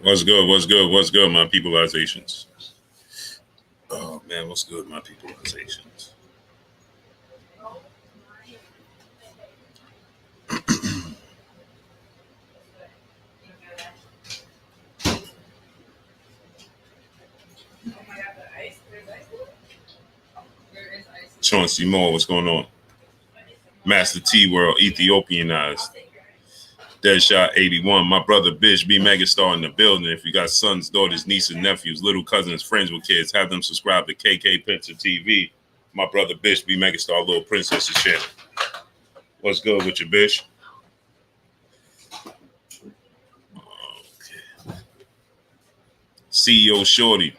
What's good? What's good? What's good, my peopleizations? Oh man, what's good, my peopleizations? Chauncey Moore, what's going on? Master T World, Ethiopianized. Deadshot 81. My brother Bish B Megastar in the building. If you got sons, daughters, nieces, nephews, little cousins, friends with kids, have them subscribe to KK Picture TV. My brother Bish B Megastar, Little Princess of Channel. What's good with you, Bish? Okay. CEO Shorty.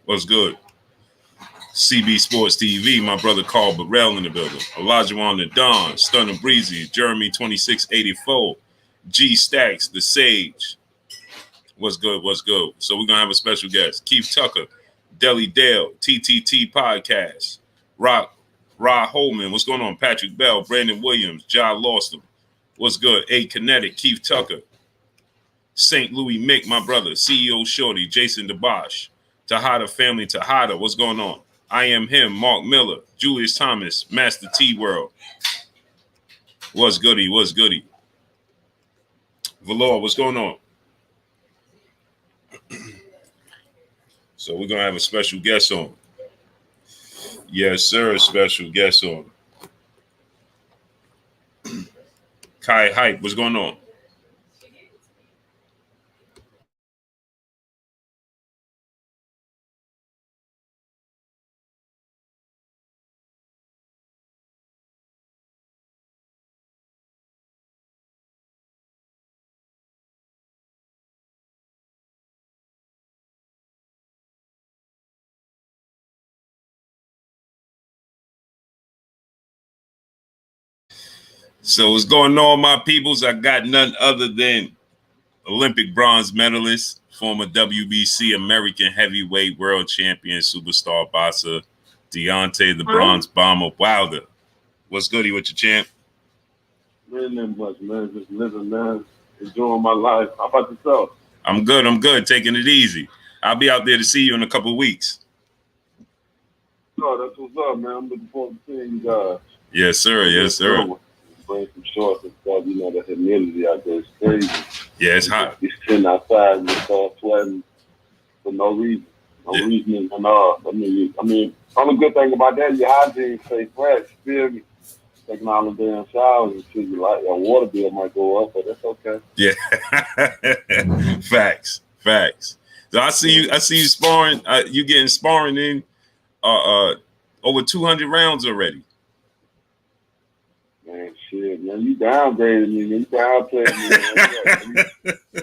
What's good? CB Sports TV, my brother Carl Burrell in the building. Elijah on the Don, Stunner Breezy, Jeremy 2684, G Stacks, The Sage. What's good? What's good? So we're gonna have a special guest. Keith Tucker, Deli Dale, TTT Podcast, Rod Holman. What's going on? Patrick Bell, Brandon Williams, John Lawson. What's good? A Kinetic, Keith Tucker, St. Louis Mick, my brother, CEO Shorty, Jason DeBosch, Tejada Family Tejada. What's going on? I Am Him, Mark Miller, Julius Thomas, Master T World. What's goody? What's goody? Valor, what's going on? So we're going to have a special guest on. Yes, sir, a special guest on. Kai Hype, what's going on? So what's going on, my peoples? I got none other than Olympic bronze medalist, former WBC American heavyweight world champion, superstar boxer, Deontay the Bronze Bomber Wilder. What's goody with your champ? Man, not much, man. Just living, man. Enjoying my life. How about yourself? I'm good. I'm good. Taking it easy. I'll be out there to see you in a couple of weeks. Oh, that's what's up, man. I'm looking forward to seeing you guys. Yes, sir. Yes, sir. Bring some shorts and stuff. You know, the humidity out there is crazy. Yeah, it's hot. You're sitting outside and you start sweating for no reason. No reason at all. I mean, only good thing about that, your hygiene stay fresh. Feel me? Taking all the damn showers and shit, you like your water bill might go up, but that's okay. Yeah. Facts. So I see you sparring. You getting sparring in over 200 rounds already. Man, shit, man, you downgraded me, man. You downplayed me.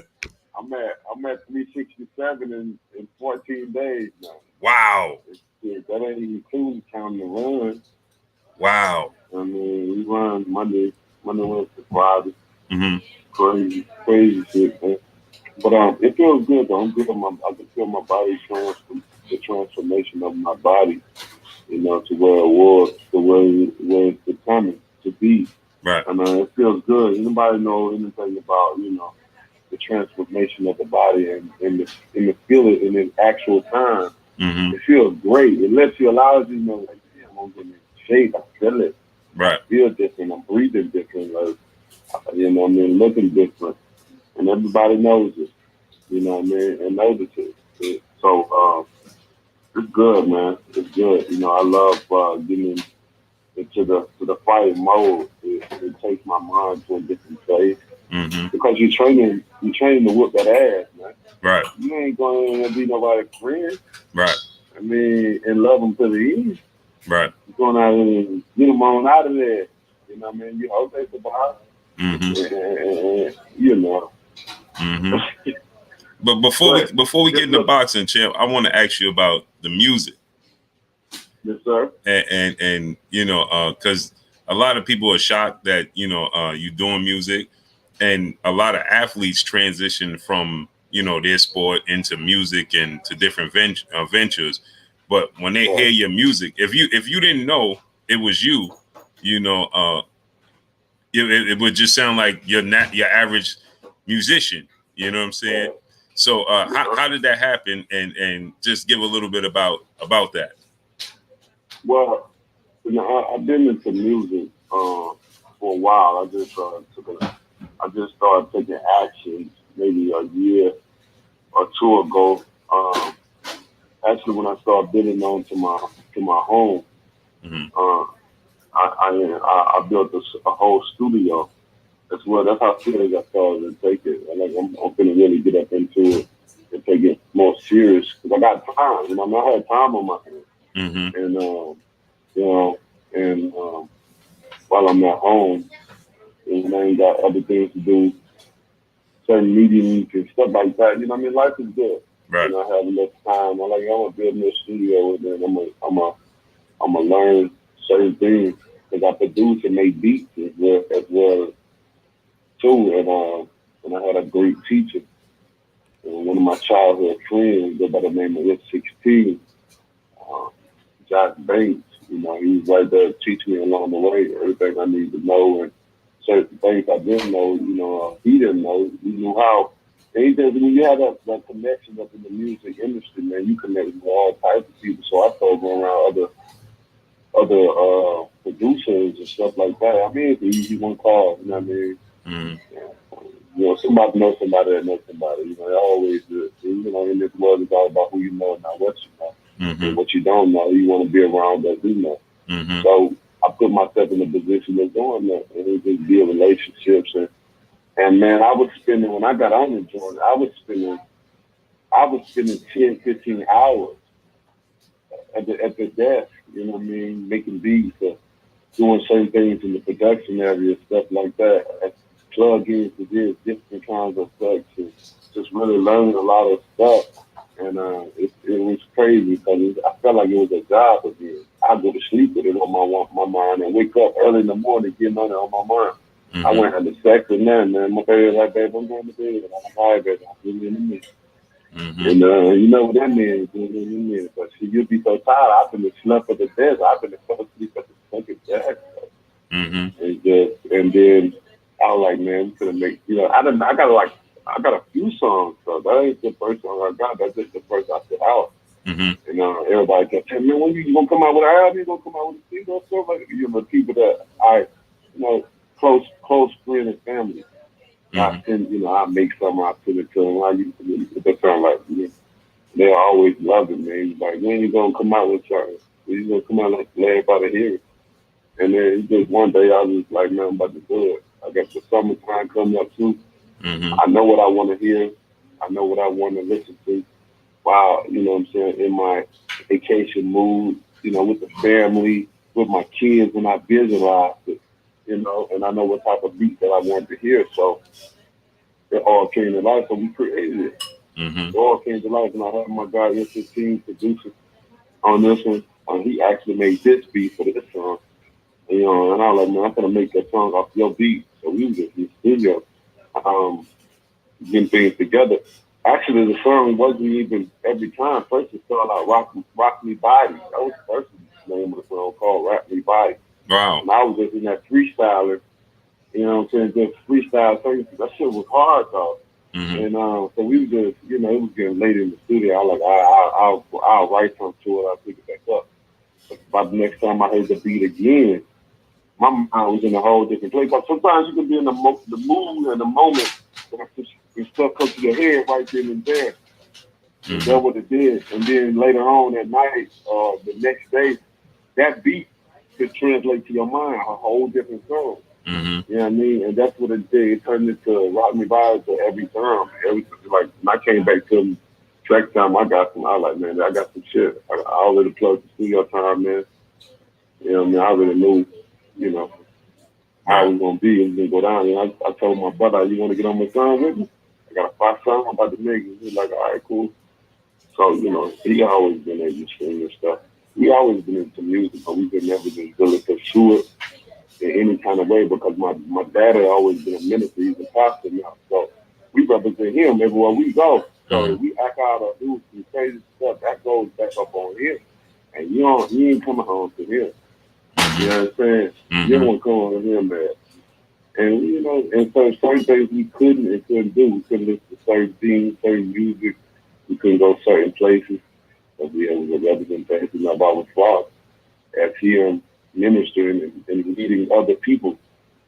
Man. I'm at 367 in 14 days now. Wow. That ain't even including counting the run. Wow. I mean, we run Monday, Wednesday, Friday. Mm-hmm. Crazy shit, man. But it feels good though. I can feel my body showing the transformation of my body, you know, to where it was, to where it's becoming to be. Right. And it feels good. Anybody know anything about, you know, the transformation of the body and the feel it in its actual time? Mm-hmm. It feels great. It lets you allows you know, like, damn, I'm getting in shape. I feel it. Right. I feel different. I'm breathing different. Like, you know what I mean? Looking different. And everybody knows it. You know what I mean? And notice it. So it's good, man. It's good. You know, I love getting into the fighting mode. It takes my mind to a different place. Mm-hmm. Because you're training to whip that ass, man. Right. You ain't going to be nobody's friend. Right. I mean, and love them to the end. Right. You're going out and get them on out of there. You know what I mean? You hope they survive. Mm-hmm. And, you know. Mm-hmm. But before we get into boxing, champ, I want to ask you about the music. Yes, sir. And you know, because a lot of people are shocked that, you know, you doing music, and a lot of athletes transition from, you know, their sport into music and to different ventures. But when they hear your music, if you didn't know it was you, you know, it would just sound like you're not your average musician. You know what I'm saying? So how did that happen? And just give a little bit about that. Well, I've been into music for a while. I just started taking action maybe a year or two ago. Actually, when I started building on to my home, Mm-hmm. I built a whole studio as well. That's how serious I started to take it. And like I'm gonna really get up into it and take it more serious because I got time. I had time on my hands, Mm-hmm. and you know, and while I'm at home, and I ain't got other things to do, certain meetings and stuff like that. Life is good. Right. I have enough time. I'm gonna build me a studio, and then I'm gonna learn certain things because I produce and make beats as well too. And I had a great teacher, and one of my childhood friends, go by the name of 16, uh, Josh Banks. He was right there teaching me along the way everything I need to know and certain things I didn't know. He didn't know. He knew how. And he said, when you have that connection up in the music industry, man, you connect with all types of people. So I started going around other producers and stuff like that. It's an easy one call. You know what I mean? Mm-hmm. Somebody knows somebody that knows somebody. They always do. In this world, it's all about who you know, not what you know. Mm-hmm. And what you don't know, you want to be around that do know. Mm-hmm. So I put myself in a position of doing that, and it just build relationships. And man, I was spending when I got on the joint, I was spending 10, 15 hours at the desk. You know what I mean, making beats, or doing certain things in the production area, stuff like that. Plug-ins to this, different kinds of stuff, and just really learning a lot of stuff. And it was crazy because I felt like it was a job again. I go to sleep with it on my mind and wake up early in the morning getting on it on my mind. Mm-hmm. I went and the sex and then, man. My baby was like, babe, I'm going to bed. And I'm like, all right, baby, I'll see you in a minute. Mm-hmm. And you know what that means, but see, you'll be so tired. I've been slept at the desk. I've been asleep at the fucking desk. Mm-hmm. And then I was like, man, we could make, I got a few songs, so that ain't the first song I got. That's just the first I put out. Mm-hmm. And everybody kept saying, man, when you gonna come out with an album? You gonna come out with a single? Stuff like people that close friend and family. I send, I make something, I send it to them. I used to put that sound like, they always love it, man. Like, when you gonna come out with something? When you gonna come out and let everybody hear it? And then just one day I was like, man, I'm about to do it. I got the summertime coming up too. Mm-hmm. I know what I want to hear. I know what I want to listen to. While, what I'm saying, in my vacation mood, with the family, with my kids, when I visualize it, and I know what type of beat that I want to hear. So it all came to life. So we created it. Mm-hmm. It all came to life. And I had my guy, S15, producer on this one. He actually made this beat for this song. And I was like, man, I'm gonna make that song off your beat. So we was just in the studio, getting things together. Actually, the song wasn't even every time. First, it started out Rock Me Body. That was the first name of the song called Rock Me Body. Wow. And I was just in that freestyling, what I'm saying, just freestyle thing. That shit was hard though. Mm-hmm. And so we was just, it was getting late in the studio. I was like, I'll write something to it. I'll pick it back up. But by the next time I heard the beat again, my mind was in a whole different place. But sometimes you can be in the mood and the moment, and stuff comes to your head right then and there. And that's what it did. And then later on at night, the next day, that beat could translate to your mind a whole different song. Mm-hmm. You know what I mean? And that's what it did. It turned into Rock Me By every time. Like, when I came back to track time, I was like, man, I got some shit. I already plugged the studio time, man. I already knew, how it was going to be. It was going to go down. And I told my brother, you want to get on my song with me? I got a 5 song I'm about to make. He was like, all right, cool. So, he always been able to stream and stuff. We always been into music, but we've never been really pursue it in any kind of way because my dad had always been a minister. He's a pastor now. So we represent him everywhere we go. So if we act out or do some crazy stuff, that goes back up on him. And you ain't coming home to him. You know what I'm saying? Mm-hmm. You don't want to come on to him, man. And and so certain things we couldn't do. We couldn't listen to certain things, certain music. We couldn't go certain places. But we had a representation of our flaws as him ministering and leading other people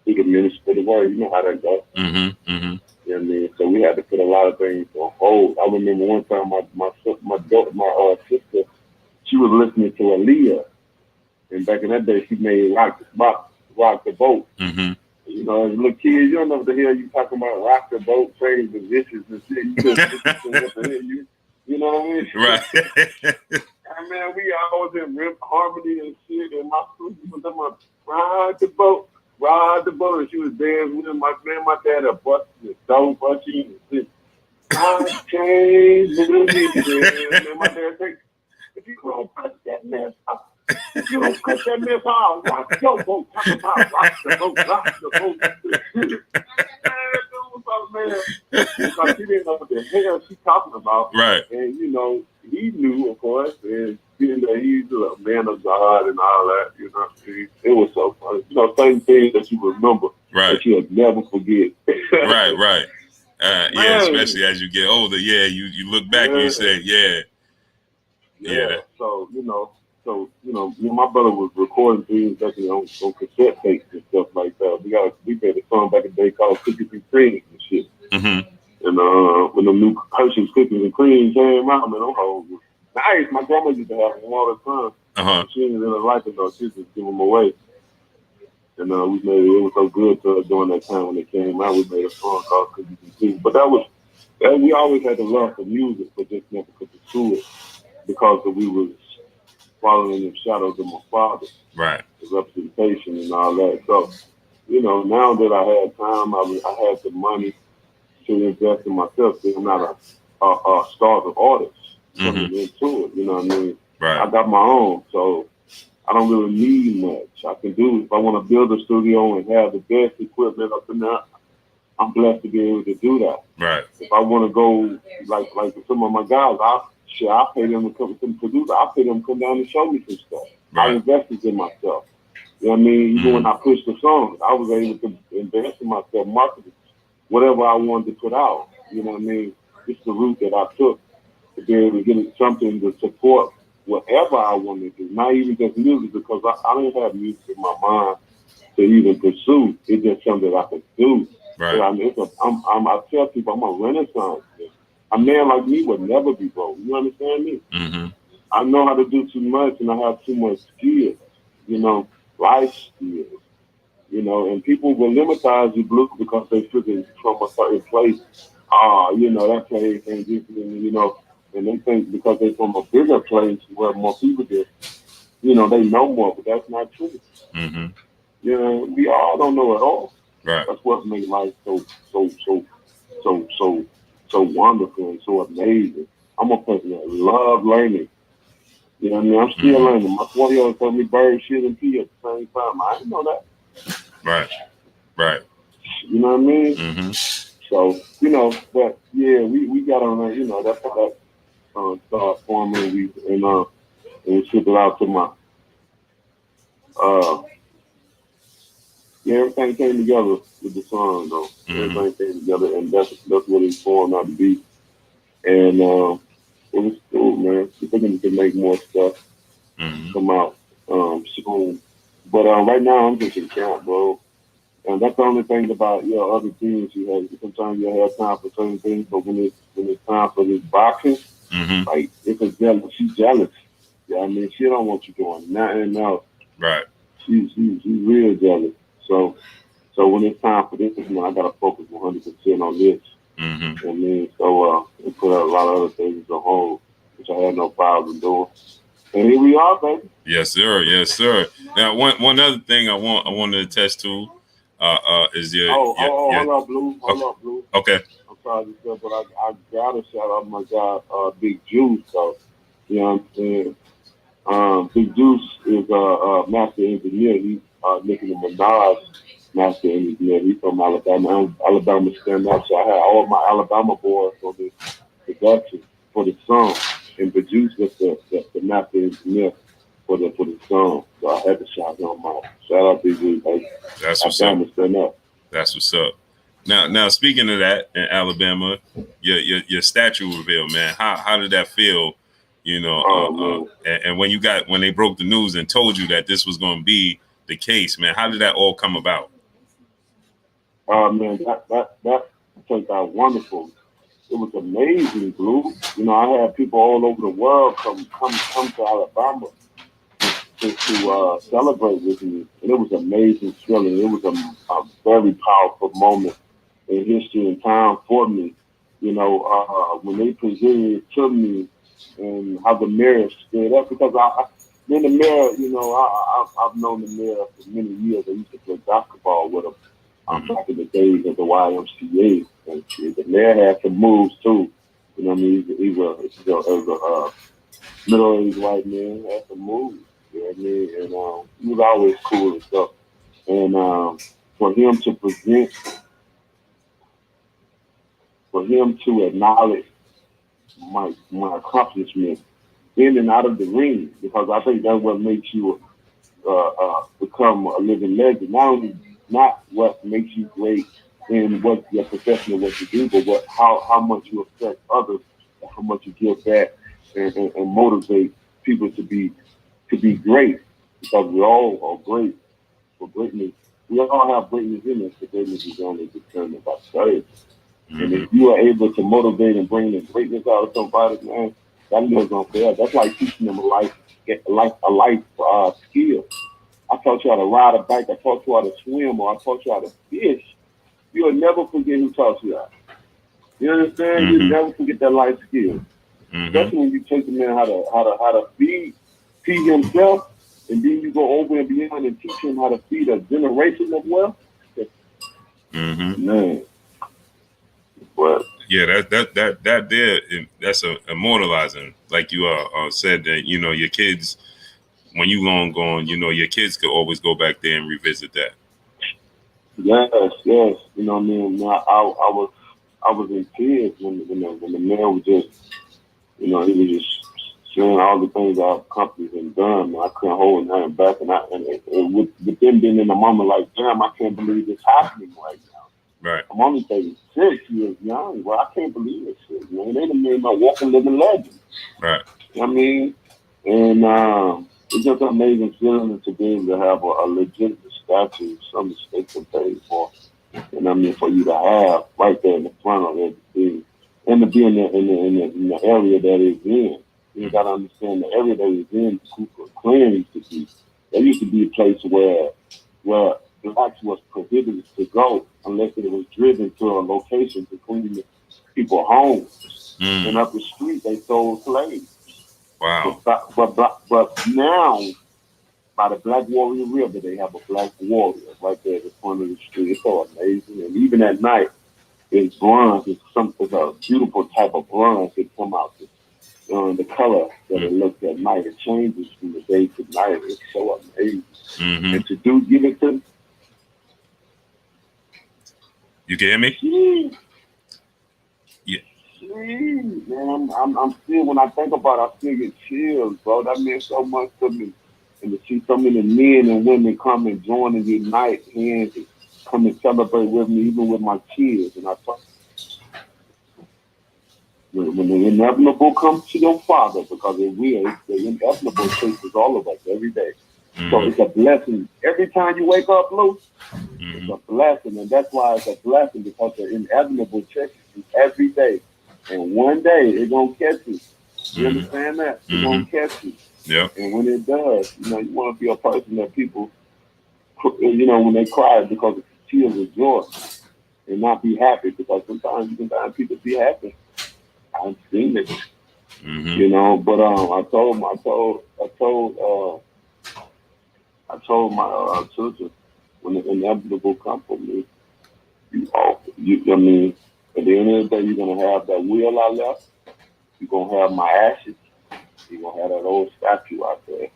to the minister the word. You know how that goes. Mm-hmm. Mm-hmm. You know what I mean? So we had to put a lot of things on hold. I remember one time my sister, she was listening to Aaliyah, and back in that day she made rock the boat. Mm-hmm. You know, as a little kid, you don't know what the hell you talking about. Rock the boat, change the dishes and shit. You just listen to what the hell you know what I mean? Right. And man, we always in rip harmony and shit. And my sister was talking about ride the boat. And she was dancing with my dad had busted the stove machine and shit. I changed little bit. And my dad said, if you don't touch that mess up, if you don't cut that mess off, rock your boat. Talking about rock the boat. Man, because he didn't know what the hell she's talking about. Right. And, he knew, of course, and being that he's a man of God and all that, it was so funny. Certain things that you remember that you'll never forget. Right. Yeah, especially as you get older. Yeah, you look back and you say, yeah. So, my brother was recording things back on cassette tapes and stuff like that. We made a song back in the day called Cookies and Cream and shit. Mm-hmm. And when the new Hershey's Cookies and Cream came out, man, them hoes was nice. My grandma used to have them all the time. Uh-huh. She didn't really like it though. She just give them away. And we made it was so good to us during that time when they came out. We made a song called Cookies and Cream. But we always had the love for music, but just never could pursue it because we was following the shadows of my father. Right. The representation and all that. So, now that I had time, I had the money to invest in myself. I'm not a starving artist coming into it. You know what I mean? Right. I got my own, so I don't really need much. I can do if I want to build a studio and have the best equipment up in there. I'm blessed to be able to do that. Right. If I want to go like some of my guys, I'll pay them to come produce. I'll pay them to come down and show me some stuff. Right. I invested in myself. You know what I mean? Even when I pushed the songs, I was able to invest in myself, marketing, whatever I wanted to put out. You know what I mean? It's the route that I took to be able to get something to support whatever I wanted to do. Not even just music, because I didn't have music in my mind to even pursue. It's just something that I could do. Right. I tell people I'm a renaissance man. A man like me would never be broke. You understand me? Mm-hmm. I know how to do too much, and I have too much skills. Life skills. And people will limitize you, Blue, because they feel from a certain place. That place ain't different, and they think because they're from a bigger place where more people get, they know more, but that's not true. Mm-hmm. We all don't know it all. Right. That's what makes life so wonderful and so amazing. I'm a person that love learning. You know what I mean? I'm still learning. My 40-year-old told me bird shit and pee at the same time. I didn't know that. Right. You know what I mean? Mm-hmm. So, but yeah, we got on there, that's how that started forming. And we shipped it out to my, everything came together with the song, though. Mm-hmm. Everything came together, and that's what it formed out to be. And it was cool, man. We're thinking we can make more stuff come out soon. But right now, I'm just in camp, bro. And that's the only thing about other things you have. Sometimes you have time for certain things, but when it's time for this boxing, like it's a jealous. She's jealous. Yeah, I mean, she don't want you doing nothing else. Right. She's real jealous. So when it's time for this, I gotta focus 100% on this. Mm-hmm. I mean, so we put a lot of other things on hold, which I had no problem doing. And here we are, baby. Yes, sir. Now, one other thing I wanted to attest to is your. Hold up, Blue. Okay. I'm sorry to say, but I gotta shout out my guy, Big Juice. So, you know what I'm saying? Big Juice is a master engineer. He's Nicki Minaj master engineer. He's from Alabama. Alabama stand up. So I had all of my Alabama boys on the production for the song, and Big Juice was the master engineer for the song. So I had to shout him out. Shout out Big Juice. That's what's up. Stand up. That's what's up. Now speaking of that, in Alabama, your statue reveal, man. How did that feel? You know, and when they broke the news and told you that this was going to be the case, man, how did that all come about? Man, that turned out wonderful. It was amazing, Blue. You know, I had people all over the world come to Alabama to celebrate with me, and it was amazing feeling. It was a very powerful moment in history and time for me. You know, when they presented it to me and how the mayor stood up, because in the mayor, you know, I've known the mayor for many years. I used to play basketball with him back in the days of the YMCA. And the mayor had some moves too. You know what I mean? He's a middle-aged white man, had some moves. You know what I mean? And he was always cool and stuff. And for him to present, for him to acknowledge my accomplishment in and out of the ring, because I think that's what makes you become a living legend. Not what makes you great in what your profession or what you do, but how much you affect others, and how much you give back and motivate people to be great, because we all are great for greatness. We all have greatness in us, but greatness is only determined by service. And if you are able to motivate and bring the greatness out of somebody, man, that lives on forever. That's like teaching them a life skill. I taught you how to ride a bike. I taught you how to swim, or I taught you how to fish. You'll never forget who taught you that. You understand? You'll never forget that life skill. Especially when you teach a man how to feed himself, and then you go over and beyond and teach him how to feed a generation of wealth. Man. But yeah, that's immortalizing. Like you said that, you know, your kids, when you long gone, you know, your kids could always go back there and revisit that. Yes. You know what I mean? I was in tears when the man was just, you know, he was just sharing all the things our company's and done. Man, I couldn't hold nothing back, and with them being in the moment, like, damn, I can't believe this happening right now. Right. I'm only 36 years young. Well, I can't believe this shit, man. They done made my walking living legend. Right. You know what I mean? And it's just an amazing feeling to be able to have a legitimate statue, some mistakes are paid for. You know what I mean? For you to have right there in the front of everything, and to be in the area that it's in. You got to understand the area that it's in. Clean used to be. There used to be a place where blacks was prohibited to go unless it was driven to a location to clean the people homes. And up the street they sold slaves. Wow. But now, by the Black Warrior River, they have a black warrior right there at the front of the street. It's so amazing. And even at night, it's bronze. It's a beautiful type of bronze that come out. The color that it looks at night, it changes from the day to night. It's so amazing. And to give it to. You can hear me? Yeah. Man, I'm still, when I think about it, I still get chills, bro. That meant so much to me. And to see so many men and women come and join and unite hands and come and celebrate with me, even with my kids. And I thought, when the inevitable comes to your father, because it will, the inevitable chases all of us every day. So it's a blessing. Every time you wake up, Blue, it's a blessing. And that's why it's a blessing, because the inevitable chases you every day. And one day it's going to catch you. You understand that? It's going to catch you. Yeah. And when it does, you know, you want to be a person that people, you know, when they cry because it's tears of joy and not be happy, because sometimes you can find people be happy. I've seen it. You know, but I told my children, when the inevitable comes for me, I mean, at the end of the day, you're gonna have that will I left. You're gonna have my ashes. You're gonna have that old statue out there.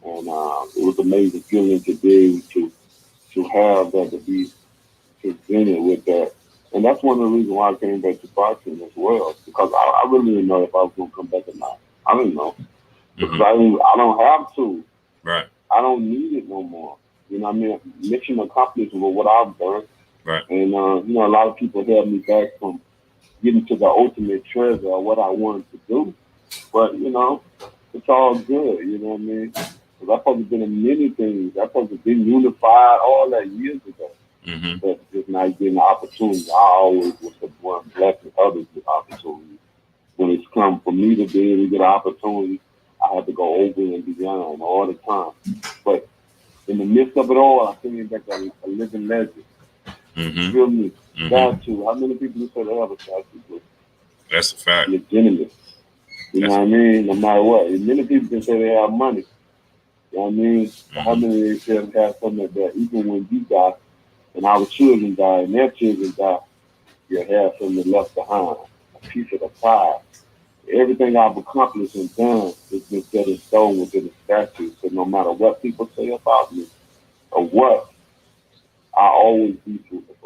And it was amazing feeling to be able to have that, to be presented with that. And that's one of the reasons why I came back to boxing as well, because I really didn't know if I was gonna come back or not. I didn't know. Because I don't have to. Right. I don't need it no more. You know what I mean? Mission accomplished with what I've done. Right. And you know, a lot of people held me back from getting to the ultimate treasure of what I wanted to do. But you know, it's all good. You know what I mean? Because I supposed to been in many things. I supposed to been unified all that years ago. Mm-hmm. But just not getting the opportunity. I always was the one blessing others with opportunities. When it's come for me to be able to get an opportunity, I have to go over and beyond all the time. But in the midst of it all, I feel like a living legend. Mm-hmm. Feel me? Mm-hmm. Statue. How many people you say they have a statue? But That's a fact. legitimate. You know That's what I mean? No matter what. And many people can say they have money. You know what I mean? But how many they say they have something like that? Even when you die and our children die and their children die, you have something left behind. A piece of the pie. Everything I've accomplished and done has been set in stone within the statue. So no matter what people say about me or what, I'll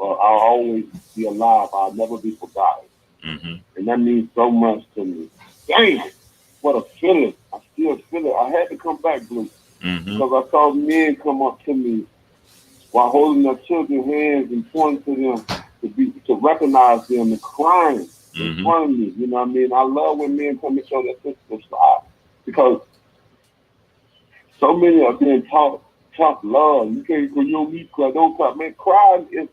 always be alive. I'll never be forgotten. Mm-hmm. And that means so much to me. Damn, what a feeling. I still feel it. I had to come back, Blue, Mm-hmm. because I saw men come up to me while holding their children's hands and pointing to them to recognize them and crying in Mm-hmm. front of me. You know what I mean? I love when men come and show their physical side because so many are being taught tough love. You can't when you don't need cry, don't cry. Man, crying is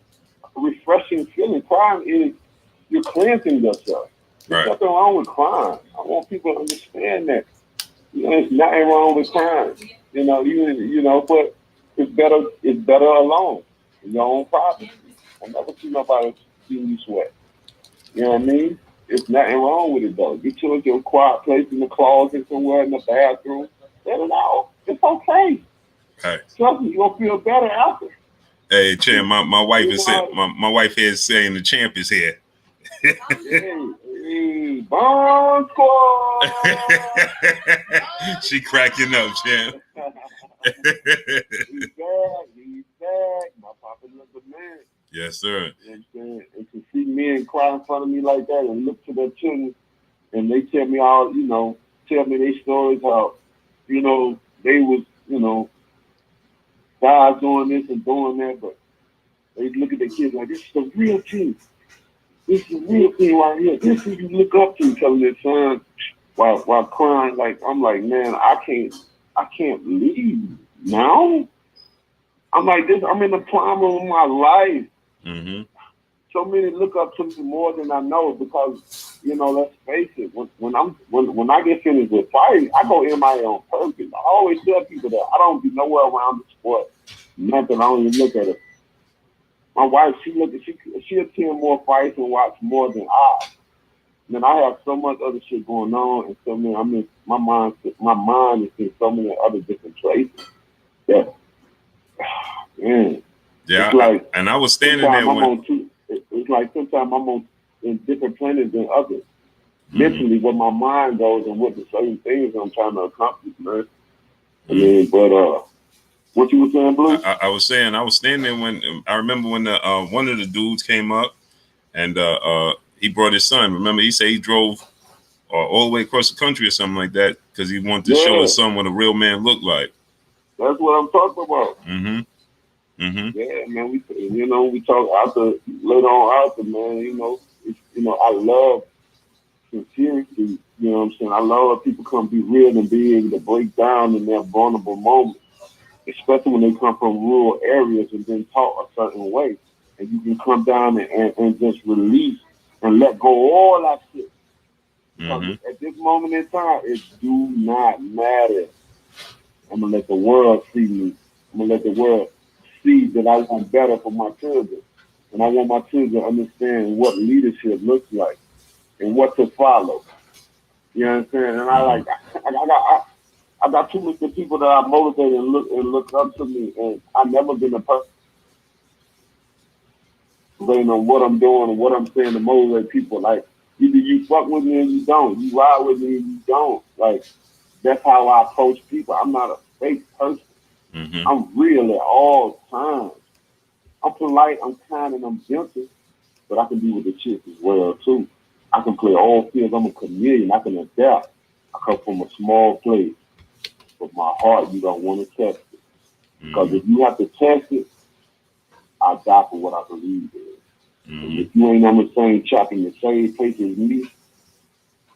a refreshing feeling. Crying is you're cleansing yourself. There's Right. nothing wrong with crying. I want people to understand that. You know, there's nothing wrong with crying. You know, but it's better alone in your own privacy. I never see nobody see you sweat. You know what I mean? There's nothing wrong with it though. Get you into a quiet place in the closet somewhere in the bathroom. Let it out. It's okay. Right. Trust me, you're gonna feel better after. Hey, Chan, my wife You is saying know, my wife here is saying the champ is here. hey, Bon Squad! She cracking up, champ. He's back. He's back. My papa loves the man. Yes, sir. You know what I'm saying? And to see men cry in front of me like that and look to their children and they tell me all, tell me their stories how, they was, guys doing this and doing that, but they look at their kids like, this is the real team. This is the real thing right here. This is who you look up to, telling their son while crying. Like, I'm like, man, I can't leave now. I'm like this. I'm in the prime of my life. Mm-hmm. So many look up to me more than I know because, let's face it. When I get finished with fighting, I go MIA on purpose. I always tell people that I don't be nowhere around the sport. Nothing. I don't even look at it. My wife, she attend more fights and watch more than I. Man, I have so much other shit going on, and so many. I mean, my mind is in so many other different places. That, man, Yeah, it's like and I was standing there sometimes I'm when on two. It's like sometimes I'm on in different planets than others. mm-hmm. Mentally, where my mind goes and what the certain things I'm trying to accomplish, man. I mean, but what you were saying, Blue? I was saying I was standing there when I remember when the one of the dudes came up and he brought his son. Remember, he said he drove all the way across the country or something like that because he wanted to show his son what a real man looked like. That's what I'm talking about. Mm-hmm. Mm-hmm. Yeah, man. We talk after later on after, man. I love sincerity. You know what I'm saying? I love people come be real and be able to break down in their vulnerable moments, especially when they come from rural areas and been taught a certain way, and you can come down and just release and let go of all that shit. Because Mm-hmm. at this moment in time, it do not matter. I'm gonna let the world see me. I'm gonna let the world see that I want better for my children, and I want my children to understand what leadership looks like and what to follow. You know what I'm saying? And I got too many people that I motivate and look up to me, and I've never been a person on what I'm doing and what I'm saying to motivate people. Like either you fuck with me or you don't. You ride with me or you don't. Like that's how I approach people. I'm not a fake person. Mm-hmm. I'm real at all times. I'm polite, I'm kind, and I'm gentle, but I can be with the chicks as well too. I can play all fields. I'm a chameleon. I can adapt. I come from a small place, but my heart, you don't want to test it because if you have to test it, I die for what I believe in. And if you ain't on the same track in the same place as me,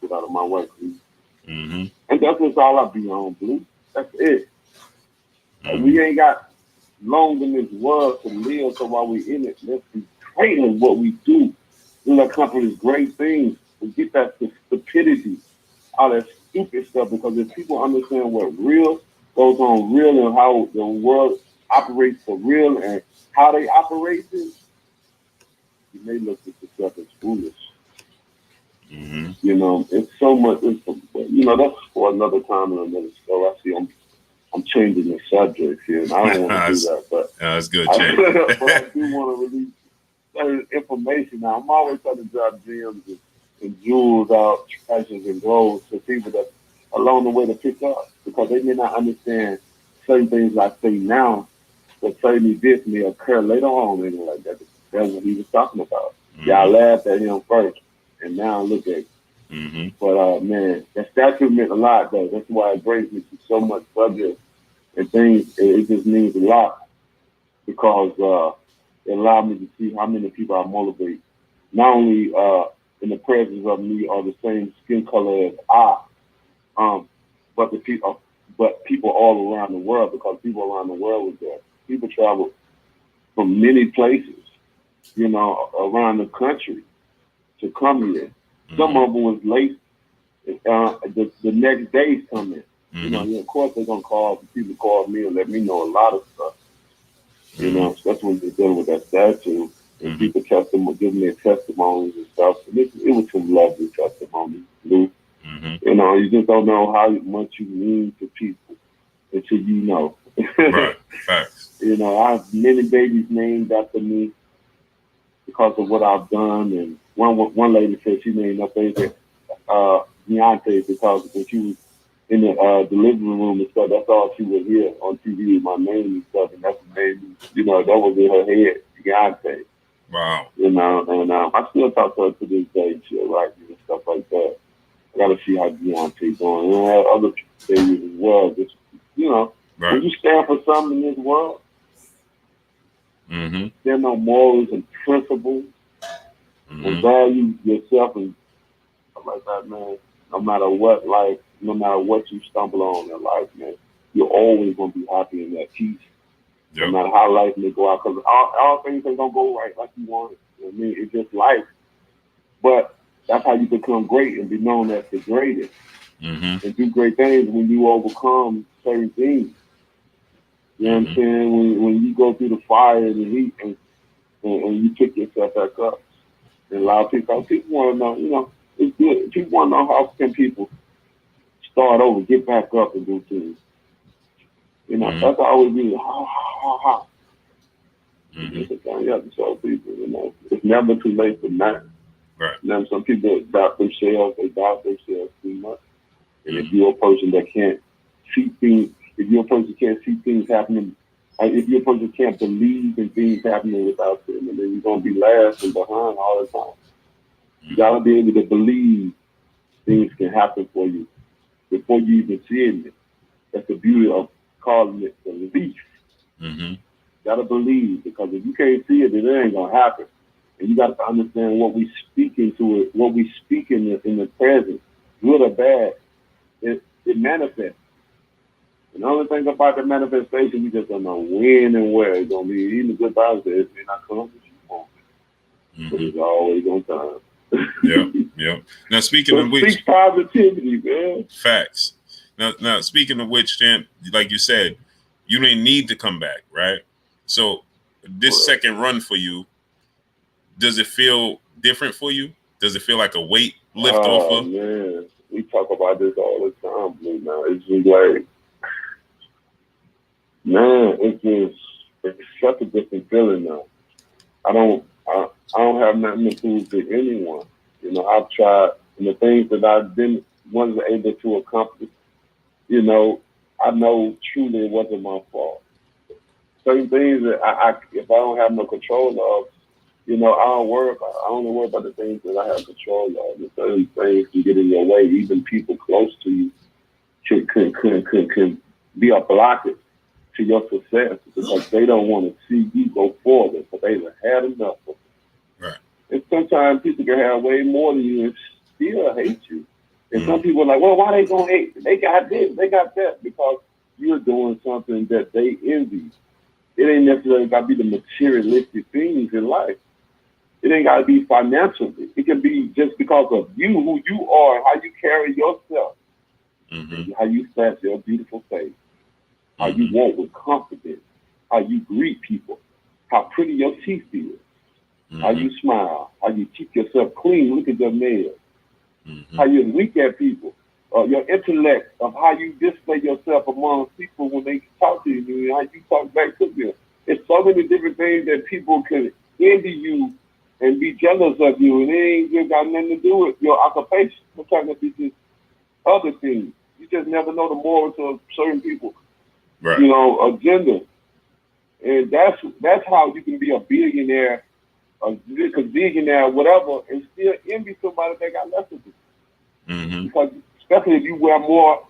get out of my way, please. And that's just all I be on, Blue. That's it. We ain't got long in this world to live, so while we in it, let's be great at what we do. We'll accomplish great things. And get that stupidity, all that stupid stuff, because if people understand what real goes on real and how the world operates for real and how they operate it, you may look at yourself as foolish. You know, it's so much. That's for another time and another show. I see I'm changing the subject here, and I don't want to do that, but that's good, but I do want to release certain information. Now, I'm always trying to drop gems and jewels out, treasures and golds to people that along the way to pick up, because they may not understand certain things I say now, but certain this may occur later on, and like that. That's what he was talking about. Y'all laughed at him first, and now look at it. But man, that statue meant a lot, though. That's why it brings me to so much subject and things. It just means a lot, because it allowed me to see how many people I motivate. Not only in the presence of me or the same skin color as I, but people all around the world, because people around the world was there. People travel from many places, around the country to come here. Some of them was late. The next day's coming. Of course they're gonna call. People call me and let me know a lot of stuff. Especially when they're dealing with that statue, and people giving their testimonies and stuff. And it was some lovely testimonies, Lou. You just don't know how much you mean to people until you know. Right. Facts. I have many babies named after me because of what I've done. And one lady said she named her baby Deontay because when she was in the living room and stuff, that's all she would hear on TV, my name and stuff, and that's what made me, that was in her head, Deontay. Wow. And I still talk to her to this day. She'll write me and stuff like that. I got to see how Deontay's doing. And I have other babies as well. Just, right. When you stand for something in this world, stand on morals and principles, and value yourself and stuff like that, man. No matter what life, no matter what you stumble on in life, man, you're always going to be happy in that peace. Yep. No matter how life may go out, because all things ain't going to go right like you want it. I mean, it's just life. But that's how you become great and be known as the greatest. And do great things when you overcome certain things. You know what I'm saying? When you go through the fire and the heat and you pick yourself back up. And a lot of people want to know, it's good. People want to know how can people start over, get back up and do things. That's always be how. It's a thing you have to show people, It's never too late for nothing. Right. Some people doubt themselves too much. And if you're a person that can't see things, if you're a person who can't see things happening, if you're a person who can't believe in things happening without them, then you're going to be last and behind all the time. You got to be able to believe things can happen for you before you even see it. That's the beauty of calling it belief. You got to believe, because if you can't see it, then it ain't going to happen. And you got to understand what we speak into it, what we speak in the present, good or bad, it manifests. And the only thing about the manifestation, we just don't know when and where it's going to be. Even the good times, it may not come as you want. But it's always on time. Yeah. Now, speaking of which, speak positivity, man. Facts. Now, speaking of which, champ, like you said, you didn't need to come back, right? So, this second run for you, does it feel different for you? Does it feel like a weight lift off of? Man, we talk about this all the time, Blue. Now it's just like, man, it's such a different feeling now. I don't have nothing to prove to anyone. I've tried, and the things that wasn't able to accomplish, I know truly it wasn't my fault. Certain things that if I don't have no control of, I don't worry about. I only worry about the things that I have control of. The certain things can get in your way. Even people close to you can be a blockage. to your success because they don't want to see you go forward, but they've had enough of it. Right. And sometimes people can have way more than you and still hate you. And some people are like, well, why they gonna hate? They got this, they got that, because you're doing something that they envy. It ain't necessarily got to be the materialistic things in life. It ain't got to be financially. It can be just because of you, who you are, how you carry yourself, how you flash your beautiful face, how you walk with confidence, how you greet people, how pretty your teeth is, how you smile, how you keep yourself clean, look at your nails, how you look at people, your intellect of how you display yourself among people when they talk to you, and how you talk back to them. It's so many different things that people can envy you and be jealous of you, and it ain't just got nothing to do with your occupation. Sometimes it be just other things. You just never know the morals of certain people, agenda. And that's how you can be a billionaire, because billionaire, whatever, and still envy somebody that got less of you. Because especially if you have more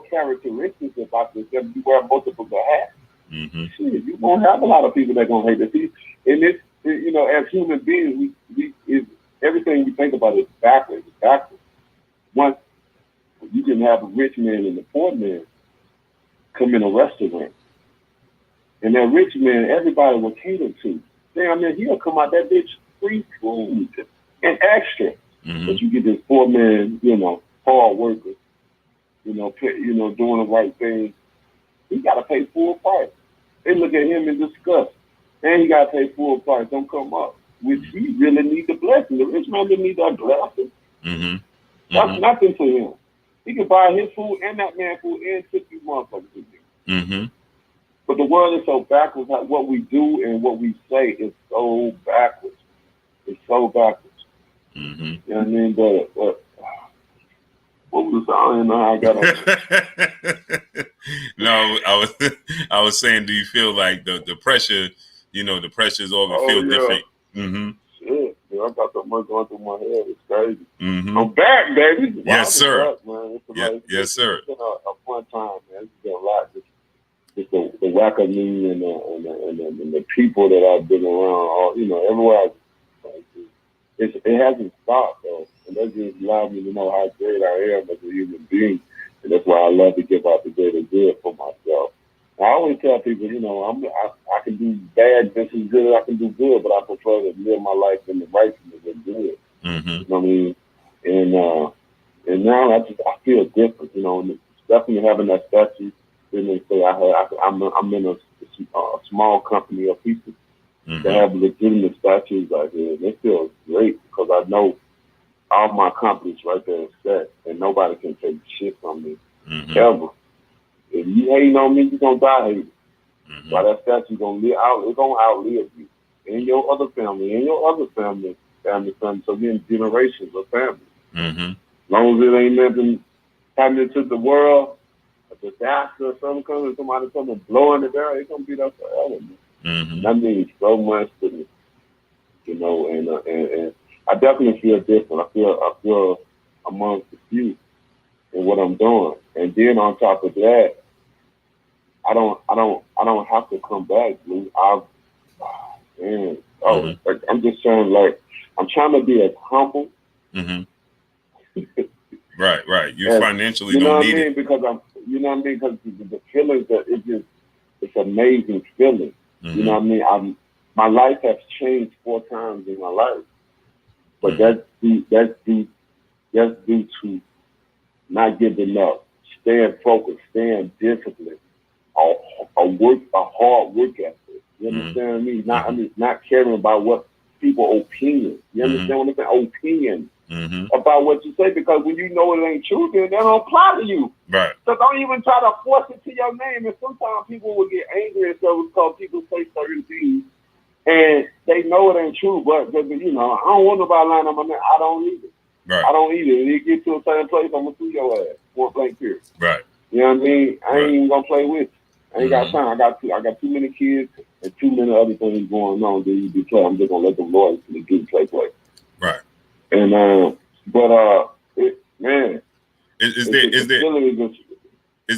characteristics about yourself, you wear multiple hats. Shit, you're gonna have a lot of people that gonna hate it. And this, as human beings, we everything we think about is backwards. It's backwards. Once you can have a rich man and a poor man come in a restaurant, and that rich man, everybody will cater to. Damn, man, he'll come out that bitch free food and extra. But you get this poor man, hard worker, doing the right thing. He got to pay full price. They look at him in disgust. And he got to pay full price. Don't come up. Which he really need the blessing. The rich man didn't need that blessing. That's nothing to him. He can buy his food and that man's food and tip you motherfuckers with you. But the world is so backwards. Like what we do and what we say is so backwards. It's so backwards. You know what I mean? But what was I don't know how I got on. No, I was saying, do you feel like the pressure, the pressures all feel different? Shit, man, I got so much going through my head. It's crazy. I'm back, baby. Yes, sir. Back, man. Yes, sir. It's been a fun time, man. It's been a lot. Just the whack of me and the people that I've been around, everywhere I've it hasn't stopped, though. And that just allowed me to know how great I am as a human being. And that's why I love to give out the greater good for myself. I always tell people, I can do bad just as good as I can do good, but I prefer to live my life in the righteousness of good. You know what I mean? And now I feel different, and definitely having that statue. I'm in a small company of people that have legitimate statues out here. And it feels great because I know all my companies right there is set, and nobody can take shit from me ever. If you hating on me, you're gonna die hating. So that statue gonna outlive you and your other family and your other family. So then generations of family. As long as it ain't nothing happening to the world, a disaster or something somebody coming blowing it down, it's gonna be there forever. That means so much to me, and I definitely feel different. I feel amongst the few in what I'm doing, and then on top of that, I don't have to come back, dude. I'm just saying, I'm trying to be as humble. Right. You financially don't need it. Because because the feelings that it's amazing feeling. You know what I mean? My life has changed 4 times in my life, but that's due to not giving up, staying focused, staying disciplined, a hard work ethic. You understand me? Not caring about what people opinion. You understand what I'm saying? Opinion about what you say, because when you know it ain't true, then that don't apply to you. Right. So don't even try to force it to your name. And sometimes people will get angry and stuff because people say certain things and they know it ain't true, but I don't want nobody lying on my name. I don't need it. Right. I don't need it. When you get to a certain place, I'm gonna sue your ass. Point blank period. Right. You know what I mean? I ain't even gonna play with you. I ain't got time. I got too many kids and too many other things going on that you be play. I'm just gonna let the Lord do play. Right. And is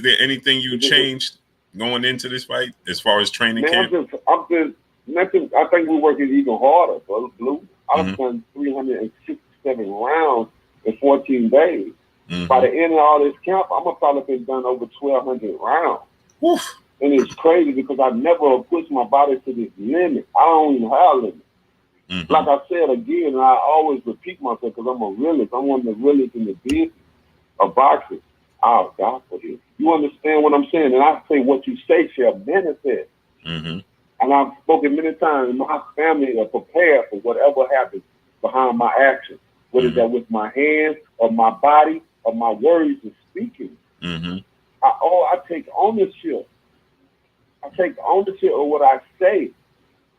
there anything you changed going into this fight as far as training Man, camp? I think we're working even harder, brother Blue. I've Mm-hmm. done 367 rounds in 14 days. Mm-hmm. By the end of all this camp, I'm gonna probably been done over 1,200 rounds. Oof. And it's crazy because I never pushed my body to this limit. I don't even have limits. Mm-hmm. Like I said again, and I always repeat myself because I'm a realist. I'm one of the realists in the business of boxing. I'll die for this. You understand what I'm saying? And I say what you say shall manifest. Mm-hmm. And I've spoken many times, my family are prepared for whatever happens behind my actions, whether Mm-hmm. that with my hands or my body or my words and speaking. Mm-hmm. I take ownership. I take ownership of what I say.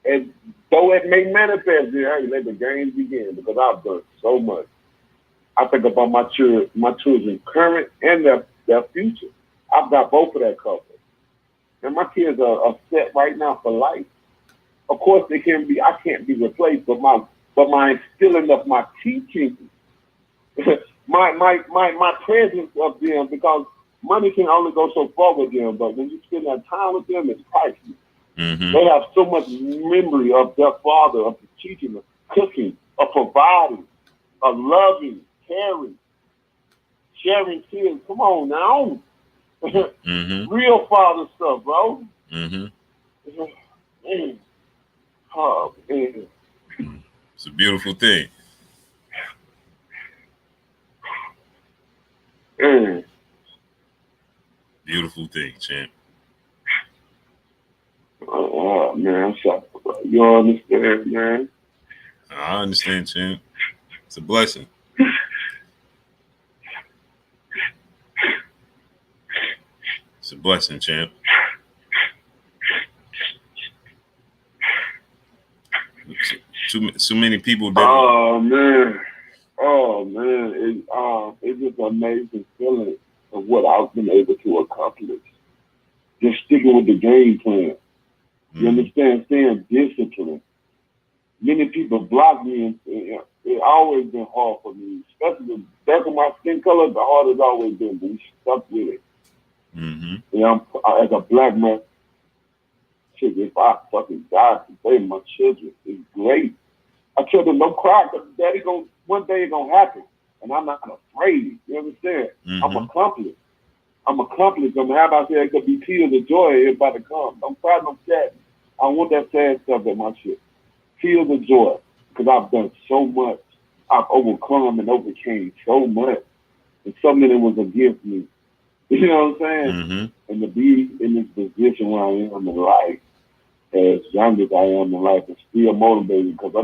And though it may manifest, hey, let the games begin because I've done so much. I think about my children current and their future. I've got both of that covered. And my kids are set right now for life. Of course, I can't be replaced, but my instilling of my teaching, my presence of them, because money can only go so far with them, but when you spend that time with them, it's priceless. Mm-hmm. They have so much memory of their father, of the teaching, of cooking, of providing, of loving, caring, sharing kids. Come on now. Mm-hmm. Real father stuff, bro. Mm-hmm. Man. Oh, man. It's a beautiful thing. Man. Beautiful thing, champ. Oh, man, I'm shocked. You understand, man? I understand, champ. It's a blessing. It's a blessing, champ. Too many people. Oh man, it's just an amazing feeling of what I've been able to accomplish. Just sticking with the game plan. You understand? Staying disciplined. Many people block me, and it's always been hard for me, especially the darker my skin color. The harder it's always been, but we stuck with it. Mm-hmm. And as a black man, shit, if I fucking die to save my children, it's great. I tell them, don't cry, because daddy one day it's gonna happen. And I'm not afraid. You understand? Mm-hmm. I'm accomplished. I'm how about that? It could be tears of joy is about to come. Don't cry, no sad. I want that sad stuff in my shit. Tears of joy. Because I've done so much. I've overcome and overcame so much. And so many was against me. You know what I'm saying? Mm-hmm. And to be in this position where I am in life, as young as I am in life, and still motivated because I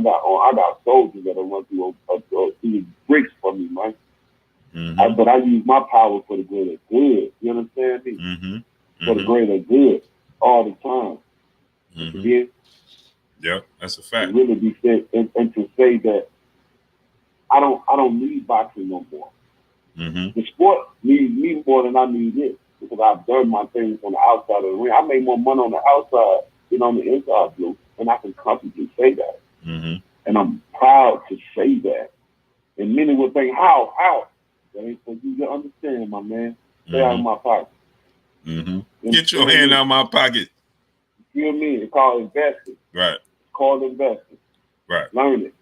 got soldiers that are run through bricks for me, man. Mm-hmm. But I use my power for the greater good. You understand me? Mm-hmm. For the greater good all the time. Mm-hmm. Again, yeah, that's a fact. to really be said and to say that I don't need boxing no more. Mm-hmm. The sport needs me more than I need it because I've done my things on the outside of the ring. I make more money on the outside than on the inside, Blue, and I can confidently say that. Mm-hmm. And I'm proud to say that. And many would think, how? That ain't for you to understand, my man. Stay out of my pocket. Mm-hmm. Get your hand out of my pocket. You feel me? It's called investing. Right. It's called investing. Right. Learn it.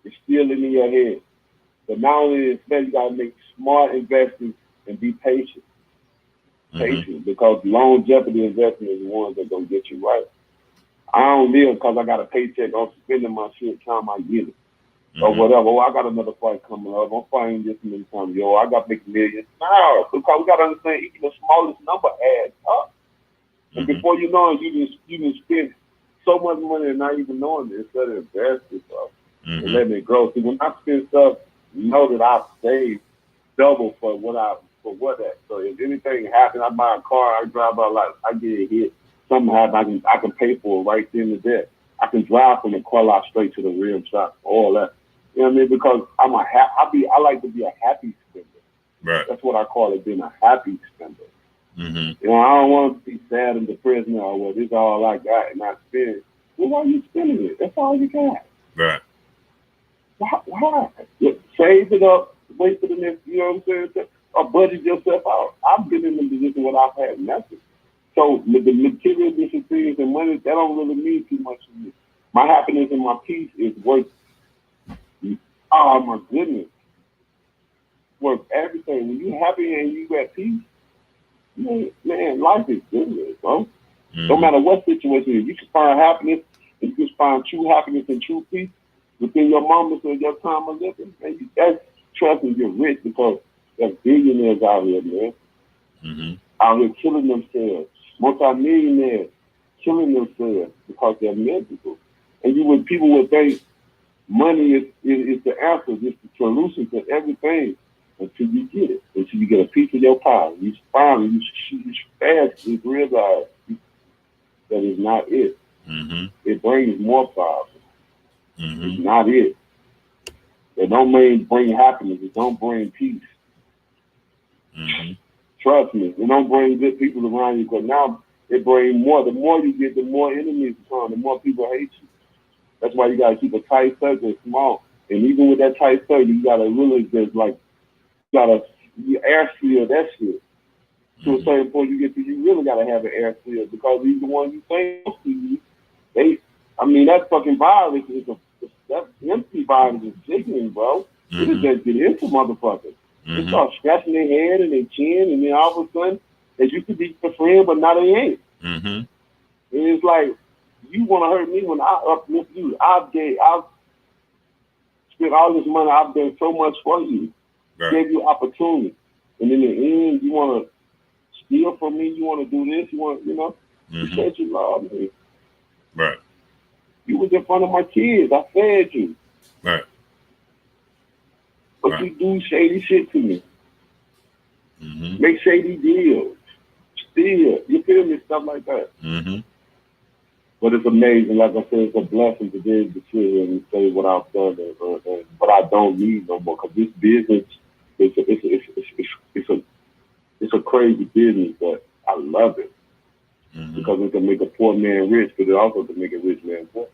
It's still in your head. But not only invest, you gotta make smart investing and be patient. Patient, because longevity investment is the ones that gonna get you right. I don't live because I got a paycheck on spending my shit time I get it. Or whatever. Oh, I got another fight coming up. I'm fighting this many times. Yo, I got to make millions. No, because we got to understand even the smallest number adds up. And before you know it, you can spend so much money and not even knowing it instead of investing stuff and letting it grow. See, when I spend stuff, you know that I've saved double for what that. So if anything happens, I buy a car, I drive out, like I get a hit, something happens, I can pay for it right then and there. I can drive from the car lot straight to the rim shop, all that. You know what I mean? Because I like to be a happy spender. Right. That's what I call it, being a happy spender. Mm-hmm. You know, I don't want to be sad and depressed now. Well, this is all I got, and I spend it. Well, why are you spending it? That's all you got. Right. Why? Save it up. Wait for the next. You know what I'm saying? Or budget yourself out. I've been in the position where I've had nothing. So the material different things and money, that don't really mean too much to me. My happiness and my peace is worth, oh my goodness, worth everything. When you happy and you at peace, man, life is good, bro. No matter what situation it is, you can find happiness, and you can find true happiness and true peace within your moments of your time of living. And that's, trust me, you're rich because there's billionaires out here, man. Out here killing themselves. Multi-millionaires killing themselves because they're miserable. And people would think money is the answer, it's the solution to everything until you get it. Until you get a piece of your pie. You finally, you fast realize that is not it. It brings more problems. It's not it. It don't bring happiness. It don't bring peace. Trust me, it don't bring good people around you because now it brings more. The more you get, the more enemies come, the more people hate you. That's why you gotta keep a tight circle, small. And even with that tight circle, you gotta really just you air seal that shit. To a certain point you get to, you really gotta have an air seal because these the ones you think to you, that fucking virus that empty virus is sickening, bro. It is just get into motherfuckers. They start scratching their head and their chin, and then all of a sudden, they used to be your friend, but now they ain't. And it's like, you want to hurt me when I uplift you. I've spent all this money. I've done so much for you. Gave you opportunity. And in the end, you want to steal from me. You want to do this. You said you love me. Right. You was in front of my kids. I fed you. Right. But you do shady shit to me. Make shady deals. Steal. You feel me? Stuff like that. But it's amazing. Like I said, it's a blessing to be able to sit here and say what I've done and what I don't need no more. Because this business, it's a crazy business, but I love it. Because it can make a poor man rich, but it also can make a rich man poor.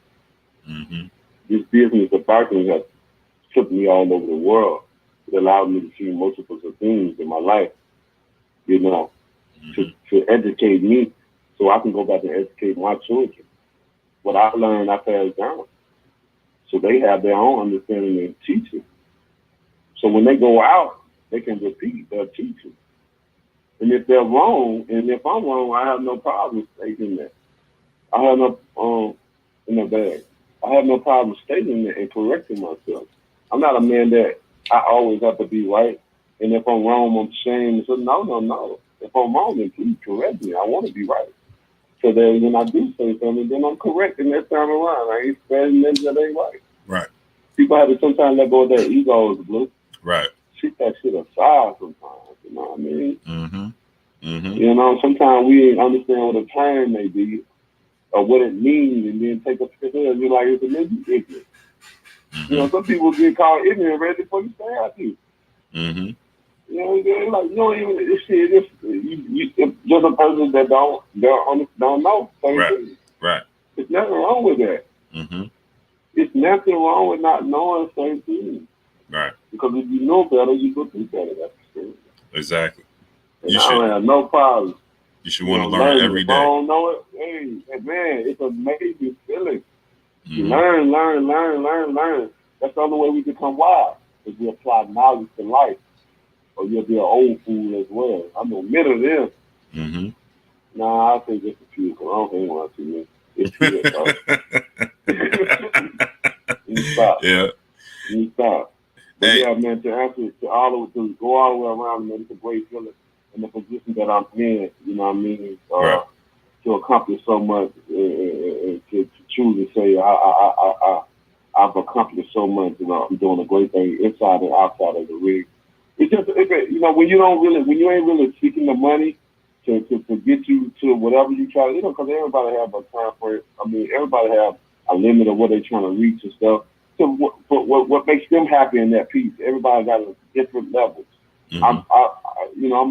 This business of barking has took me all over the world. It allowed me to see multiple things in my life, to educate me so I can go back and educate my children. What I learned, I pass down. So they have their own understanding and teaching. So when they go out, they can repeat their teaching. And if they're wrong, and if I'm wrong, I have no problem stating that. I have no in the bag. I have no problem stating that and correcting myself. I'm not a man that I always have to be right. And if I'm wrong, I'm ashamed. So no. If I'm wrong, then please correct me. I want to be right. So then when I do say something, then I'm correcting that time around. I ain't spreading them that ain't right. Right. People have to sometimes let go of their egos, Blue. Right. Shoot that shit aside sometimes. You know what I mean? Sometimes we ain't understand what a term may be or what it means, and then take a picture and be like, it's a nigga ignorant. Some people get called ignorant right before you say out to you. You know what I'm saying? Like, you don't even, this shit, if you're the person that don't know certain things. Right. There's nothing wrong with that. It's nothing wrong with not knowing certain things. Right. Because if you know better, you go do better. That's the thing. Exactly. And I don't have no problem. You should want to learn every day. If I don't know it, hey, man, it's an amazing feeling. You learn. That's the only way we become wise, is we apply knowledge to life. Or you'll be an old fool as well. I'm a minute of them. Nah, I think just a few, because I don't think one too many. It's few, You stop. You stop. But yeah, man, to answer to all of it, to go all the way around, man, it's a great feeling in the position that I'm in, you know what I mean? To accomplish so much and to truly say I've accomplished so much, I'm doing a great thing inside and outside of the ring. It's just, when you ain't really seeking the money to get you to whatever you try to, because everybody have a time for it. I mean, everybody have a limit of what they're trying to reach and stuff. So what makes them happy in that piece? Everybody got a different levels. I'm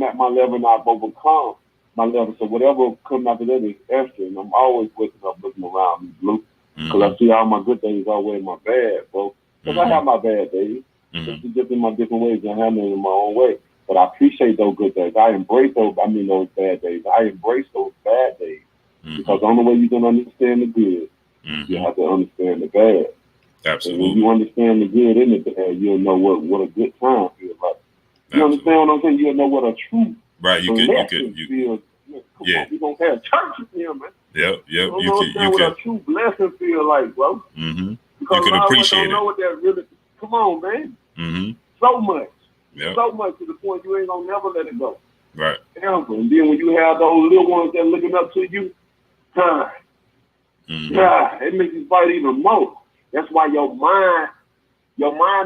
at my level and I've overcome my level. So whatever comes after that is extra. And I'm always waking up looking around me, Blue, because I see all my good things outweigh my bad, bro. Because I have my bad days. It's just in my different ways and handling it in my own way. But I appreciate those good days. I embrace those bad days. I embrace those bad days. Because the only way you can understand the good, you have to understand the bad. Absolutely. And when you understand the good and the bad, you'll know what a good time feels like. You understand what I'm saying? You'll know what a true blessing feels. Come on, we gonna have church with him, man. Yep. You can what a true blessing feel like, bro. Mm-hmm. Because you can appreciate don't know what that really. Come on, man. Mm-hmm. So much. Yep. So much to the point you ain't gonna never let it go. Right. Ever. And then when you have those little ones that looking up to you, it makes you fight even more. That's why your mind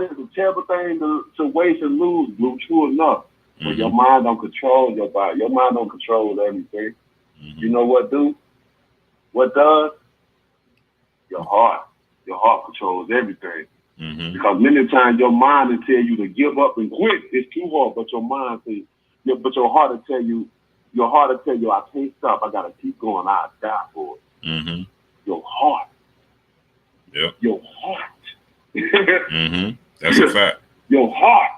is a terrible thing to waste and lose, Blue. True enough. But your mind don't control your body. Your mind don't control everything. You know what, dude? What does? Your heart. Your heart controls everything. Because many times your mind will tell you to give up and quit. It's too hard, but your mind says, but your heart will tell you, I can't stop. I gotta keep going. I'll die for it. Your heart. Yep. Your heart. That's a fact. Your heart.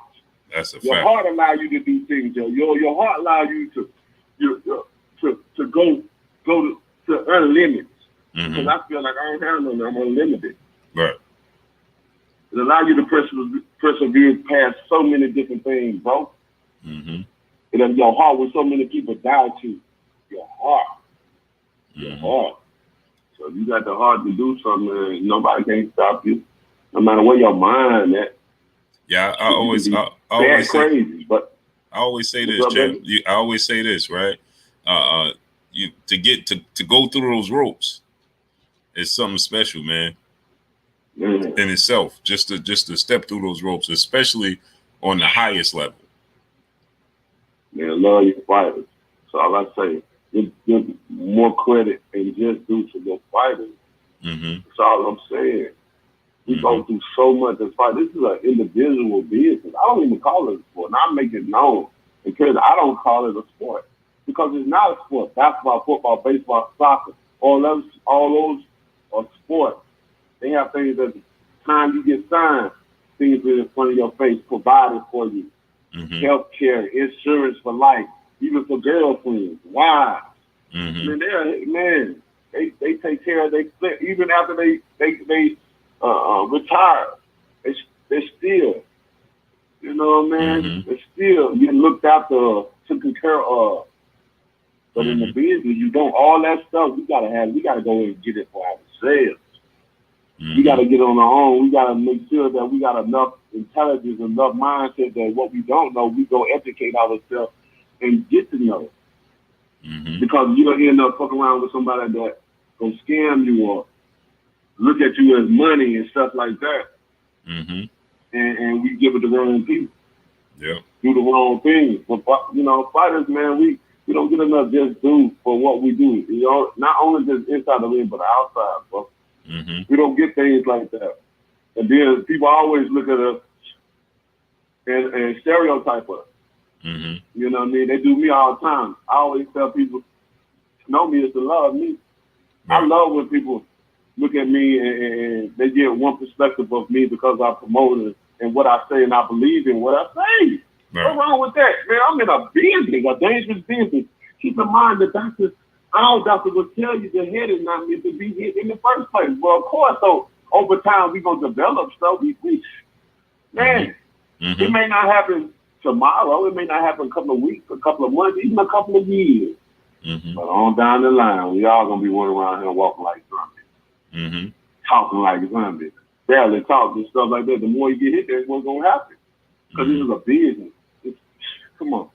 That's a fact. Your heart allow you to do things, Joe. Your heart allow you to go to unlimited. Because I feel like I don't have no, I'm unlimited. Right. It allow you to persevere past so many different things, bro. And then your heart, when so many people doubt you, your heart. Your heart. So you got the heart to do something, and nobody can stop you. No matter where your mind at. Yeah, I always say this, Jim. I always say this, right? You to go through those ropes is something special, man. In itself, just to step through those ropes, especially on the highest level. Man, love your fighters. So all I say, give more credit and just do to your fighters. That's all I'm saying. We go through so much as fight. This is an individual business. I don't even call it a sport. And I make it known. Because I don't call it a sport. Because it's not a sport. Basketball, football, baseball, soccer, all those are sports. They have things at the time you get signed, things in front of your face provided for you. Health care, insurance for life, even for girlfriends, wives. I mean, they take care of their, even after they retire. They still, you know what I mean? They still getting looked after, taken care of. But in the business, you don't, all that stuff, we gotta go and get it for ourselves. We got to get on our own. We got to make sure that we got enough intelligence, enough mindset that what we don't know, we go educate ourselves and get to know. Because you don't end up fucking around with somebody that gonna scam you or look at you as money and stuff like that. And we give it to the wrong people. Yeah. Do the wrong things. But fighters, man, we don't get enough just do for what we do. You know, not only just inside the ring, but outside, bro. We don't get things like that. And then people always look at us and stereotype us. You know what I mean? They do me all the time. I always tell people, to know me is to love me. Right. I love when people look at me and they get one perspective of me because I promote it and what I say and I believe in what I say. Right. What's wrong with that? Man, I'm in a business, a dangerous business. Keep in mind that our doctor will tell you the head is not meant to be hit in the first place. Well, of course, so over time we're going to develop stuff. It may not happen tomorrow. It may not happen a couple of weeks, a couple of months, even a couple of years. But on down the line, we all going to be running around here walking like zombies. Talking like zombies. Barely talking and stuff like that. The more you get hit, that's what's going to happen. Because this is a business. Come on.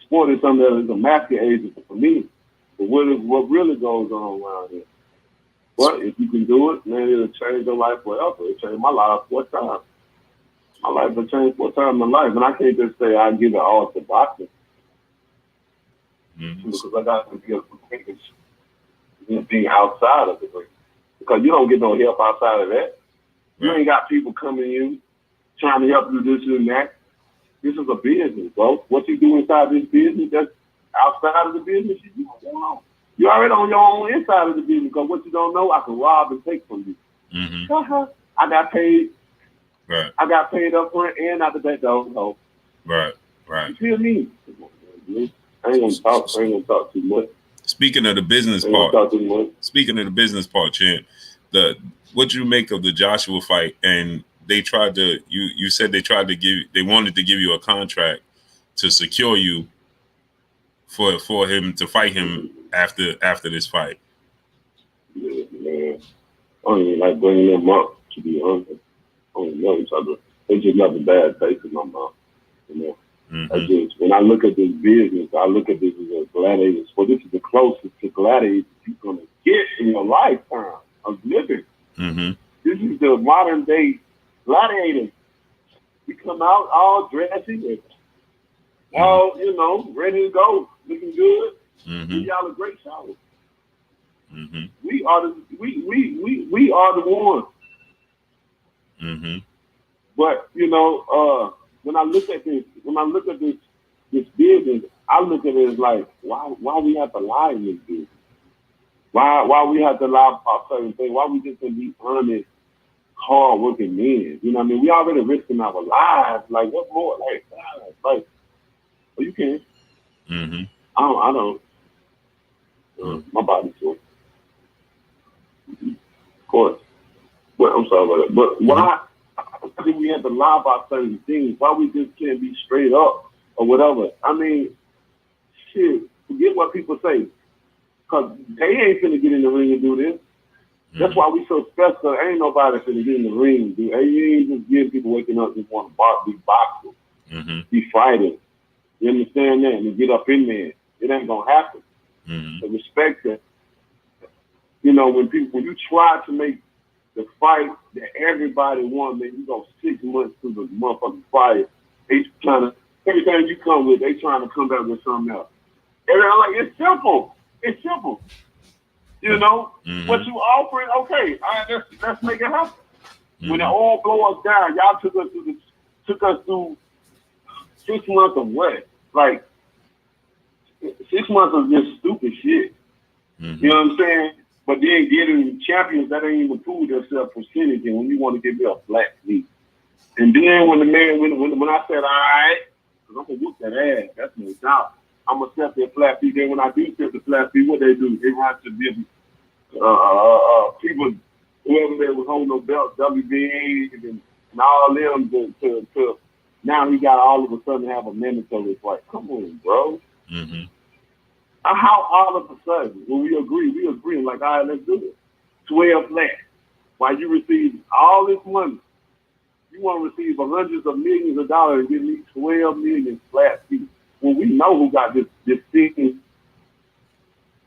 Sport is something that is a master agent for me. But what really goes on around here? Well, if you can do it, man, it'll change your life forever. It changed my life 4 times. My life has changed 4 times in my life. And I can't just say I give it all to boxing. Because I got to be able to being outside of the ring. Because you don't get no help outside of that. You ain't got people coming to you trying to help you this and that. This is a business, bro. What you do inside this business, that's outside of the business, you don't know. You're already on your own inside of the business because what you don't know, I can rob and take from you. I got paid. Right. I got paid up front and out the back door. So. Right. Right. You feel me? I ain't gonna talk too much. Speaking of the business part, champ, what you make of the Joshua fight? And they tried to you said they wanted to give you a contract to secure you for him to fight him after this fight. Yeah, man. I don't even like bringing them up, to be honest. I don't know each other. They just have a bad taste in my mouth. You know. Mm-hmm. When I look at this business, I look at this as a gladiator sport. This is the closest to gladiator you're gonna get in your lifetime of living. Mm-hmm. This is the modern day gladiator. We come out all dressy and all, ready to go, looking good. Mm-hmm. Give y'all a great shower. Mm-hmm. We are the ones. Mm-hmm. But when I look at this business, I look at it as like, why we have to lie in this business? Why we have to lie about certain things? Why we just gonna be honest, hard working men? You know what I mean? We already risking our lives. Like, what more? Like, well, you can. Mm-hmm. I don't. My body's sore. Of course. But I'm sorry about that. But why do we have to lie about certain things? Why we just can't be straight up or whatever? I mean, shit, forget what people say. Because they ain't finna get in the ring and do this. Mm-hmm. That's why we so special. Ain't nobody finna get in the ring, dude. You ain't just give people waking up just want to be boxing, mm-hmm. be fighting. You understand that? And get up in there. It ain't gonna happen. Mm-hmm. So respect that. When you try to make the fight that everybody wants, man, you go 6 months through the motherfucking fight. They every time you come with, they trying to come back with something else. And I'm like, it's simple. It's simple. Mm-hmm. What you offering, okay, all right, let's make it happen. Mm-hmm. When it all blow us down, y'all took us through 6 months of what? Like 6 months of just stupid shit. Mm-hmm. You know what I'm saying? But then getting champions that ain't even proved themselves percentage, and when you want to give me a flat knee. And then when I said, all right, because I'm going to whoop that ass, that's no doubt. I'm going to step that flat feet. Then when I do step the flat feet, what they do? They run to different people, whoever they was holding those belts, WBA and all them to now he got all of a sudden have a mandatory fight. Come on, bro. Mm-hmm. How all of a sudden, when we agree, like, all right, let's do it. 12 flat. While you receive all this money, you want to receive hundreds of millions of dollars and give me 12 million flat feet. Well, we know who got this thing,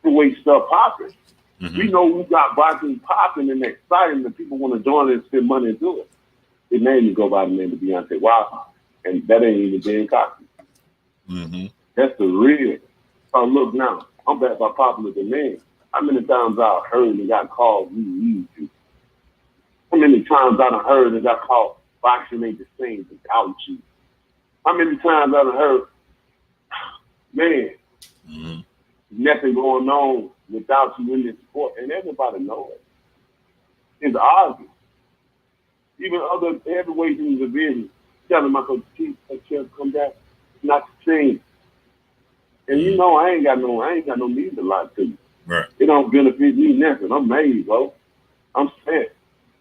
the way stuff popping. Mm-hmm. We know who got boxing popping and exciting that people want to join and spend money and do it. His name go by the name of Deontay Wilder, and that ain't even Dan Coxey. Mm-hmm. That's the real. Oh, look now, I'm back by popular demand. How many times I heard and got called you need to? How many times I heard and got called boxing ain't the same without you? How many times I heard, man, mm-hmm. nothing going on without you in this sport, and everybody knows it. It's obvious. Even other heavyweights in the division telling my coach, come back, it's not the same. And I ain't got no need to lie to you. Right. It don't benefit me nothing. I'm made, bro. I'm set.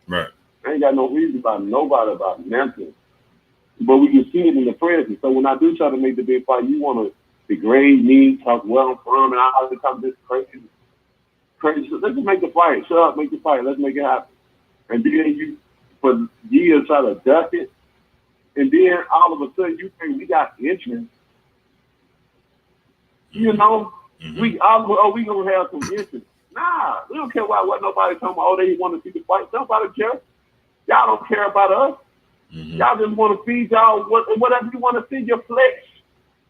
Right. I ain't got no reason about nobody about nothing. But we can see it in the present. So when I do try to make the big fight, you want to degrade me, talk well I'm from, and I have talk this crazy. So let's just make the fight. Shut up, make the fight. Let's make it happen. And then you, for years, try to duck it. And then all of a sudden, you think we got interest. Mm-hmm. We gonna have some interest. Nah, we don't care what nobody talking about. Oh, they want to see the fight. Nobody care. Y'all don't care about us. Mm-hmm. Y'all just want to feed y'all whatever you want to feed your flesh.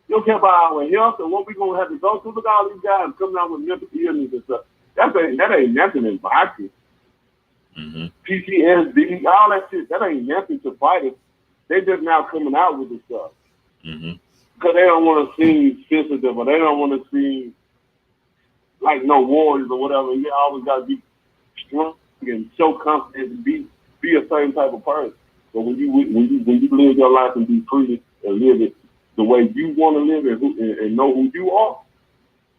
You don't care about our health and what we gonna have to go through. Look at all these guys coming out with mental illness and stuff. That ain't nothing in boxing. Mm-hmm. PTSD, all that shit. That ain't nothing to fighters. They just now coming out with this stuff. Mm-hmm. Because they don't want to seem sensitive, or they don't want to seem like no warriors or whatever. You always got to be strong and show confidence and be a certain type of person. But when you live your life and be free and live it the way you want to live and know who you are,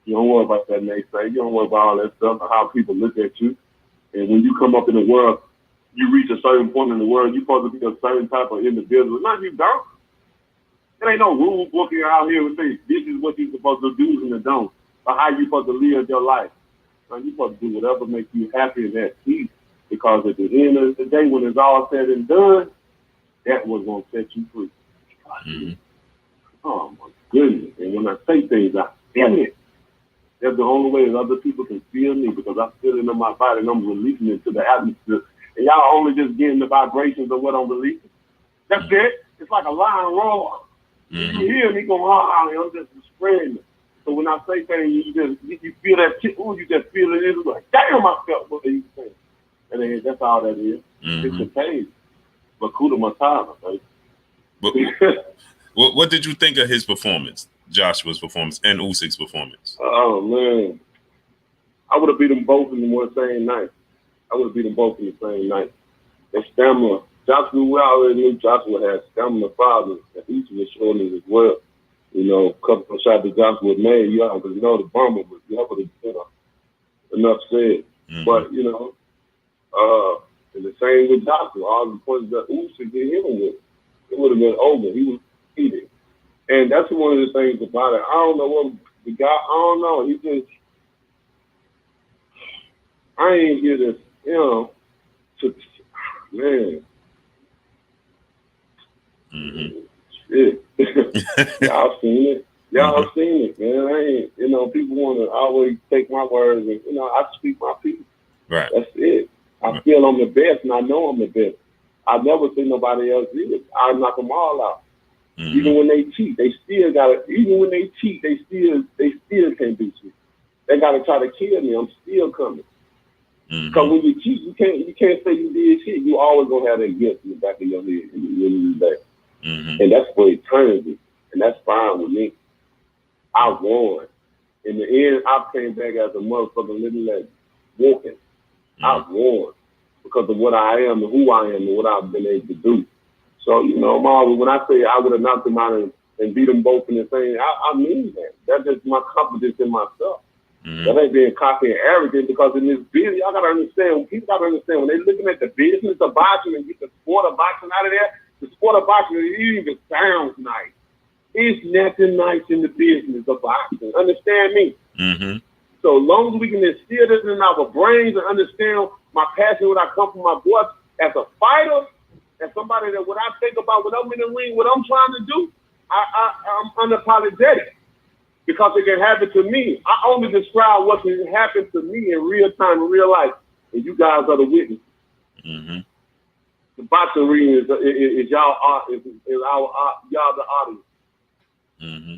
you don't worry about that naysay. You don't worry about all that stuff or how people look at you. And when you come up in the world, you reach a certain point in the world, you're supposed to be a certain type of individual. No, you don't. There ain't no rule booking out here that says this is what you're supposed to do and don't, or how you're supposed to live your life. Now, you're supposed to do whatever makes you happy and at peace, because at the end of the day, when it's all said and done, that was going to set you free. Mm-hmm. Oh, my goodness. And when I say things, I feel it. That's the only way that other people can feel me, because I feel it in my body and I'm releasing it to the atmosphere. And y'all only just getting the vibrations of what I'm releasing. That's it. It's like a lion roar. Mm-hmm. You hear me go, and I'm just spreading it. So when I say things, you feel that shit. Ooh, you just feel it. It's like, damn, I felt what you saying. And then that's all that is. Mm-hmm. It's a pain. But Kuda Matata, baby. What did you think of his performance, Joshua's performance, and Usyk's performance? Oh, man. I would have beat them both in the one same night. The stamina. Joshua, we already knew Joshua had stamina problems, and Usy was showing it as well. You know, a couple of shots that Joshua made, you already know the bomber was never, enough said. Mm-hmm. But, and the same with Joshua, all the points that Usyk did him with, it would have been over. He was heated. And that's one of the things about it. I don't know what the guy, I don't know. He just, I ain't hear this, man. Mm-hmm. Shit. Y'all seen it, man. I ain't, people want to always take my words and, I speak my piece. Right. That's it. I feel I'm the best, and I know I'm the best. I've never seen nobody else do it. I knock them all out. Mm-hmm. Even when they cheat, they still gotta. Even when they cheat, they still can't beat you. They gotta try to kill me. I'm still coming. Because when you cheat, you can't say you did shit. You always gonna have that guilt in the back of your head in the end of the day. Mm-hmm. And that's for eternity. And that's fine with me. I won. In the end, I came back as a motherfucking living legend, walking. Mm-hmm. I won because of what I am and who I am and what I've been able to do. So, Marvin, when I say I would have knocked them out and beat them both in the same, I mean that. That's just my confidence in myself. Mm-hmm. That ain't being cocky and arrogant, because in this business, y'all got to understand, people got to understand, when they're looking at the business of boxing and get the sport of boxing out of there, the sport of boxing, it even sounds nice. It's nothing nice in the business of boxing. Understand me? Mm-hmm. So long as we can instill this in our brains and understand my passion, when I come from my voice as a fighter, as somebody that when I think about when I'm in the ring, what I'm trying to do, I'm unapologetic, because it can happen to me. I only describe what can happen to me in real time, in real life, and you guys are the witnesses. Mm-hmm. The boxing ring is y'all is y'all the audience. Mm-hmm.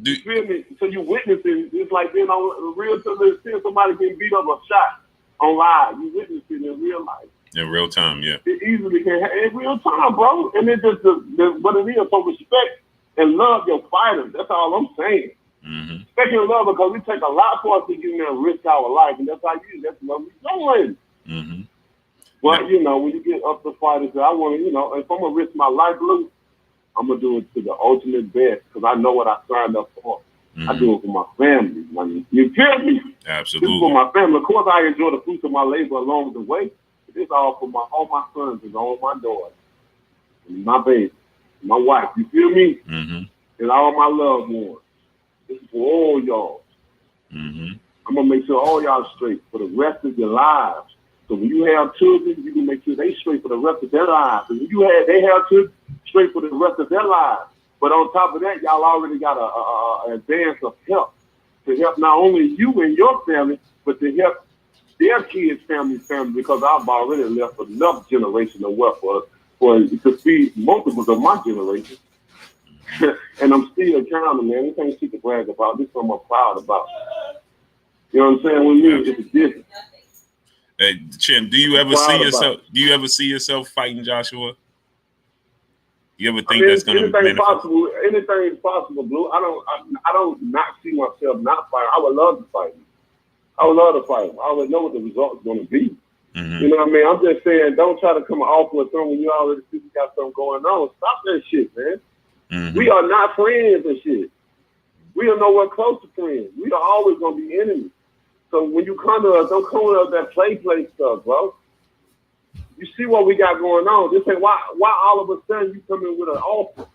You feel me? So you witnessing, it's like being on real time, seeing somebody getting beat up a shot on live. You witnessing in real life. In real time, yeah. It easily can happen in real time, bro. And it's just what it is. So respect and love your fighters. That's all I'm saying. Mm-hmm. Respect and love, because we take a lot for us to get in there and risk our life, and that's that's what we're doing. Mm-hmm. But when you get up to fighters, I want to, if I'm gonna risk my life, Blue, I'm gonna do it to the ultimate best, because I know what I signed up for. Mm-hmm. I do it for my family, man. You feel me? Absolutely. This is for my family. Of course, I enjoy the fruits of my labor along the way. It's all for all my sons and all my daughters, and my baby, my wife. You feel me? Mm-hmm. And all my loved ones. This is for all y'all. Mm-hmm. I'm gonna make sure all y'all straight for the rest of your lives. So when you have children, you can make sure they straight for the rest of their lives. And when they have children, straight for the rest of their lives. But on top of that, y'all already got an advance of help to help not only you and your family, but to help their kids' family, because I've already left enough generational wealth for to feed multiples of my generation. And I'm still counting, man. This ain't shit to brag about. This is what I'm proud about. You know what I'm saying? With me, it's a difference. Hey, Chin, do you ever see yourself fighting Joshua? You ever think that's going to anything possible? Anything is possible, Blue. I don't not see myself not fighting. I would love to fight him. I would know what the result's going to be. Mm-hmm. You know what I mean? I'm just saying, don't try to come off with something when you already see you got something going on. Stop that shit, man. Mm-hmm. We are not friends and shit. We are nowhere close to friends. We are always gonna be enemies. So when you come to us, don't come with us that play stuff, bro. You see what we got going on. This ain't why all of a sudden you come in with an offer.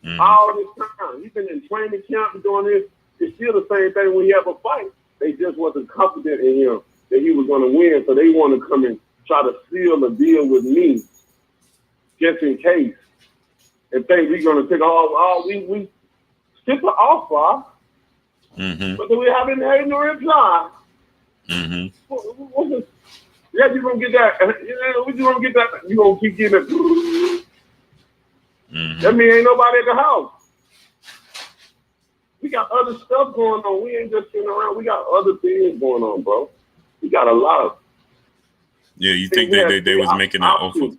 Mm-hmm. All this time. You've been in training camp and doing this. It's still the same thing when you have a fight. They just wasn't confident in him that he was gonna win, so they want to come and try to seal a deal with me just in case. And think we're gonna take we skip the offer. Mm-hmm. But we haven't had no reply. Mm-hmm. Yeah, you're gonna get that. You're gonna get that. You're gonna keep getting it. Mm-hmm. That means ain't nobody at the house. We got other stuff going on. We ain't just sitting around. We got other things going on, bro. We got a lot of. Yeah, you think they was making that offer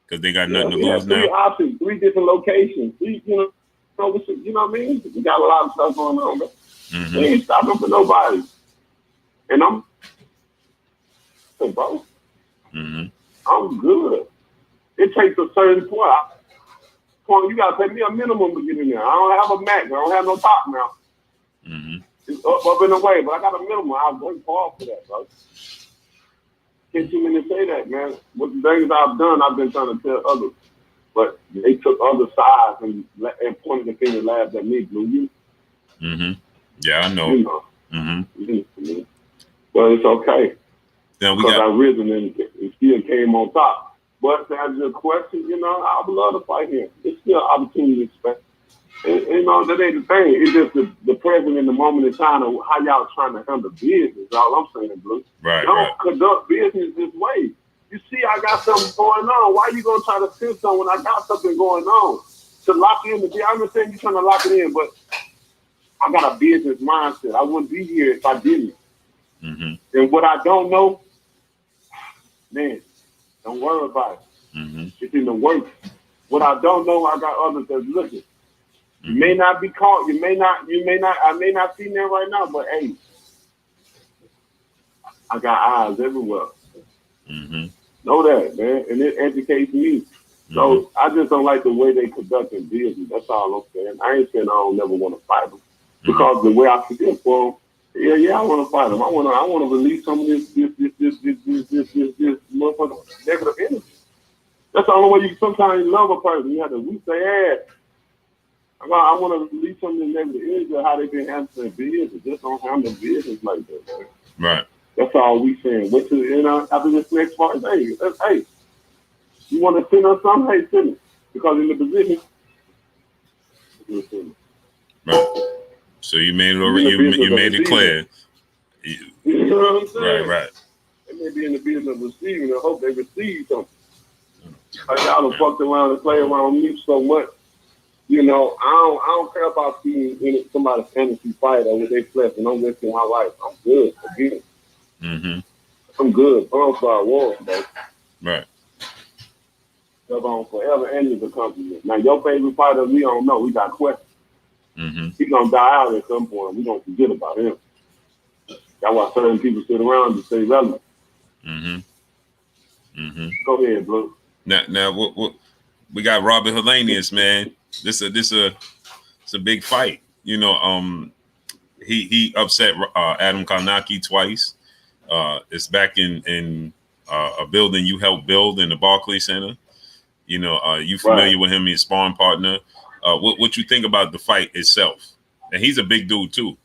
because they got nothing to lose now? 3 options, 3 different locations. You know what I mean? We got a lot of stuff going on, bro. Mm-hmm. We ain't stopping for nobody. And bro, I'm good. It takes a certain point. You gotta pay me a minimum to get in there. I don't have a max. I don't have no top now. Mm-hmm. It's up in the way, but I got a minimum. I'll go hard for that, bro. Can't too many say that, man. What the things I've done, I've been trying to tell others, but they took other sides and pointed the finger, laughed at me, Blue. You. Mm-hmm. Yeah, I know. You know. Mm-hmm. But it's okay. Now because I risen and still came on top. But to answer your question, I would love to fight him. It's still an opportunity to expect. And, that ain't the thing. It's just the present in the moment in time of how y'all trying to handle business. All I'm saying, Blue. Right. Don't conduct business this way. You see, I got something going on. Why you gonna try to fix something when I got something going on? To lock in the deal. I understand you trying to lock it in, but I got a business mindset. I wouldn't be here if I didn't. Mm-hmm. And what I don't know, man, don't worry about it. Mm-hmm. It's in the works. What I don't know, I got others that's looking. Mm-hmm. You may not be caught. I may not see them right now, but hey, I got eyes everywhere. Mm-hmm. Know that, man, and it educates me. Mm-hmm. So I just don't like the way they conducting business. That's all I'm saying. I ain't saying I don't never want to fight them because the way I feel for them. Yeah, I want to fight them. I want to release some of this motherfucking negative energy. That's the only way you sometimes love a person. You have to weep their ass. I want to release some of this negative energy of how they've been handling business. Just don't handle business like that, man. Right. That's all we saying. Wait till after this next part. Hey, you want to send us something? Hey, send it. Because in the position, you'll send it. Right. So you made it clear. You know what I'm saying? Right. They may be in the business of receiving. I hope they receive something. Y'all have fucked around and play around with me so much. I don't care about seeing somebody's fantasy fight or with their flesh, and I'm risking my life. I'm good again. Mm-hmm. I'm good. I'm sorry, war, bro. Right. Live on forever and it's a compliment. Now, your favorite fighter, we don't know. We got questions. Mm-hmm. He's gonna die out at some point. We don't forget about him. That's why certain people sit around to stay relevant. Mm-hmm. Mm-hmm. Go ahead, bro. Now, what we got Robert Helenius, man. This a big fight. He upset Adam Karnacki twice. It's back in a building you helped build in the Barclays Center. You familiar with him, his sparring partner. What you think about the fight itself? And he's a big dude too.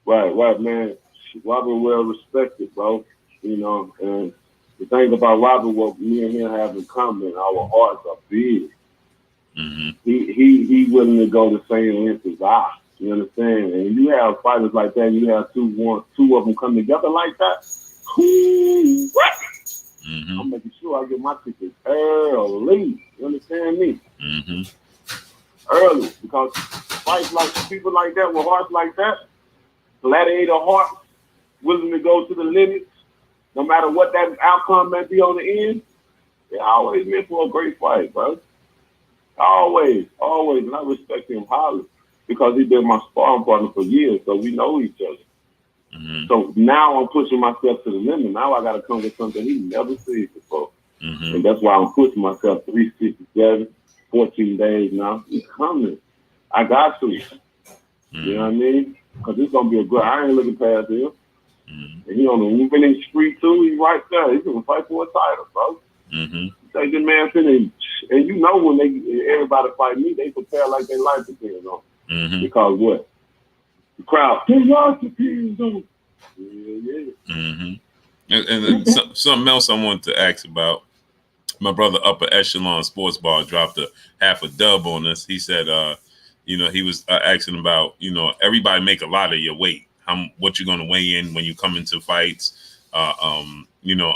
Right, man. Robert well respected, bro. And the thing about Robert, what me and him have in common, our hearts are big. Mm-hmm. He willing to go the same length as I. You understand? And you have fighters like that, and you have two of them come together like that. Mm-hmm. I'm making sure I get my tickets early. You understand me? Mm-hmm. Early, because fights like people like that with hearts like that, gladiator hearts, willing to go to the limits, no matter what that outcome may be on the end. They're always meant for a great fight, bro. Always. And I respect him highly because he's been my sparring partner for years, so we know each other. Mm-hmm. So now I'm pushing myself to the limit. Now I got to come with something he never seen before. Mm-hmm. And that's why I'm pushing myself 367, 14 days now. He's coming. I got to. You know what I mean? Because it's going to be a good. I ain't looking past him. And he on the winning streak, too. He's right there. He's going to fight for a title, bro. Take the man finish. And you know when everybody fight me, they prepare like their life depends on. Because what? The crowd, they lost the depends on. And something else I wanted to ask about. My brother Upper Echelon Sports Bar dropped a half a dub on us. He said, you know, he was asking about, you know, everybody make a lot of your weight. What you're going to weigh in when you come into fights. You know,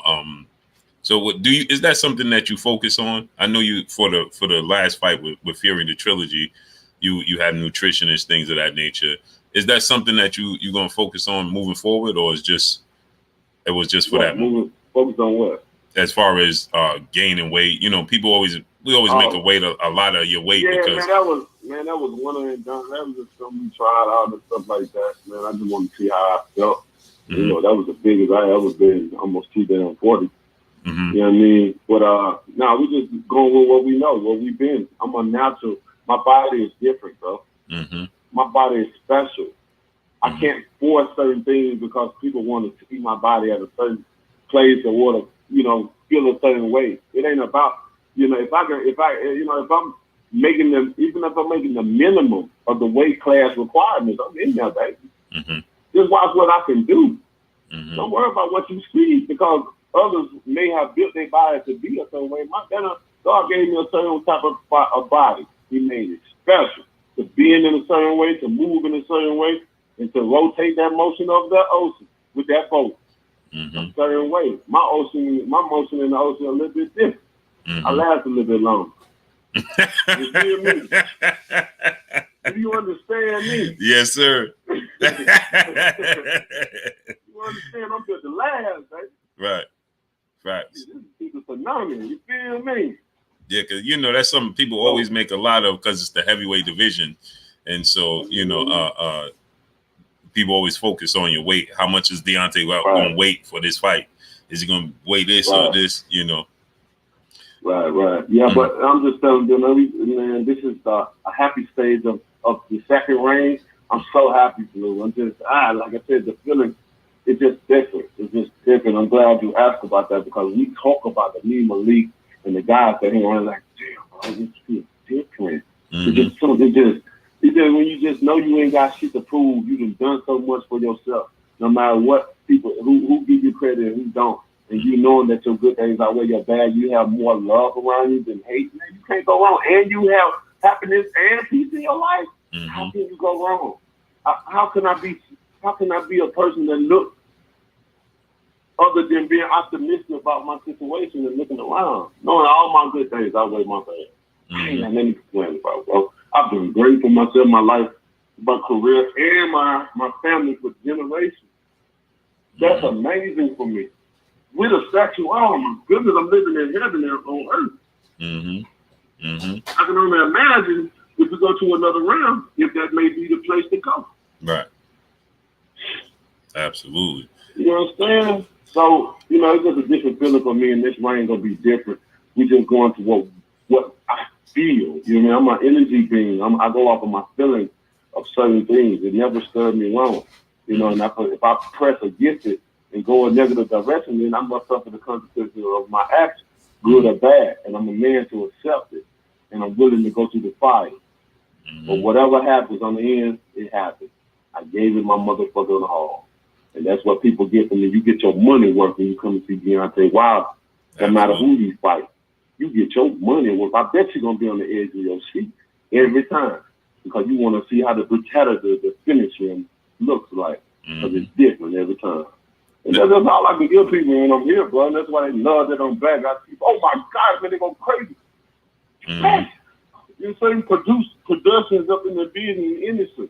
so what is that something that you focus on? I know you for the last fight with Fury the Trilogy, you had nutritionists, things of that nature. Is that something that you're going to focus on moving forward, or it was just for that moment? Focus on what? As far as gaining weight, you know, we always make a lot of your weight. Yeah, because that was one of them done. That was just something we tried out and stuff like that. Man, I just wanted to see how I felt. You know, that was the biggest I ever been, almost 240. You know what I mean? But now we just going with what we know, what we've been. I'm a natural. My body is different, bro. My body is special. I can't force certain things because people want to see my body at a certain place or want to, you know, feel a certain way. It ain't about, you know, if I'm making them, even if I'm making the minimum of the weight class requirements, I'm in there, baby. Just watch what I can do. Don't worry about what you see, because others may have built their body to be a certain way. God gave me a certain type of body. He made it special to being in a certain way, to move in a certain way, and to rotate that motion over that ocean with that boat. A certain way. My motion in the ocean a little bit different. I last a little bit longer. You feel me? Do you understand me? Yes, sir. You understand? I'm built to last, baby. Right. Facts. This is a phenomenon. You feel me? Yeah, because, you know, that's something people always make a lot of, because it's the heavyweight division. And so, you know, people always focus on your weight. How much is Deontay going to wait for this fight? Is he going to weigh this or this, you know? Right. Yeah, but I'm just telling them, man, this is a happy stage of the second reign. I'm so happy, Blue. I'm just, like I said, the feeling, it's just different. It's just different. I'm glad you asked about that, because we talk about the me, Malik, and the guys that he was like, damn, bro, this feels different. It's just when you just know you ain't got shit to prove, you done so much for yourself. No matter what people who give you credit and who don't, and you knowing that your good things outweigh your bad, you have more love around you than hate. Man, you can't go wrong, and you have happiness and peace in your life. How can you go wrong? How can I be a person that looks other than being optimistic about my situation and looking around, knowing all my good things outweigh my bad? I ain't got nothing to complain about, bro. I've been great for myself, my life, my career, and my family for generations. That's amazing for me. With a statue, oh my goodness, I'm living in heaven there on earth. I can only imagine if we go to another realm, if that may be the place to go. Right. Absolutely. You know what I'm saying? So, you know, it's just a different feeling for me, and this reign gonna be different. We just going to what I feel. You know what I mean? I'm an energy being. I go off of my feelings of certain things. It never stirred me wrong. You know, and if I press against it and go a negative direction, then I must suffer the consequences of my actions, good or bad. And I'm a man to accept it, and I'm willing to go through the fire. But whatever happens on the end, it happens. I gave it my motherfucking all. And that's what people get from me. You get your money worth when you come to see Deontay Wilder. No matter who you fight, you get your money worth. I bet you're going to be on the edge of your seat every time, because you want to see how the brutality of the finisher looks like, because it's different every time. And that's all I can give people when I'm here, bro. And that's why they love that I'm back. I see, oh my God, man, they go crazy. You see, productions up in the business industry.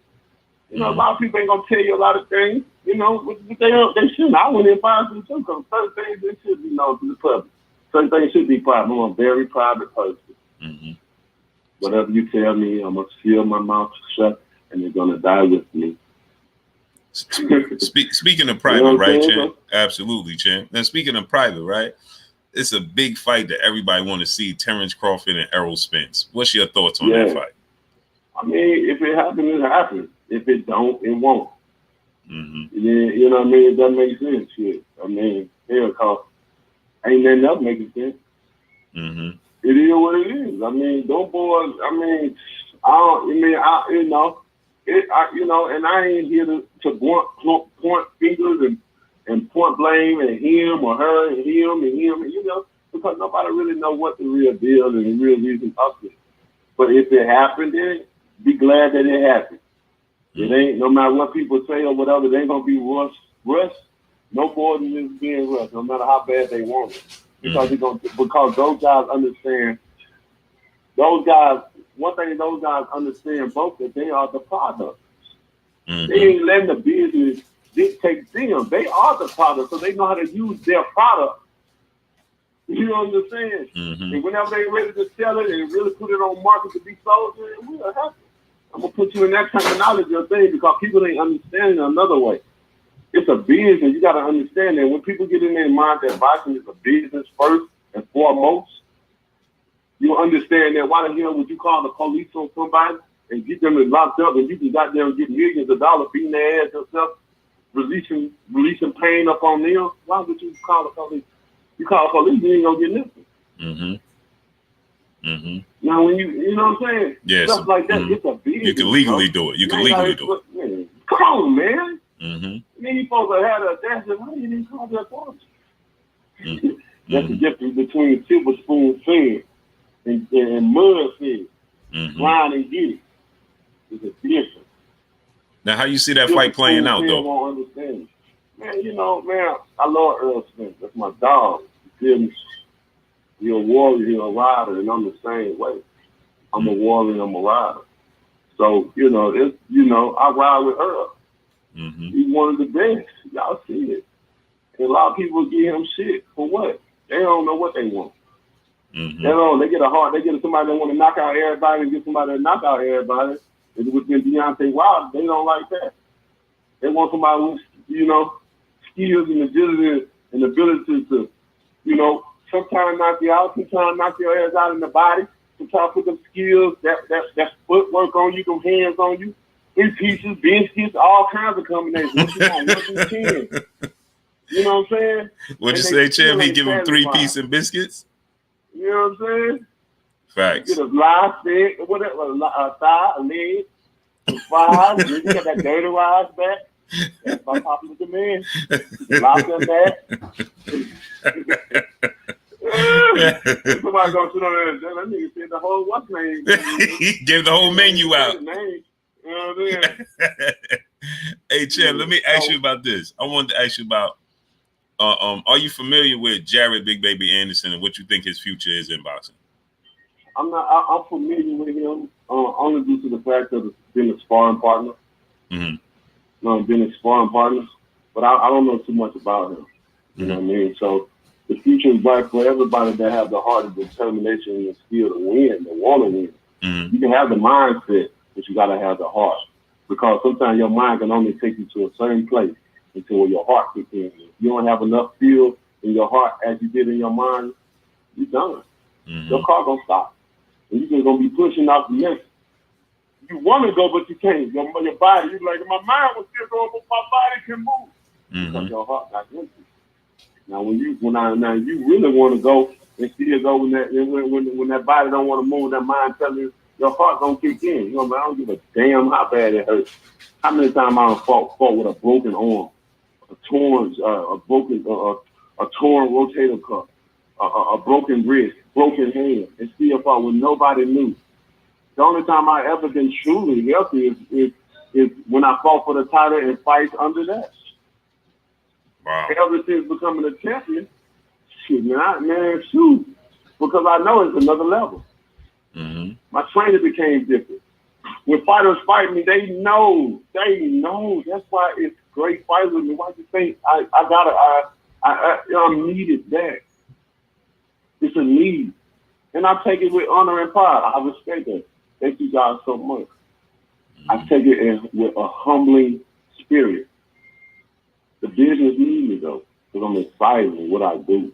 You know, a lot of people ain't gonna tell you a lot of things. You know, but they shouldn't. I went in fine too, because certain things they should be known to the public. Certain things should be private. I'm a very private person. Whatever you tell me, I'm gonna seal my mouth shut, and they're gonna die with me. Speaking of private, right, Champ? Absolutely, Champ. Now, speaking of private, right? it's a big fight that everybody want to see. Terrence Crawford and Errol Spence. What's your thoughts on that fight? I mean, if it happens, it happens. If it don't, it won't. Mm-hmm. You know what I mean? It doesn't make sense. Shit. I mean, hell, cause ain't nothing else making sense. Mm-hmm. It is what it is. I mean, those boys. I mean, you know, and I ain't here to point fingers and point blame at him or her and him, you know, because nobody really know what the real deal and the real reason of it. But if it happened, then be glad that it happened. It ain't, no matter what people say or whatever, they ain't gonna be rushed. No more than this being rushed, no matter how bad they want it. Because because those guys understand. Those guys, one thing those guys understand both that they are the product. Mm-hmm. They ain't letting the business dictate them. They are the product, so they know how to use their product. You know what I'm saying? Mm-hmm. And whenever they're ready to sell it and really put it on market to be sold, we are happy. I'm gonna put you in that terminology of thing because people ain't understanding another way. It's a business. You gotta understand that when people get in their mind that boxing is a business first and foremost, you understand that why the hell would you call the police on somebody and get them locked up and you can got them get millions of dollars beating their ass yourself, releasing pain up on them? Why would you call the police? You call the police, you ain't gonna get nothing. Mm-hmm. Mm-hmm. Now, when you know what I'm saying? Yes. Stuff like that, it's a business. You can legally do it. You can legally do it. Man, come on, man. Mm-hmm. Then you supposed to have a audacity. Why you didn't call that authority? Mm-hmm. That's the difference between silver spoon fed and mud fed. Mm-hmm. Grind and get it. It's a difference. Now, how you see that fight playing out, though? Won't understand. Man, you know, man, I love Earl Spence. That's my dog. You feel me? You're a warrior, you're a rider, and I'm the same way. I'm a warrior, I'm a rider. So, you know, I ride with Earl. Mm-hmm. He's one of the best. Y'all see it. And a lot of people give him shit for what? They don't know what they want. Mm-hmm. They get somebody that want to knock out everybody and get somebody that knock out everybody. And within Deontay Wilder, they don't like that. They want somebody with, you know, skills and agility and ability to, you know, sometimes knock you out, sometimes knock your ass out in the body, sometimes put them skills, that footwork on you, them hands on you, 3 pieces, biscuits, all kinds of combinations. What you want? 1 through 10. You know what I'm saying? What'd you say, Champ? He give him 3 pieces and biscuits? You know what I'm saying? Facts. Get a live stick, whatever, a thigh, a leg, some fries, then you got that dirty rice back. That's my popular demand. Lock them back. Somebody gonna sit on there. That nigga said the whole what's name. He gave the whole menu out. You know what I'm saying? Hey, Champ, let me ask you about this. I wanted to ask you about. Are you familiar with Jared Big Baby Anderson and what you think his future is in boxing? I'm familiar with him only due to the fact of being a sparring partner. Mm-hmm. Being a sparring partner, but I don't know too much about him. You know what I mean? So the future is bright for everybody that have the heart and determination and the skill to win, that want to win. Mm-hmm. You can have the mindset, but you got to have the heart. Because sometimes your mind can only take you to a certain place until your heart kicks in. If you don't have enough feel in your heart as you did in your mind, you're done. Mm-hmm. Your car going to stop. And you're just going to be pushing out the next. You want to go, but you can't. Your body, you're like, my mind was still going, but my body can move. Mm-hmm. Because your heart got empty. Now, when you really want to go and still go when that body don't want to move, that mind telling you, your heart don't kick in. You know, man, I don't give a damn how bad it hurts. How many times I fought with a broken arm, a torn rotator cuff, a broken wrist, broken hand, and still fought when nobody knew. The only time I ever been truly healthy is when I fought for the title and fights under that. Wow. Ever since becoming a champion, shoot, because I know it's another level. Mm-hmm. My training became different. When fighters fight me, they know. That's why it's great fights with me. Why do you think I'm needed back? It's a need. And I take it with honor and pride. I respect that. Thank you guys so much. Mm-hmm. I take it with a humbling spirit. The business needs me though, because I'm excited with what I do.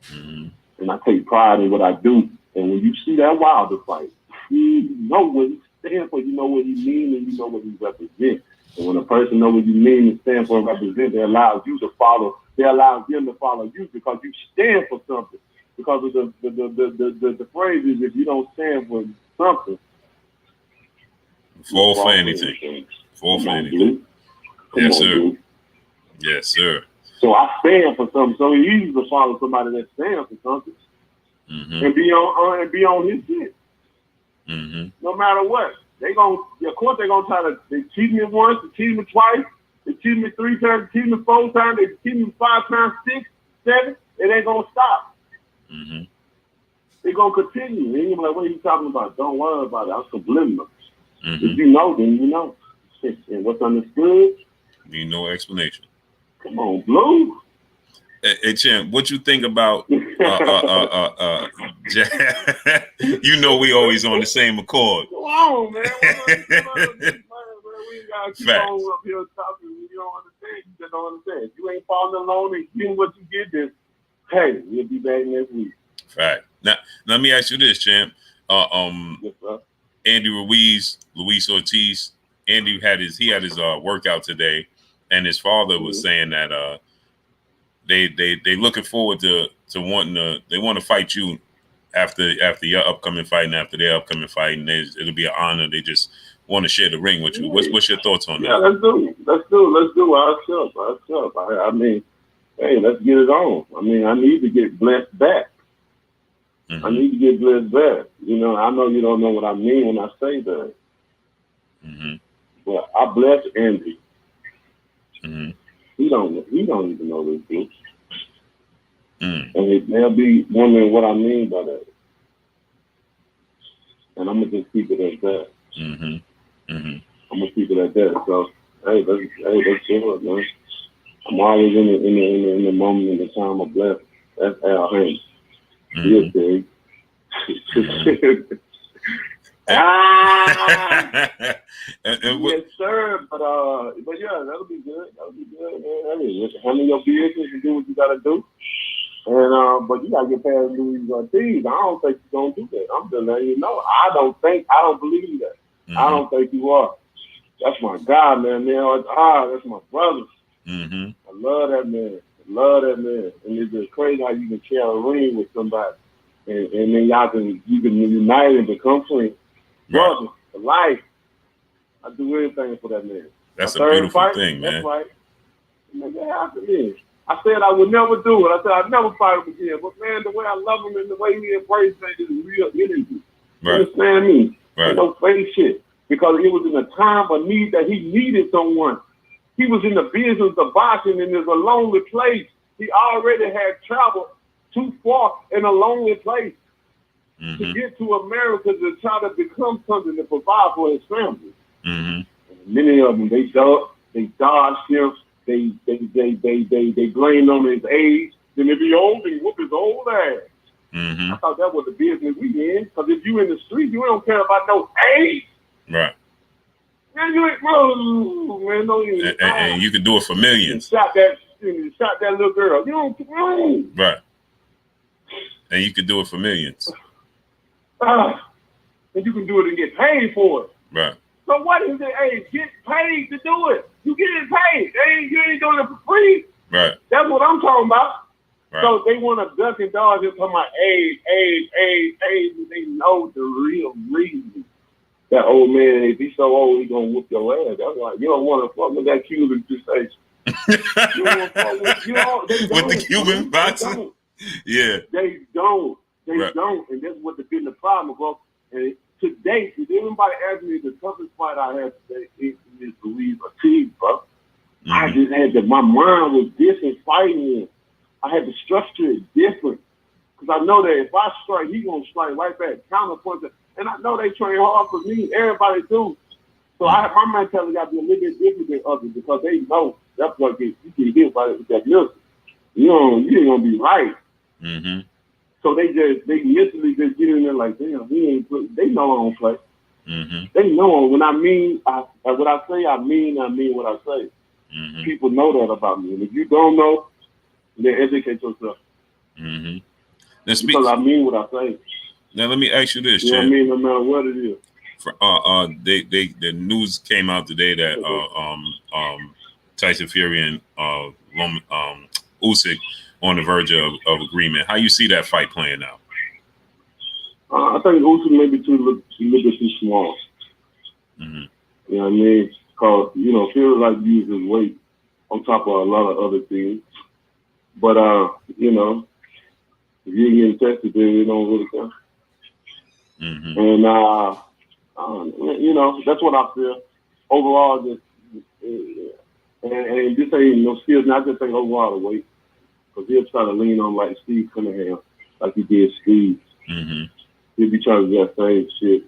Mm-hmm. And I take pride in what I do. And when you see that Wilder fight, you know what he stands for, you know what he means, and you know what he represents. And when a person knows what you mean and stand for and represent, they allow you to follow. They allow them to follow you because you stand for something. Because of the phrase is, if you don't stand for something, fall for anything. Fall for anything. Yes, sir. Dude. Yes, sir. So I stand for something. So it's easy to follow somebody that stands for something, and be on his shit. Mm-hmm. No matter what, of course they're gonna try to. They cheat me once, they cheat me twice, they cheat me 3 times, they cheat me 4 times, they cheat me 5 times, 6, 7. It ain't gonna stop. Mm-hmm. They're gonna continue. And you're like, what are you talking about? Don't worry about it. I'm subliminal. Mm-hmm. If you know, then you know. And what's understood, need no explanation. Come on, Blue. Hey, Champ, what you think about you know we always on the same accord. Come on, man. We ain't gotta keep on up here talking. You don't understand. You just don't understand. If you ain't falling alone and getting what you get, then hey, we'll be back next week. Fact. Now let me ask you this, Champ. Yes, sir. Andy Luis Ortiz. Andy had his workout today, and his father was saying that they looking forward to wanting they want to fight you after your upcoming fight and after their upcoming fight, and it'll be an honor. They just want to share the ring with you. What's your thoughts on that? Yeah, let's do ourselves. I mean, hey, let's get it on. I mean, I need to get blessed back. Mm-hmm. I need to get blessed back. You know, I know you don't know what I mean when I say that. Mm-hmm. But I bless Andy. Mm-hmm. He don't even know this group. Mm. And they'll be wondering what I mean by that. And I'm gonna just keep it at that. Mm-hmm. Mm-hmm. I'm gonna keep it at that. So let's do it, man. I'm always in the moment, in the time of blessing. That's Al Haynes. Mm-hmm. Big. Mm-hmm. Yes, sir. But yeah, that'll be good. Man. Hey, handle your business and do what you gotta do. And but you gotta get past Luis Ortiz. I don't think you're gonna do that. I'm just letting you know. I don't believe that. Mm-hmm. I don't think you are. That's my guy, man. That's my brother. Mm-hmm. I love that man. And it's just crazy how you can share a ring with somebody, and then you can unite and become friends. Brother, for life. I do anything for that man. That's my a beautiful fight, thing, man. That's right. Man, that happened to me. I said I would never do it. I said I'd never fight him again. But man, the way I love him and the way he embraces things is real energy. Right. You understand me? Right. No fake shit. Because it was in a time of need that he needed someone. He was in the business of boxing and it's a lonely place. He already had traveled too far in a lonely place to get to America to try to become something to provide for his family. Mm-hmm. Many of them, they dodged him. They blamed on his age. Then if he old, they whoop his old ass. Mm-hmm. I thought that was the business we in. Because if you in the street, you don't care about no age. Right. Man, you ain't no. And you can do it for millions. Shot that little girl. You don't know. Right. And you can do it for millions. And you can do it and get paid for it. Right. So what is it? Hey, get paid to do it. You getting paid. You ain't doing it for free. Right. That's what I'm talking about. Right. So they want to duck and dodge and talking about age. And they know the real reason. That old man, if he's so old, he's going to whoop your ass. That's why you don't want to fuck with that Cuban situation. You don't want to fuck with the Cuban boxer? Yeah. They don't. Right. Don't. And that's what been the problem, bro. And today, if anybody asks me the toughest fight I have today is Luis Ortiz, bro. Mm-hmm. I just had to, my mind was different fighting him. I had to structure it different. Because I know that if I strike, he's going to strike right back, counterpunch. And I know they train hard for me. Everybody do. So my mentality got to be a little bit different than others because they know that's what you get hit by that music. You ain't going to be right. Mm-hmm. So they mentally just get in there like, damn, they know I don't play. Mm-hmm. They know when I mean, what I say, I mean what I say. Mm-hmm. People know that about me. And if you don't know, then educate yourself. Mm-hmm. Now, because I mean what I say. Now let me ask you this, You know what I Champ. mean? No matter what it is. The news came out today that Tyson Fury and Usyk on the verge of agreement. How you see that fight playing out? I think Usyk may be a little bit too small. Mm-hmm. You know what I mean? Because, Fury like uses his weight on top of a lot of other things. But, if you ain't getting tested, then it don't really count. Mm-hmm. And, that's what I feel. Overall, and this ain't no skills, not just saying overall the weight. Because he'll try to lean on like Steve Cunningham, like he did Steve. Mm-hmm. He'll be trying to do that same shit.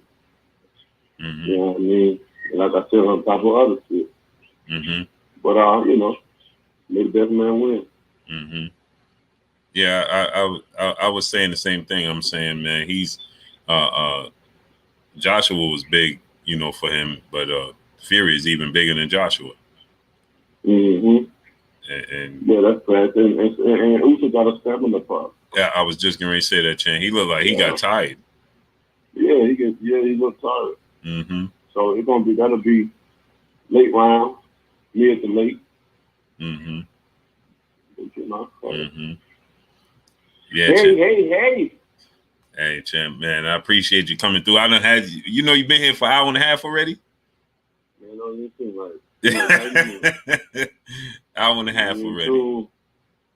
Mm-hmm. You know what I mean? And like I said, on top of other shit. Mm-hmm. But, may the best man win. Mm-hmm. Yeah, I was saying the same thing. I'm saying, man, he's Joshua was big, for him, but Fury is even bigger than Joshua. Mm-hmm. And yeah, that's correct. And Usyk got a stamina problem. Yeah, I was just going to say that, Chan. He looked like he got tired. Yeah, he looked tired. Mm-hmm. So that'll be late round, mid to late. Mm-hmm. Mm-hmm. Yeah, hey. Hey, champ, man, I appreciate you coming through. I done had you've been here for an hour and a half already. Man, no, you seem like hour and a half already. When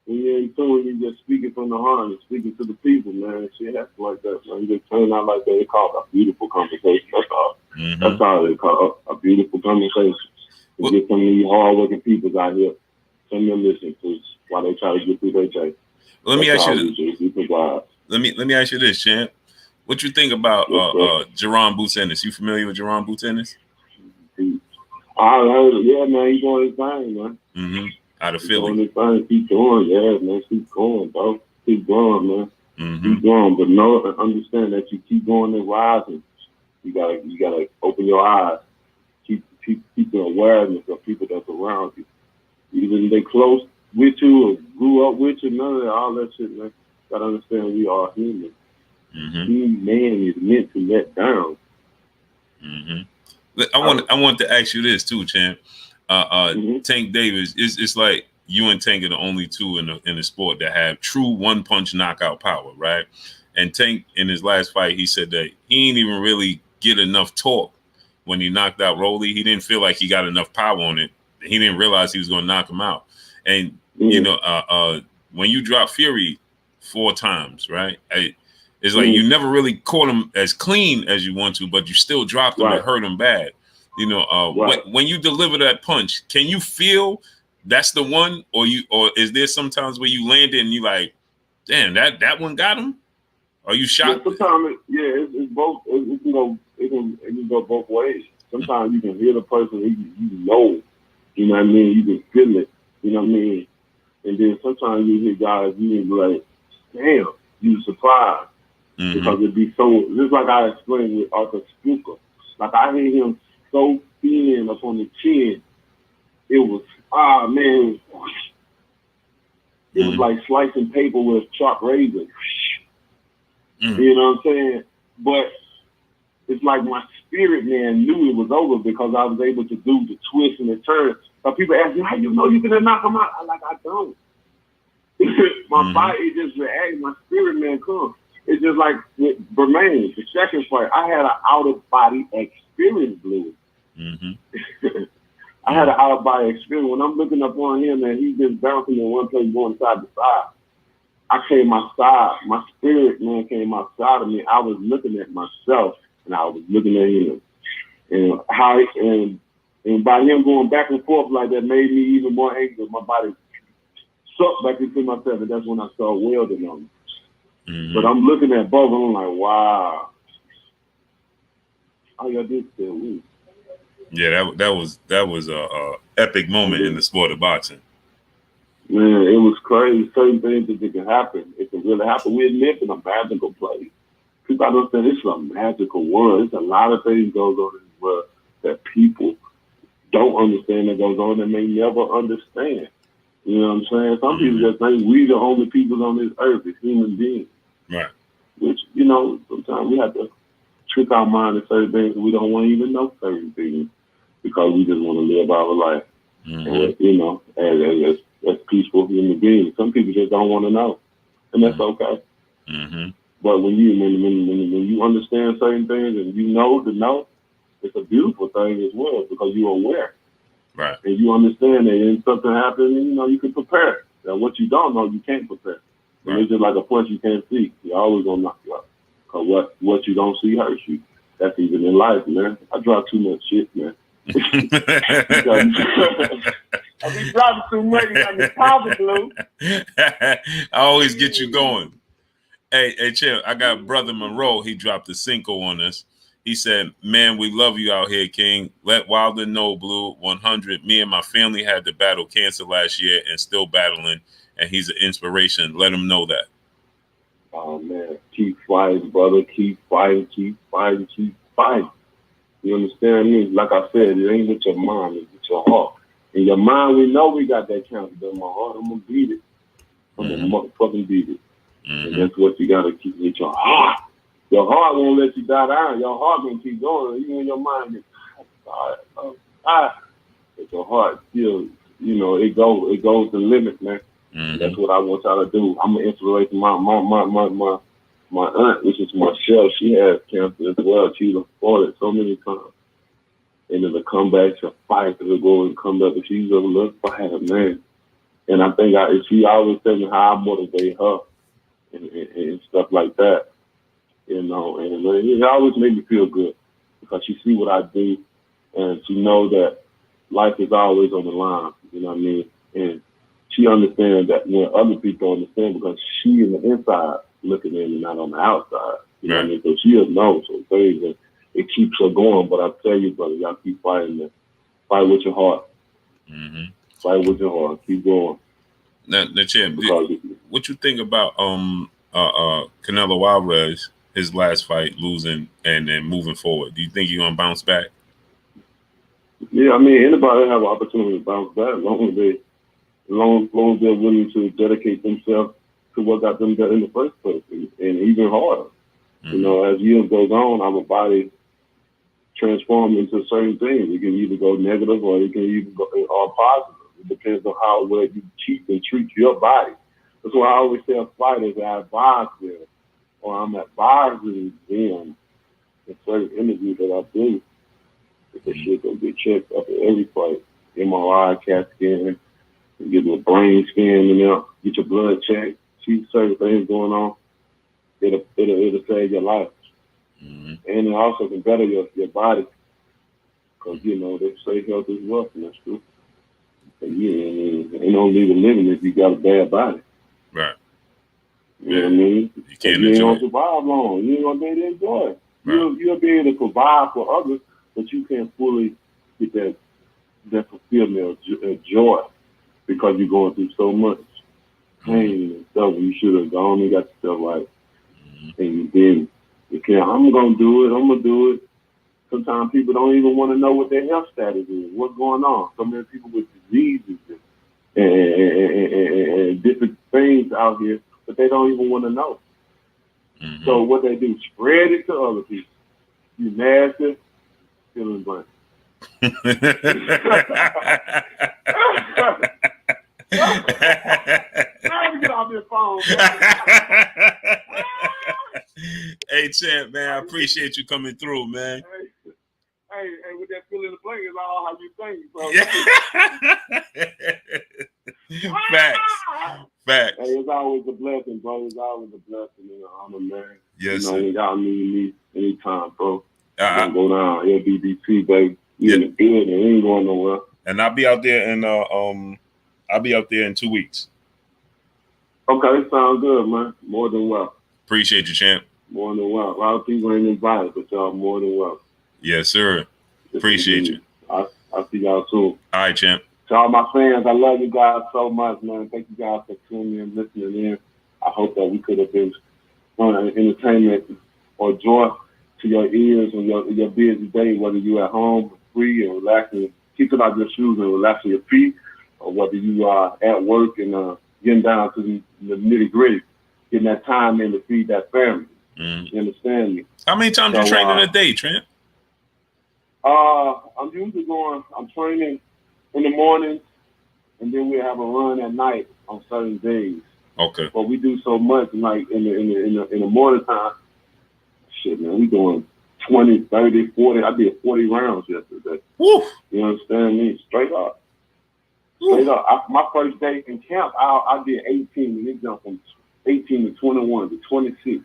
you're in tune, you're just speaking from the heart and speaking to the people, man. Shit happens like that, man. You just turn out like that. It's called a beautiful conversation. That's all. Mm-hmm. That's all it's called, a beautiful conversation. You get some of these hard-working people out here, some of them listen to while they try to get through their day. Let me ask you this, champ. What you think about Jerron Boots Ennis? You familiar with Jerron Boots Ennis? I heard, yeah, man. He's doing his thing, man. Mm-hmm. Out of Philly. Doing his thing. Keep going, yeah, man. Keep going, bro. Keep going, man. Mm-hmm. Keep going, but understand that you keep going and rising. You gotta open your eyes. Keep the awareness of people that's around you. Even they close with you or grew up with you, none of that, all that shit, man. Gotta understand we are human. Mm-hmm. Human man is meant to let down. Mm-hmm. I want to ask you this too, champ. Mm-hmm. Tank Davis, it's like you and Tank are the only two in the sport that have true one-punch knockout power, right? And Tank, in his last fight, he said that he ain't even really get enough torque when he knocked out Rolly. He didn't feel like he got enough power on it. He didn't realize he was going to knock him out. And, when you drop Fury 4 times, right, it's like you never really caught him as clean as you want to, but you still dropped him and hurt him bad. When you deliver that punch, can you feel that's the one, or is there sometimes where you land it and you like, damn, that one got him? Are you shocked? Yeah, sometimes it's both. It can go both ways. Sometimes you can hear the person, you know what I mean. You can feel it, you know what I mean. And then sometimes you hear guys, you can be like, damn, you surprised. Mm-hmm. Because it'd be so, just like I explained with Arthur Stuka. Like I hear him so thin up on the chin. It was, man. It was like slicing paper with a sharp razor. Mm-hmm. You know what I'm saying? But it's like my spirit man knew it was over because I was able to do the twist and the turn. So people ask me, how you know you can knock him out? I'm like, I don't. My body just reacts. My spirit man comes. It's just like with Bermain, the second fight. I had an out-of-body experience, Blue. Mm-hmm. I had an out-of-body experience. When I'm looking up on him and he's just bouncing in one place going side to side, I came outside. My spirit man came outside of me. I was looking at myself and I was looking at him. And how and by him going back and forth like that made me even more angry. My body sucked back into myself, and that's when I started welding on him. Mm-hmm. But I'm looking at both, and I'm like, wow. All y'all did still win. Yeah, that was a epic moment in the sport of boxing. Man, it was crazy. Certain things that can happen. It can really happen. We live in a magical place. People understand it's a magical world. There's a lot of things goes on in this world that people don't understand that goes on and may never understand. You know what I'm saying? Some people just think we the only people on this earth as human beings. Right. Which, sometimes we have to trick our mind to certain things, and we don't want to even know certain things because we just want to live our life. Mm-hmm. And, as peaceful human beings. Some people just don't want to know, and that's okay. Mm-hmm. But when you understand certain things and you know to know, it's a beautiful thing as well because you're aware. Right. And you understand that if something happens, you can prepare. Now, what you don't know, you can't prepare. And Right. it's just like a punch you can't see. You're always going to knock you out. Because what you don't see hurts you. That's even in life, man. I drop too much shit, man. I be dropping too much. You got me popping, Blue. I always get you going. Hey, Chip, I got Brother Monroe. He dropped a Cinco on us. He said, "Man, we love you out here, King. Let Wilder know, Blue 100. Me and my family had to battle cancer last year and still battling, and he's an inspiration. Let him know that." Oh, man. Keep fighting, brother. Keep fighting, keep fighting, keep fighting. You understand me? Like I said, it ain't with your mind, it's with your heart. In your mind, we know we got that cancer, but in my heart, I'm going to beat it. I'm going to motherfucking beat it. Mm-hmm. And that's what you got to keep with your heart. Your heart won't let you die down. Your heart going to keep going. Even when your mind gets tired. But your heart still, it goes the limit, man. Mm-hmm. That's what I want y'all to do. I'm an inspiration. My aunt, which is Michelle, she has cancer as well. She's fought it so many times. And it'll come back, she'll fight, it'll go and come back. And she's a little fighter, man. And I think she always tells me how I motivate her and stuff like that. And it always makes me feel good because she see what I do and she knows that life is always on the line, you know what I mean? And she understands that when other people understand because she in the inside looking in and not on the outside. You know what I mean? So she'll know some things and it keeps her going. But I tell you, brother, y'all keep fighting it. Fight with your heart. Mm-hmm. Fight with your heart. Keep going. Now Champ, what you think about Canelo Alvarez, his last fight, losing and then moving forward? Do you think he's gonna bounce back? Yeah, I mean anybody have an opportunity to bounce back as long as they're willing to dedicate themselves to what got them there in the first place, and even harder. Mm-hmm. As years goes on, our body transforms into certain things. It can either go negative or it can even go positive. It depends on how well you treat your body. That's why I always tell fighters that I advise them, or I'm advising them in certain interviews that I do. If the shit gonna get checked after every fight, MRI, CAT scan, get your brain scan, get your blood checked, see certain things going on. It'll save your life. Mm-hmm. And it also can better your body. Because, they say health is wealth, and that's true. And ain't no legal living if you got a bad body. Right. You know what I mean? You can't ain't going to survive long. You ain't going to be able to enjoy it. Right. You'll be able to provide for others, but you can't fully get that fulfillment of joy because you're going through so much pain and stuff. You should have gone and got yourself right. Mm-hmm. And then you can't, I'm going to do it. Sometimes people don't even want to know what their health status is, what's going on. So many people with diseases and different things out here, but they don't even want to know. Mm-hmm. So what they do, spread it to other people. You nasty, feeling blank. Get off your phone. Hey, Champ, man, I appreciate you coming through, man. Hey, with that feeling the blank is all how you think. So. Facts. Hey, it's always a blessing, bro. It's always a blessing and an honor, man. Yes, sir. When y'all need me anytime, bro. I'm go down LBBC, baby. You in the building, ain't going nowhere. And I'll be out there in 2 weeks. Okay, sounds good, man. More than well. Appreciate you, Champ. More than well. A lot of people ain't invited, but y'all more than well. Yes, sir. Appreciate you. I'll see y'all soon. All right, Champ. To all my fans, I love you guys so much, man. Thank you guys for tuning in, listening in. I hope that we could have been entertainment or joy to your ears on your busy day, whether you're at home, free and relaxing, kicking out your shoes and relaxing your feet, or whether you are at work and getting down to the nitty-gritty. getting that time in to feed that family. Mm-hmm. You understand me? How many times you train in a day, Trent? I'm usually I'm training in the morning, and then we have a run at night on certain days. Okay. But we do so much, like in the morning time. Shit, man, we doing 20, 30, 40. I did 40 rounds yesterday. Woo. You understand me? Straight up. Straight up. My first day in camp, I did 18, and it jumped from 18 to 21 to 26,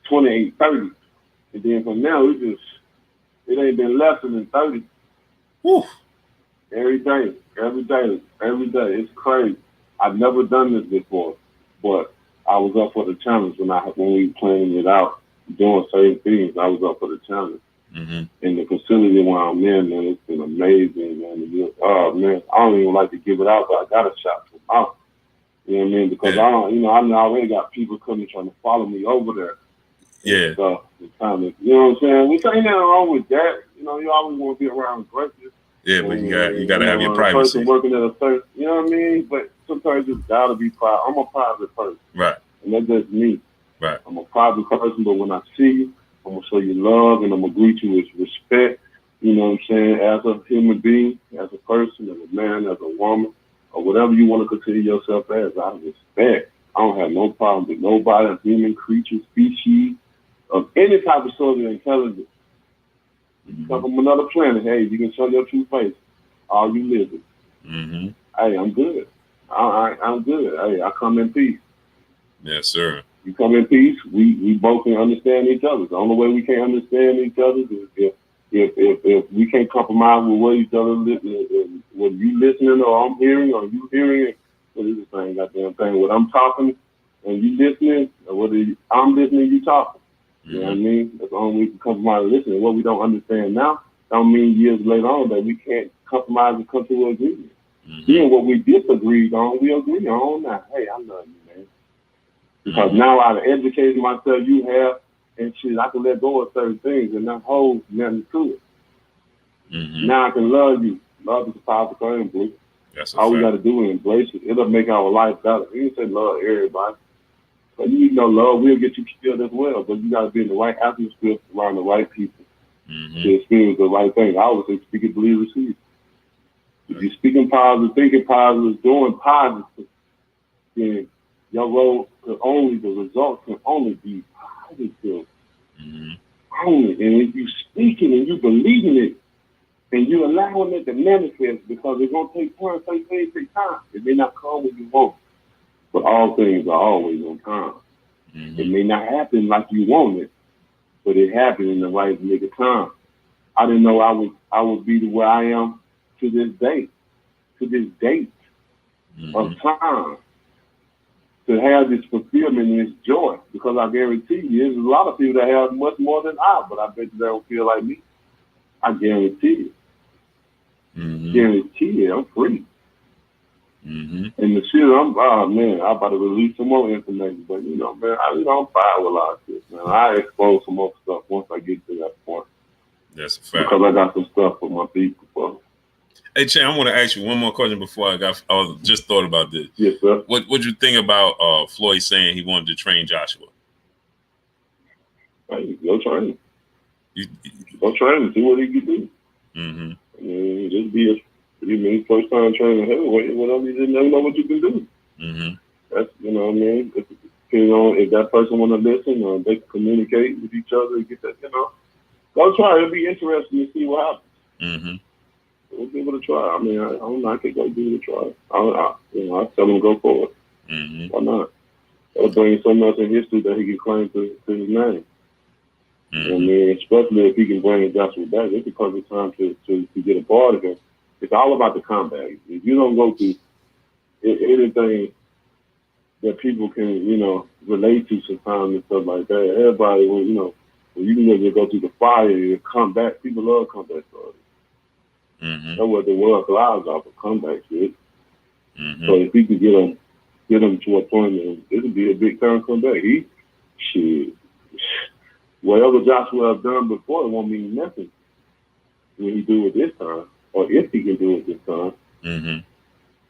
28, 30. And then from now, it ain't been less than 30. Woo. Every day. It's crazy. I've never done this before, but I was up for the challenge when we planned it out, doing certain things. I was up for the challenge. Mm-hmm. And the facility where I'm in, man, it's been amazing, man. Oh, man, I don't even like to give it out, but I got a shot for out. You know what I mean? Because I already got people coming trying to follow me over there. Yeah. Stuff. Kind of, you know what I'm saying? Which ain't nothing wrong with that. You know, you always want to be around aggressive. Yeah, but you got to have your privacy. Person working at a certain, you know what I mean? But sometimes you just got to be private. I'm a private person. Right. And that's just me. Right. I'm a private person, but when I see you, I'm going to show you love, and I'm going to greet you with respect, you know what I'm saying, as a human being, as a person, as a man, as a woman, or whatever you want to consider yourself as. I respect. I don't have no problem with nobody, human, creature, species, of any type of sort of intelligence. You come from another planet, hey, you can show your true face. All you living. Mm-hmm. Hey, I'm good. I'm good. Hey, I come in peace. Yes, sir. You come in peace, we both can understand each other. The only way we can't understand each other is if we can't compromise with what each other listen, whether you listening or I'm hearing or you hearing it, what is the same goddamn thing? When I'm talking and you listening, or whether I'm listening, you talking. Mm-hmm. You know what I mean? That's the only way we can compromise and listen. What we don't understand now don't mean years later on that we can't compromise and come to an agreement. Mm-hmm. Even what we disagreed on, we agree on now. Hey, I love you, man. Because now I've educated myself, you have, and shit, I can let go of certain things and not hold nothing to it. Mm-hmm. Now I can love you. Love is a powerful thing, bro. All we got to do is embrace it. It'll make our life better. You can say love everybody. But you know, love will get you killed as well. But you got to be in the right atmosphere around the right people to experience the right thing. I always say, speak it, believe, receive. If you're speaking positive, thinking positive, doing positive, then your role the results can only be positive. Mm-hmm. Only. And if you speaking and you believing it and you allowing it to manifest, because it's going to take time, take time. It may not come when you want, but all things are always on time. Mm-hmm. It may not happen like you want it, but it happened in the right nick of time. I didn't know I would be to where I am to this date of time. To have this fulfillment and this joy, because I guarantee you, there's a lot of people that have much more than I, but I bet you they don't feel like me. I guarantee it. Guarantee it. I'm free. And the shit, I'm about to release some more information, but man, I'm fine with a lot of shit, man. I expose some more stuff once I get to that point. That's a fact. Because I got some stuff for my people. Hey, Chan, I want to ask you one more question before I just thought about this. Yes, sir. What'd you think about Floyd saying he wanted to train Joshua? Hey, go train. Go train and see what he can do. Mm-hmm. I mean, just be first time training heavyweight, whatever, you just never know what you can do. Mm-hmm. That's, you know what I mean? If that person want to listen or they can communicate with each other and get that, go try. It'll be interesting to see what happens. Mm-hmm. We'll be able to try. I mean, I don't know. I could go do the try. I tell him go for it. Mm-hmm. Why not? That'll bring so much in history that he can claim to his name. Mm-hmm. I mean, especially if he can bring Joshua back, it's the perfect time to get a part of him. It's all about the combat. If you don't go through anything that people can, relate to sometimes and stuff like that, everybody, when you can just go through the fire and come back, people love comeback stories. Mm-hmm. That's what the world thrives off of, comeback shit. Mm-hmm. So if he could get him to a point, it would be a big time comeback. Whatever Joshua has done before, it won't mean nothing when he do it this time, or if he can do it this time. Mm-hmm.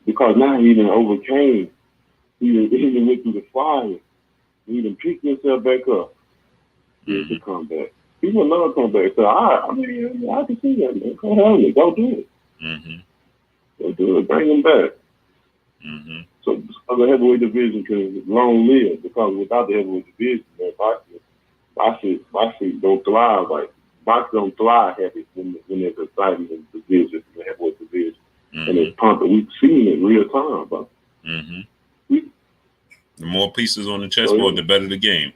Because now he even overcame, he even went through the fire, You can pick yourself back up. It's a comeback. People love comeback. So I mean, I can see that, man. Come on, go do it. Go do it. Bring them back. So the heavyweight division can long live, because without the heavyweight division, man, boxing don't thrive. Like boxing don't thrive heavy when there's excitement in the division, the heavyweight division, and it's pumping. We've seen it in real time, bro. The more pieces on the chessboard, the better the game.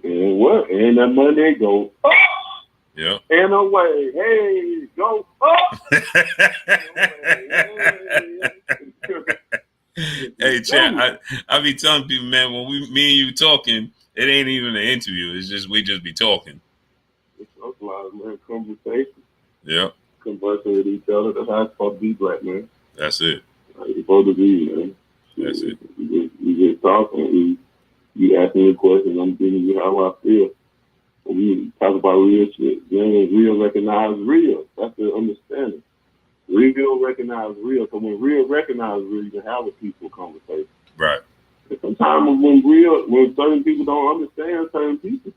And what? And that money go up. Yeah. And away. Hey, go up. Hey, Chad, I be telling people, man, when me and you talking, it ain't even an interview. It's just we just be talking. It's socialized, man. Conversation. Yeah. Conversing with each other. That's how it's supposed to be, black man. That's it. How it's supposed to be, man. That's it. We just talking. You ask me a question, I'm giving you how I feel. When we talk about real shit, real recognize real. That's the understanding. Real recognize real. So when real recognize real, you can have a peaceful conversation. Right. And sometimes when certain people don't understand certain people,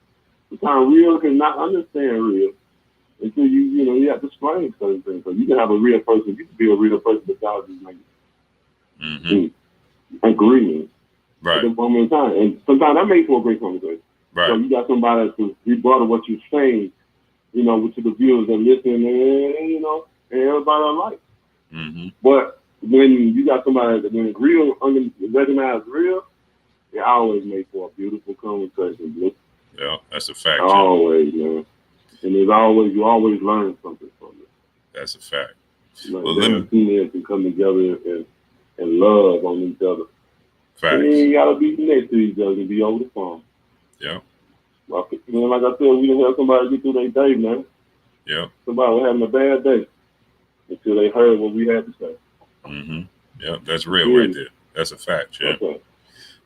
sometimes real cannot understand real until you have to explain certain things. So you can have a real person. You can be a real person without just like agreement. Right. At the moment in time. And sometimes that makes for a great conversation. Right. So you got somebody to rebuttal what you're saying, to the viewers that listen, and everybody alike. But when you got somebody that when real recognize real, it always makes for a beautiful conversation. Bro. Yeah, that's a fact. Always, man. And you always learn something from it. That's a fact. Well, females can come together and love on each other. Facts. You ain't gotta be next to each other and be over the phone. Yeah. Like I said, we didn't have somebody get through their day, man. Yeah. Somebody was having a bad day until they heard what we had to say. Yeah, that's real right there. That's a fact, yeah. Okay.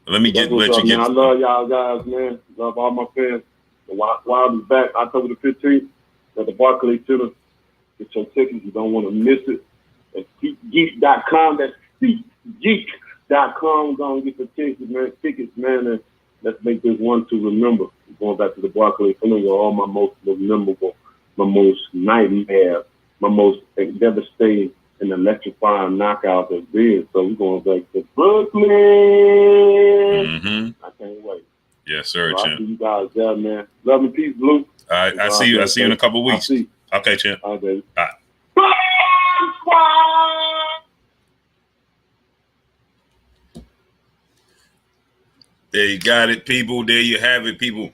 Let you get. Man. I love y'all guys, man. Love all my fans. The Wild is back October the 15th at the Barclays Center. Get your tickets. You don't want to miss it. At SeatGeek.com. That's SeatGeek.com. Go and get the tickets, man. And let's make this one to remember. Going back to the Barclays Center where all my most memorable, my most nightmare, my most devastating and electrifying knockouts have been. So we're going back to Brooklyn. I can't wait. Yes, sir, so champ. I see you guys there, man. Love and peace, Blue. All right, I see you. I see you in a couple of weeks. Okay, champ. All right, baby. All right. There you got it, people. There you have it, people.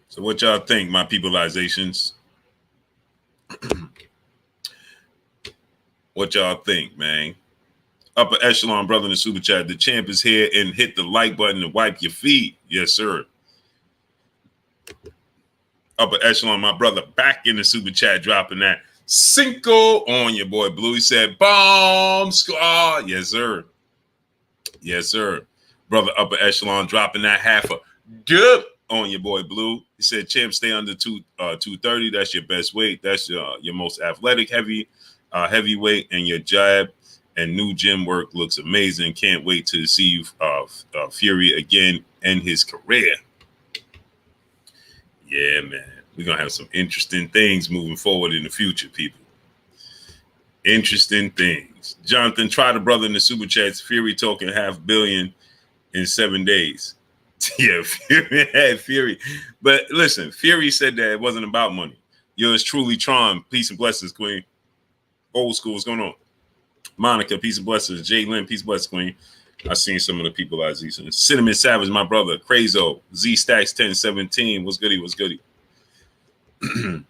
So what y'all think, my peopleizations? What y'all think, man? Upper echelon, brother in the super chat. The champ is here, and hit the like button to wipe your feet. Yes, sir. Upper echelon, my brother, back in the super chat, dropping that Cinco on your boy Blue. He said, bomb squad. Yes, sir. Yes, sir. Brother Upper echelon dropping that half a dip on your boy Blue. He said, champ, stay under 230. That's your best weight. That's your most athletic heavyweight, and your jab and new gym work looks amazing. Can't wait to see you Fury again in his career. Yeah, man. We're going to have some interesting things moving forward in the future, people. Interesting things. Jonathan, try the brother in the super chats. Fury talking $500 million in 7 days. Yeah, Fury had Fury. But listen, Fury said that it wasn't about money. Yours truly, Tron. Peace and blessings, Queen. Old school, what's going on? Monica, peace and blessings. Jay Lynn, peace and blessings, Queen. I seen some of the people I see. Cinnamon Savage, my brother. Crazo. Z Stacks 1017. What's goody? What's goody? Oh, man.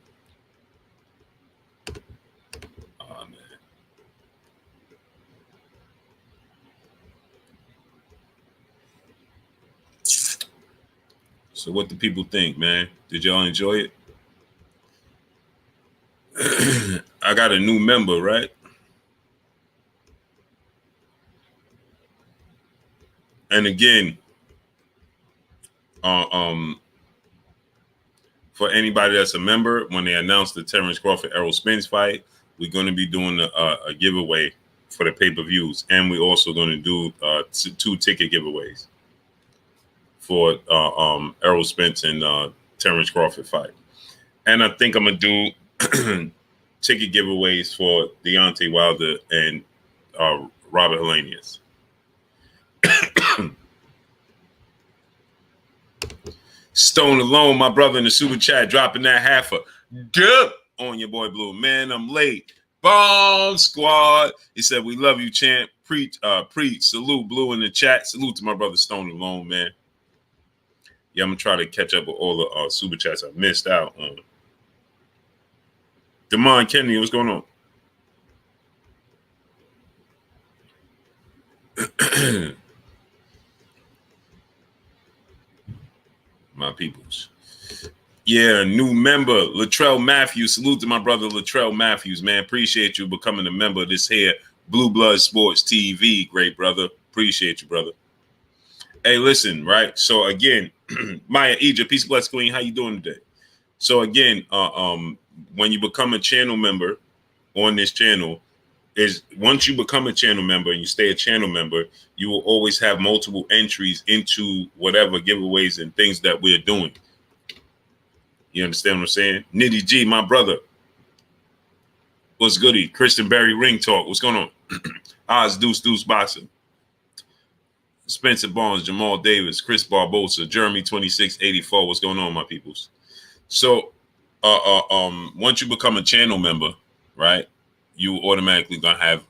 So what do people think, man? Did y'all enjoy it? I got a new member, right? And again, for anybody that's a member, when they announce the Terrence Crawford Errol Spence fight, we're going to be doing a giveaway for the pay-per-views, and we're also going to do 2 ticket giveaways for Errol Spence and Terrence Crawford fight. And I think I'm going to do ticket giveaways for Deontay Wilder and Robert Helenius. Stone Alone, my brother in the super chat, dropping that half a dip on your boy Blue. Man, I'm late. Bomb squad. He said, we love you, champ. Preach. Salute, Blue, in the chat. Salute to my brother Stone Alone, man. Yeah, I'm going to try to catch up with all the super chats I missed out on. Damon Kennedy, what's going on? My peoples. Yeah, new member, Latrell Matthews. Salute to my brother Latrell Matthews, man. Appreciate you becoming a member of this here Blue Blood Sports TV. Great, brother. Appreciate you, brother. Hey, listen, right? So again, Maya Egypt, peace, bless, queen. How you doing today? So again, when you become a channel member on this channel, is once you become a channel member and you stay a channel member, you will always have multiple entries into whatever giveaways and things that we're doing. You understand what I'm saying? Nitty G, my brother. What's goody? Christian Berry Ring Talk. What's going on? Oz Deuce Boxing. Spencer Barnes, Jamal Davis, Chris Barbosa, Jeremy 2684. What's going on, my peoples? So once you become a channel member, right, you automatically gonna have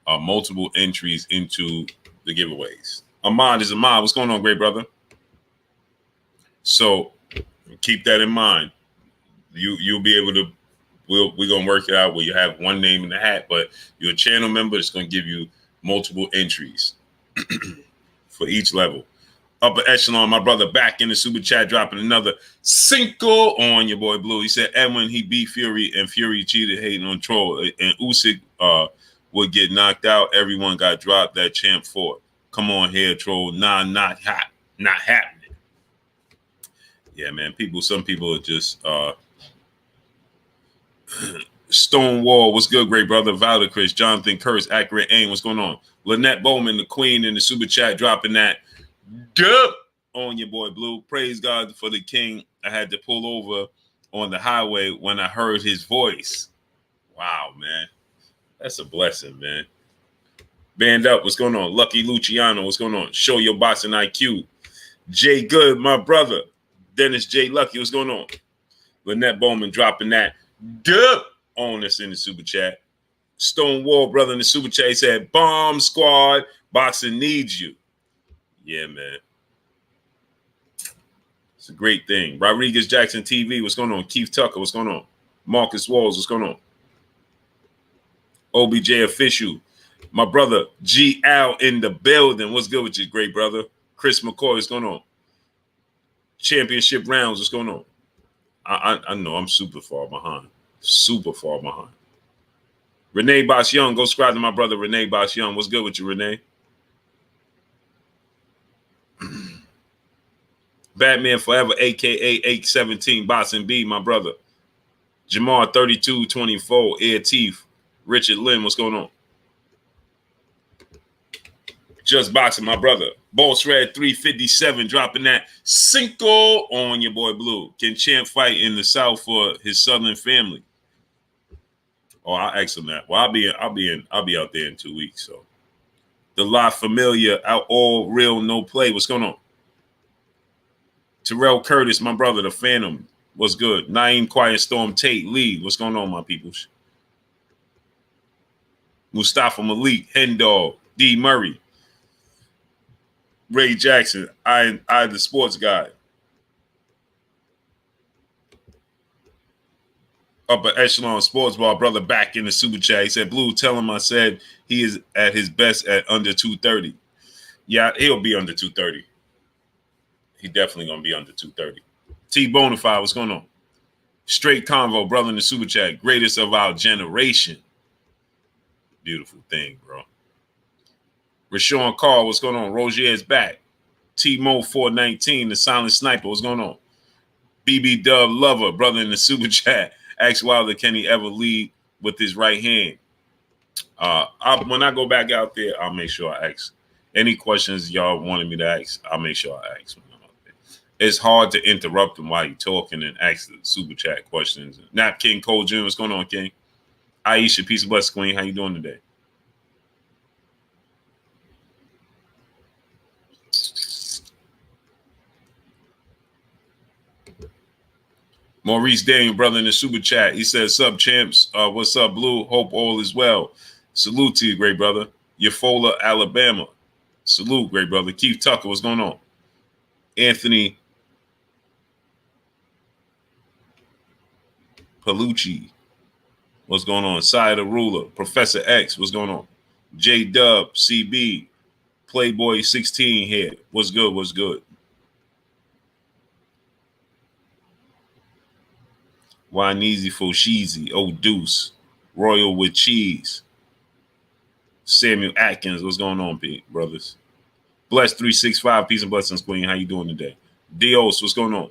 multiple entries into the giveaways. Ahmad is Ahmad. What's going on, great brother? So keep that in mind. You'll be able to. We're gonna work it out where you have one name in the hat, but you're a channel member. It's gonna give you multiple entries for each level. Upper echelon, my brother, back in the super chat, dropping another Cinco on your boy Blue. He said Edwin, he beat Fury, and Fury cheated, hating on Troll, and Usyk would get knocked out. Everyone got dropped. That champ fought. Come on here, Troll. Nah, not happening. Yeah, man. Some people are just Stonewall. What's good, great brother? Valder Chris, Jonathan Curse, Accurate Aim. What's going on? Lynette Bowman, the queen in the super chat, dropping that dub on your boy Blue. Praise God for the king. I had to pull over on the highway when I heard his voice. Wow, man. That's a blessing, man. Band up. What's going on? Lucky Luciano. What's going on? Show your boxing IQ. Jay Good, my brother. Dennis J. Lucky. What's going on? Lynette Bowman dropping that dub on us in the super chat. Stonewall brother in the super chat, he said, Bomb Squad, boxing needs you. Yeah, man. It's a great thing. Rodriguez Jackson TV, what's going on? Keith Tucker, what's going on? Marcus Walls, what's going on? OBJ Official. My brother, GL in the building. What's good with you, great brother? Chris McCoy, what's going on? Championship rounds, what's going on? I know I'm super far behind. Super far behind. Renee Boss Young, go subscribe to my brother Renee Boss Young. What's good with you, Renee? Batman Forever, aka 817 Boxing B, my brother. Jamar 3224, Air Teeth. Richard Lynn, what's going on? Just Boxing, my brother. Boss Red 357, dropping that Cinco on your boy Blue. Can Champ fight in the South for his Southern family? Oh, I'll ask him that. Well, I'll be out there in 2 weeks. So the La Familia, out all real, no play. What's going on? Terrell Curtis, my brother, the Phantom. What's good? Naeem Quiet Storm Tate Lee. What's going on, my peoples? Mustafa Malik, Hendog, D. Murray, Ray Jackson. I the sports guy. Upper Echelon Sports Bar brother back in the super chat. He said, Blue, tell him I said he is at his best at under 230. Yeah, he'll be under 230. He definitely gonna be under 230. T Bonafide, what's going on? Straight Convo, brother in the super chat. Greatest of our generation. Beautiful thing, bro. Rashawn Carr, what's going on? Rozier is back. T-Mo 419, the silent sniper. What's going on? BB Dub Lover, brother in the super chat. Ask Wilder, can he ever lead with his right hand? When I go back out there, I'll make sure I ask. Any questions y'all wanted me to ask, I'll make sure I ask when I'm out there. It's hard to interrupt them while you're talking and ask the super chat questions. Nap King Cole Jr., what's going on, King? Aisha, peace and blessings, Queen. How you doing today? Maurice Daniel, brother in the super chat. He says, sub champs. What's up, Blue? Hope all is well. Salute to you, great brother. Eufaula, Alabama. Salute, great brother. Keith Tucker, what's going on? Anthony Palucci, what's going on? Side of Ruler. Professor X, what's going on? J Dub, CB, Playboy 16 here. What's good? What's good? Wineezy Fosheezy, Old Deuce, Royal with Cheese, Samuel Atkins, what's going on, brothers? Bless 365, peace and blessings, Queen. How you doing today? Dios, what's going on?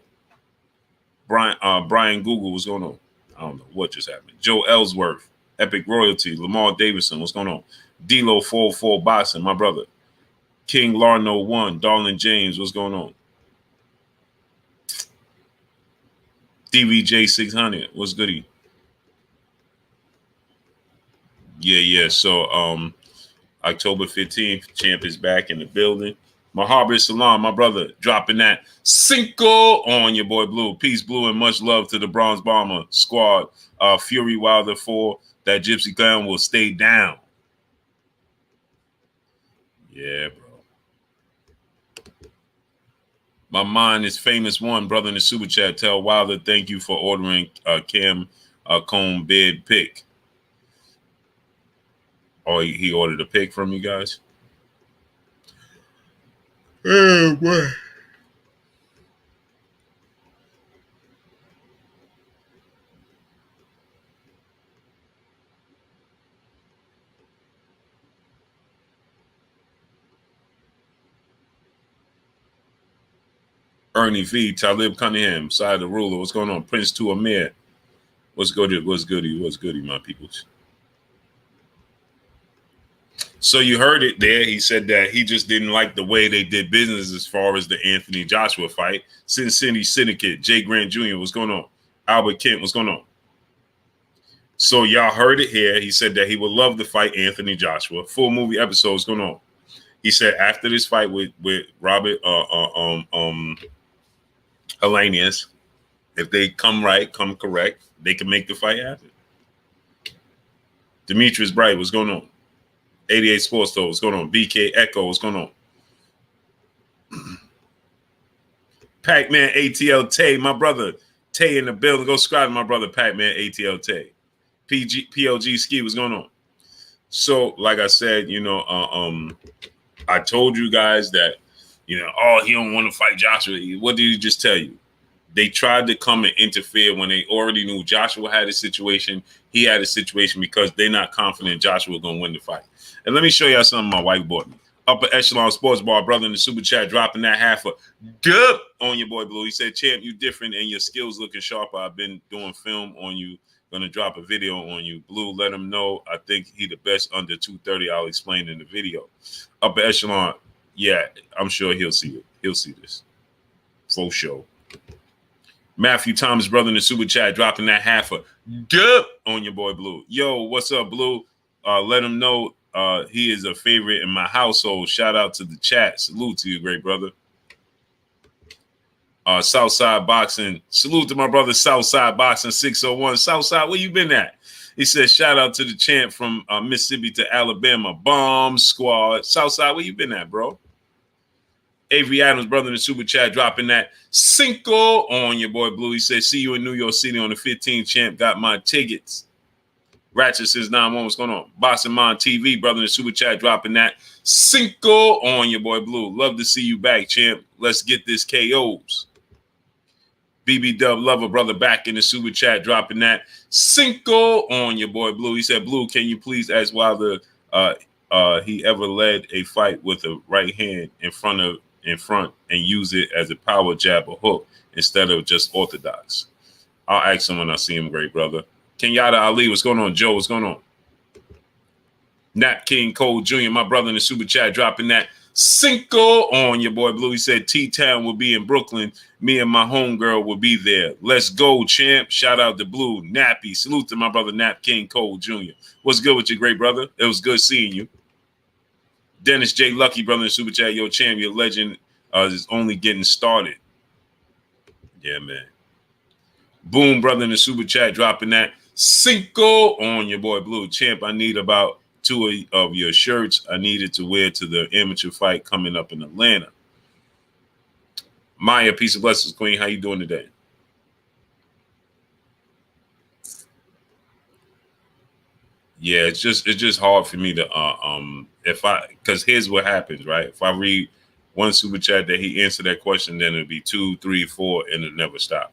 Brian Google, what's going on? I don't know what just happened. Joe Ellsworth, Epic Royalty, Lamar Davidson, what's going on? D-Lo 44 Boxing, my brother. King Larno 1, Darlin James, what's going on? DVJ 600, what's goody? Yeah. So October 15th, champ is back in the building. Mahabir Salam, my brother, dropping that Cinco on your boy Blue. Peace, Blue, and much love to the Bronze Bomber squad. Fury Wilder 4, that Gypsy Clown will stay down. Yeah, bro. My mind is famous one, brother in the super chat. Tell Wilder thank you for ordering Cam Cone bid pick. Oh, he ordered a pick from you guys? Oh, boy. Ernie V, Talib Cunningham, Side of the Ruler. What's going on? Prince to Amir. What's goody, my peoples? So you heard it there. He said that he just didn't like the way they did business as far as the Anthony Joshua fight. Sin City Syndicate, Jay Grant Jr., what's going on? Albert Kent, what's going on? So y'all heard it here. He said that he would love to fight Anthony Joshua. Full movie episode is going on. He said after this fight with Robert Helenius, if they come correct, they can make the fight happen. Demetrius Bright, what's going on? 88 Sports Store, what's going on? BK Echo, what's going on? Pac-Man ATL Tay, my brother. Tay in the building. Go subscribe to my brother Pac-Man ATL Tay. PLG Ski, what's going on? So, like I said, I told you guys that, he don't want to fight Joshua. What did he just tell you? They tried to come and interfere when they already knew Joshua had a situation. He had a situation because they're not confident Joshua was going to win the fight. And let me show y'all something my wife bought me. Upper Echelon Sports Bar, brother in the super chat, dropping that half a good on your boy Blue. He said, champ, you different and your skills looking sharper. I've been doing film on you. Going to drop a video on you. Blue, let him know. I think he the best under 230. I'll explain in the video. Upper Echelon, yeah, I'm sure he'll see it. He'll see this. Full show. Matthew Thomas, brother in the super chat, dropping that half a good on your boy Blue. Yo, what's up, Blue? Let him know he is a favorite in my household. Shout out to the chat. Salute to you, great brother. Southside Boxing. Salute to my brother Southside Boxing 601. Southside, where you been at? He says, shout out to the champ from Mississippi to Alabama. Bomb Squad. Southside, where you been at, bro? Avery Adams, brother in the super chat, dropping that Cinco on your boy Blue. He said, see you in New York City on the 15th, champ. Got my tickets. Ratchet says 9-1. What's going on? Boxing Mon TV, brother in the super chat, dropping that Cinco on your boy Blue. Love to see you back, champ. Let's get this KOs. BB Dub Lover, brother, back in the super chat, dropping that Cinco on your boy Blue. He said, Blue, can you please ask Wilder he ever led a fight with a right hand in front of in front and use it as a power jab or hook instead of just orthodox. I'll ask him when I see him, great brother. Kenyatta Ali, what's going on? Joe, what's going on? Nat King Cole Jr., my brother in the super chat, dropping that Cinco on your boy Blue. He said T-Town will be in Brooklyn. Me and my homegirl will be there. Let's go, champ. Shout out to Blue. Nappy. Salute to my brother Nat King Cole Jr. What's good with you, great brother? It was good seeing you. Dennis J. Lucky, brother in super chat. Yo, champ, your legend is only getting started. Yeah, man. Boom, brother in the super chat, dropping that Cinco on your boy Blue. Champ, I need about 2 of your shirts. I needed to wear to the amateur fight coming up in Atlanta. Maya, peace and blessings, queen. How you doing today? Yeah, it's just hard for me to because here's what happens, right? If I read one super chat that he answered that question, then it'll be 2, 3, 4, and it'll never stop.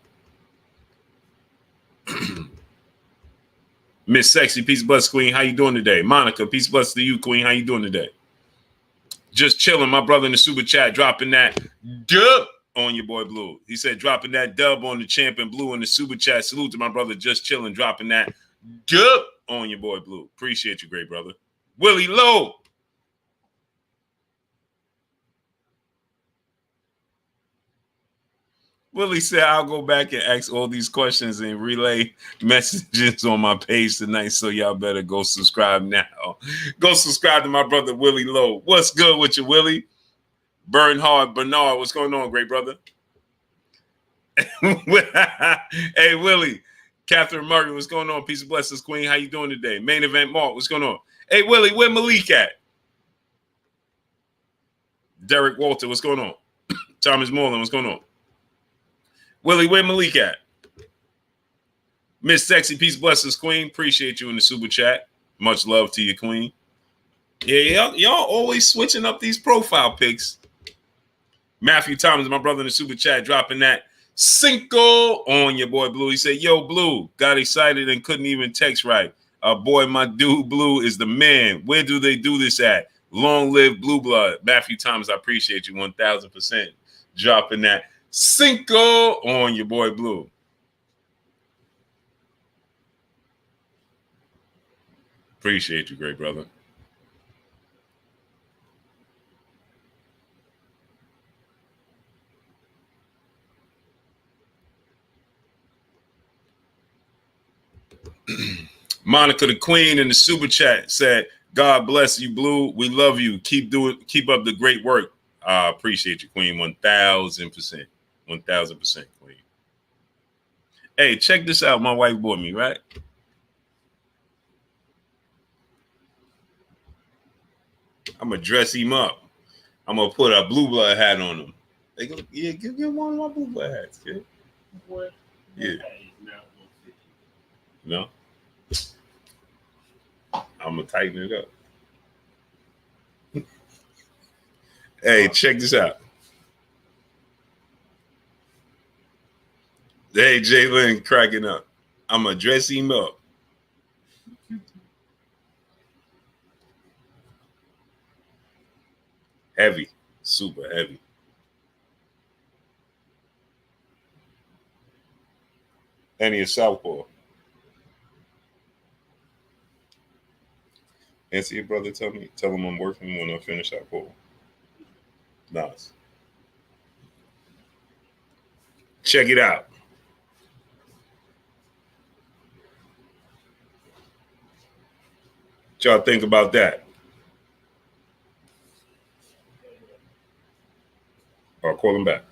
Miss Sexy, peace bless, queen. How you doing today? Monica, peace bless to you, queen. How you doing today? Just chilling, my brother in the super chat, dropping that dub on your boy Blue. He said dropping that dub on the champion Blue in the super chat. Salute to my brother, just chilling, dropping that dub on your boy Blue. Appreciate you, great brother. Willie Lowe. Willie said, I'll go back and ask all these questions and relay messages on my page tonight, so y'all better go subscribe now. Go subscribe to my brother, Willie Lowe. What's good with you, Willie? Bernhard Bernard, what's going on, great brother? Hey, Willie. Catherine Murray, what's going on? Peace and blessings, queen. How you doing today? Main Event Mark, what's going on? Hey, Willie, where Malik at? Derek Walter, what's going on? Thomas Moreland, what's going on? Willie, where Malik at? Miss Sexy, peace, blessings, queen. Appreciate you in the super chat. Much love to you, queen. Yeah, y'all always switching up these profile pics. Matthew Thomas, my brother in the super chat, dropping that Cinco on your boy Blue. He said, yo, Blue, got excited and couldn't even text right. Boy, my dude Blue is the man. Where do they do this at? Long live Blue Blood. Matthew Thomas, I appreciate you 1,000%. Dropping that Cinco on your boy Blue. Appreciate you, great brother. Monica the Queen in the super chat said, God bless you, Blue. We love you. Keep up the great work. I appreciate you, Queen. 1,000%. 1,000%, Queen. Hey, check this out. My wife bought me, right? I'm going to dress him up. I'm going to put a blue blood hat on him. They go, yeah, give one of my blue blood hats, kid. What? Yeah. No? I'm going to tighten it up. Hey, check this out. Hey, Jalen cracking up. I'm going to dress him up. Heavy. Super heavy. And he's southpaw. And see your brother tell him I'm working when I finish that poll. Nice. Check it out. What y'all think about that? I'll call him back.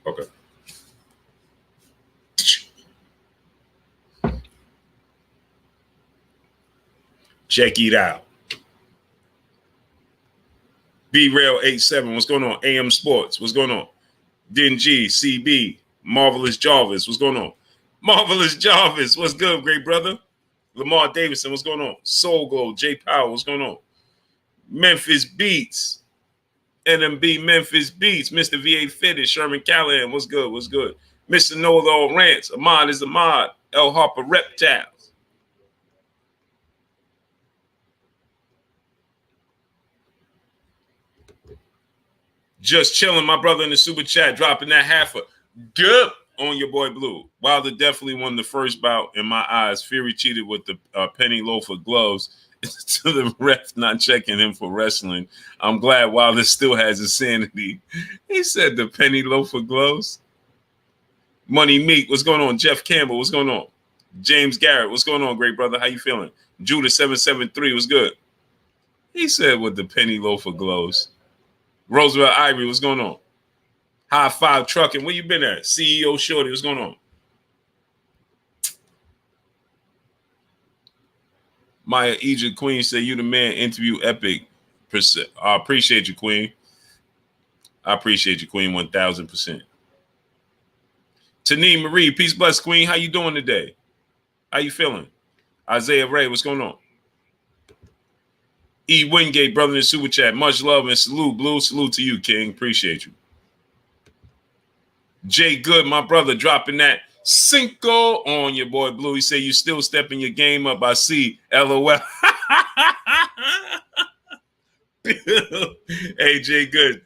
Okay. Check it out. B-Rail 87, what's going on? AM Sports, what's going on? Dingy, CB, Marvelous Jarvis, what's going on? Marvelous Jarvis, what's good, great brother? Lamar Davidson, what's going on? Soul Glow, J Powell, what's going on? Memphis Beats, NMB Memphis Beats, Mr. VA Fitted, Sherman Callahan, what's good, what's good? Mr. Know-It-All Rants, Ahmad is Ahmad, L. Harper Reptiles. Just chilling, my brother in the super chat, dropping that half a dip on your boy Blue. Wilder definitely won the first bout in my eyes. Fury cheated with the penny loafer gloves to the ref not checking him for wrestling. I'm glad Wilder still has his sanity. He said the penny loafer gloves. Money Meek, what's going on? Jeff Campbell, what's going on? James Garrett, what's going on, great brother? How you feeling? Judah 773, what's good? He said with the penny loafer gloves. Roosevelt Ivory, what's going on? High Five Trucking, where you been at? CEO Shorty, what's going on? Maya Egypt Queen said, you the man, interview epic. I appreciate you, Queen. I appreciate you, Queen, 1,000%. Taneem Marie, peace bless, Queen. How you doing today? How you feeling? Isaiah Ray, what's going on? E. Wingate, brother in the super chat. Much love and salute, Blue. Salute to you, King. Appreciate you. Jay Good, my brother, dropping that Cinco on your boy Blue. He said you still stepping your game up. I see. LOL. Hey, Jay Good.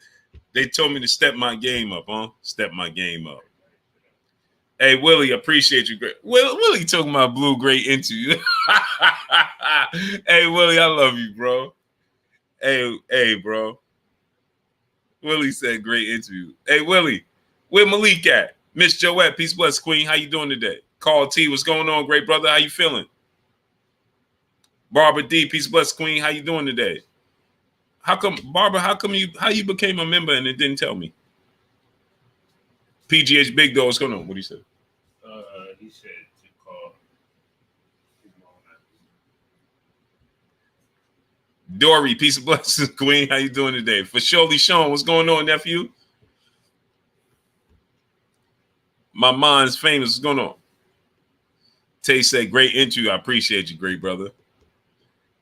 They told me to step my game up, huh? Step my game up. Hey, Willie, appreciate you. Willie talking about Blue, great interview. Hey, Willie, I love you, bro. Hey, bro. Willie said great interview. Hey, Willie, where Malik at? Miss Joette, peace bless, Queen. How you doing today? Carl T, what's going on, great brother? How you feeling? Barbara D, peace bless, Queen. How you doing today? Barbara, how you became a member and it didn't tell me? PGH Big Dog, what's going on? What do you say? He said to call. Dory, peace of blessings, Queen. How you doing today? For Shirley Sean, what's going on, nephew? My mind's famous. What's going on? Tay said, great interview. I appreciate you, great brother.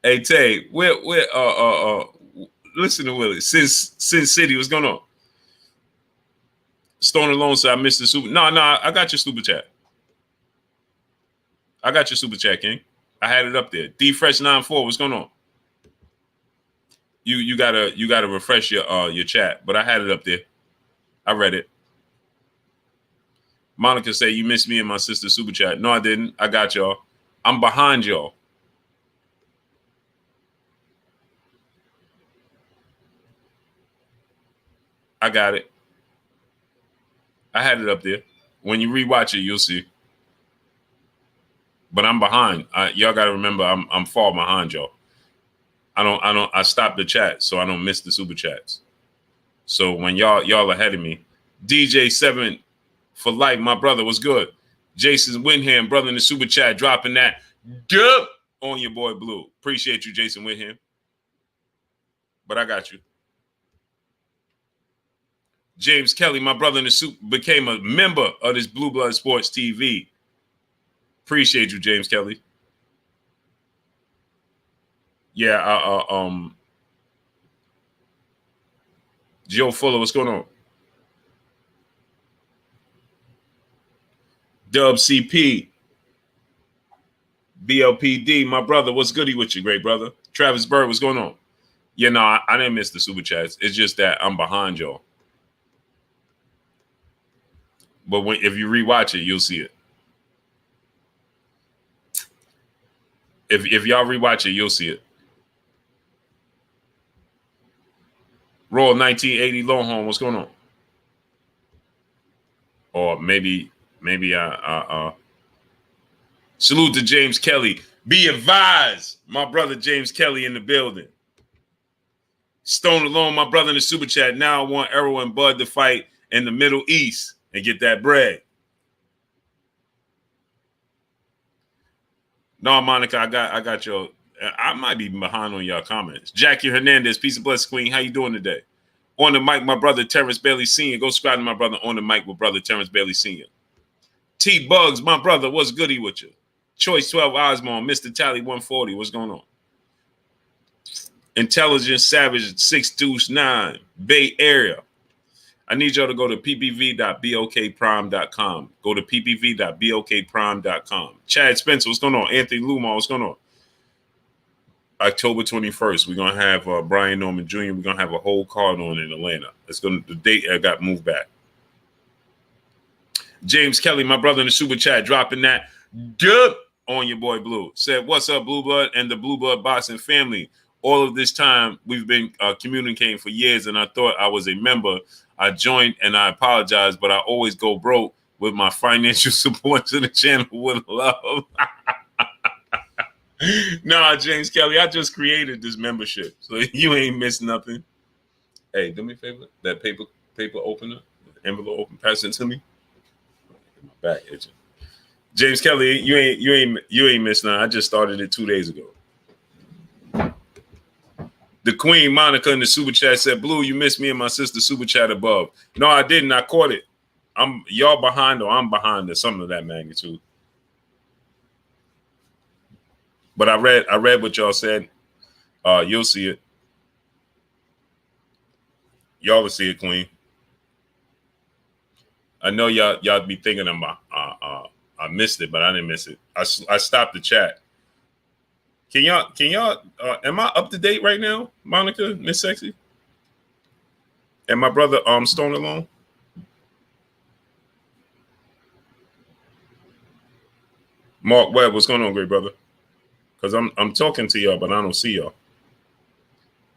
Hey, Tay, listen to Willie. Sin City, what's going on? Stone Alone said I missed the super. No, I got your super chat. I got your super chat, King. I had it up there. D Fresh 94, what's going on? You gotta refresh your chat, but I had it up there. I read it. Monica said you missed me and my sister super chat. No, I didn't. I got y'all. I'm behind y'all. I got it. I had it up there. When you rewatch it, you'll see. But I'm behind. Y'all got to remember, I'm far behind y'all. I stopped the chat so I don't miss the super chats. So when y'all ahead of me, DJ 7 for life, my brother, what's good? Jason Windham, brother in the super chat, dropping that dub on your boy Blue. Appreciate you, Jason Windham. But I got you. James Kelly, my brother in the soup, became a member of this Blue Blood Sports TV. Appreciate you, James Kelly. Yeah, Joe Fuller, what's going on? Dub CP, BLPD, my brother, what's goody with you, great brother? Travis Bird, what's going on? Yeah, no, I didn't miss the super chats. It's just that I'm behind y'all. But if you rewatch it, you'll see it. If y'all rewatch it, you'll see it. Royal 1980 Longhorn, what's going on? Or maybe salute to James Kelly. Be advised, my brother James Kelly in the building. Stone Alone, my brother in the super chat. Now I want Errol and Bud to fight in the Middle East and get that bread. No, Monica, I got your. I might be behind on y'all comments. Jackie Hernandez, peace and blessings, Queen. How you doing today? On the mic, my brother Terrence Bailey Sr. Go subscribe to my brother on the mic with brother Terrence Bailey Sr. T Bugs, my brother, what's goody with you? Choice 12 Osmond, Mr. Tally 140, what's going on? Intelligent Savage 629, Bay Area. I need y'all to go to ppv.bokprime.com. Go to ppv.bokprime.com. Chad Spencer, what's going on? Anthony Lumar, what's going on? October 21st, we're gonna have Brian Norman Jr. We're gonna have a whole card on in Atlanta. The date got moved back. James Kelly, my brother in the super chat, dropping that dub on your boy Blue. Said, "What's up, Blue Blood and the Blue Blood boxing family? All of this time we've been communicating for years, and I thought I was a member. I joined, and I apologize, but I always go broke with my financial support to the channel with love." Nah, James Kelly, I just created this membership, so you ain't missed nothing. Hey, do me a favor. That paper opener, envelope open, pass it to me. My back itching. James Kelly, you ain't missed nothing. I just started it 2 days ago. The Queen Monica in the super chat said, "Blue, you missed me and my sister super chat above." No, I didn't. I caught it. Y'all behind or I'm behind or something of that magnitude. But I read what y'all said. You'll see it. Y'all will see it, Queen. I know y'all be thinking I missed it, but I didn't miss it. I stopped the chat. Can y'all am I up to date right now, Monica, Miss Sexy? And my brother Stone Alone? Mark Webb, what's going on, great brother? Because I'm talking to y'all, but I don't see y'all.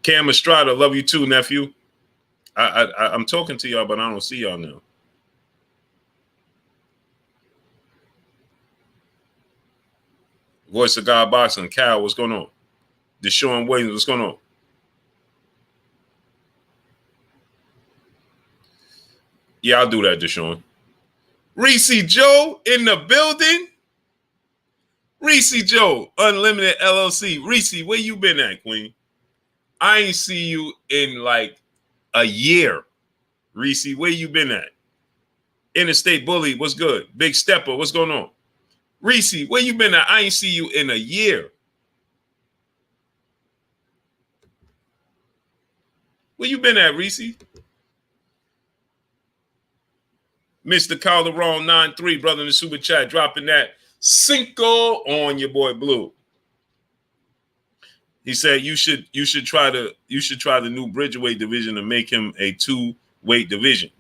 Cam Estrada, love you too, nephew. I'm talking to y'all, but I don't see y'all now. Voice of God Boxing, Cal, what's going on? Deshaun Williams, what's going on? Yeah, I'll do that, Deshaun. Reese Joe in the building. Reese Joe, Unlimited LLC. Reese, where you been at, Queen? I ain't see you in like a year. Reese, where you been at? Interstate Bully, what's good? Big Stepper, what's going on? Reese, where you been at? I ain't see you in a year. Where you been at, Reese? Mr. Calderon 93, brother in the super chat, dropping that Cinco on your boy Blue. He said you should try the new Bridgerweight division and make him a 2-weight division.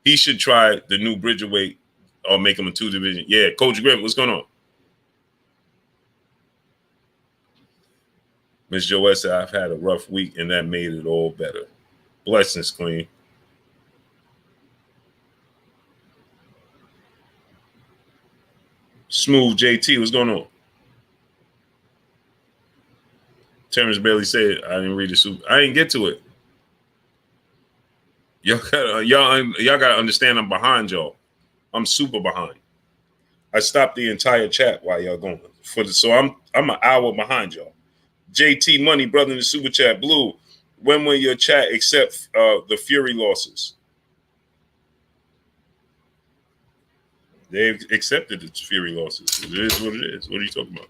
He should try the new Bridgerweight or make him a 2 division. Yeah, Coach Griffin, what's going on? Miss Joette said, "I've had a rough week and that made it all better." Blessings, Queen. Smooth JT, what's going on? Terrence Bailey said, "I didn't read the super. I didn't get to it." Y'all gotta understand I'm behind y'all. I'm super behind. I stopped the entire chat while y'all going so I'm an hour behind y'all. JT Money, brother in the super chat, Blue. When will your chat accept the Fury losses? They've accepted the Fury losses. It is what it is. What are you talking about?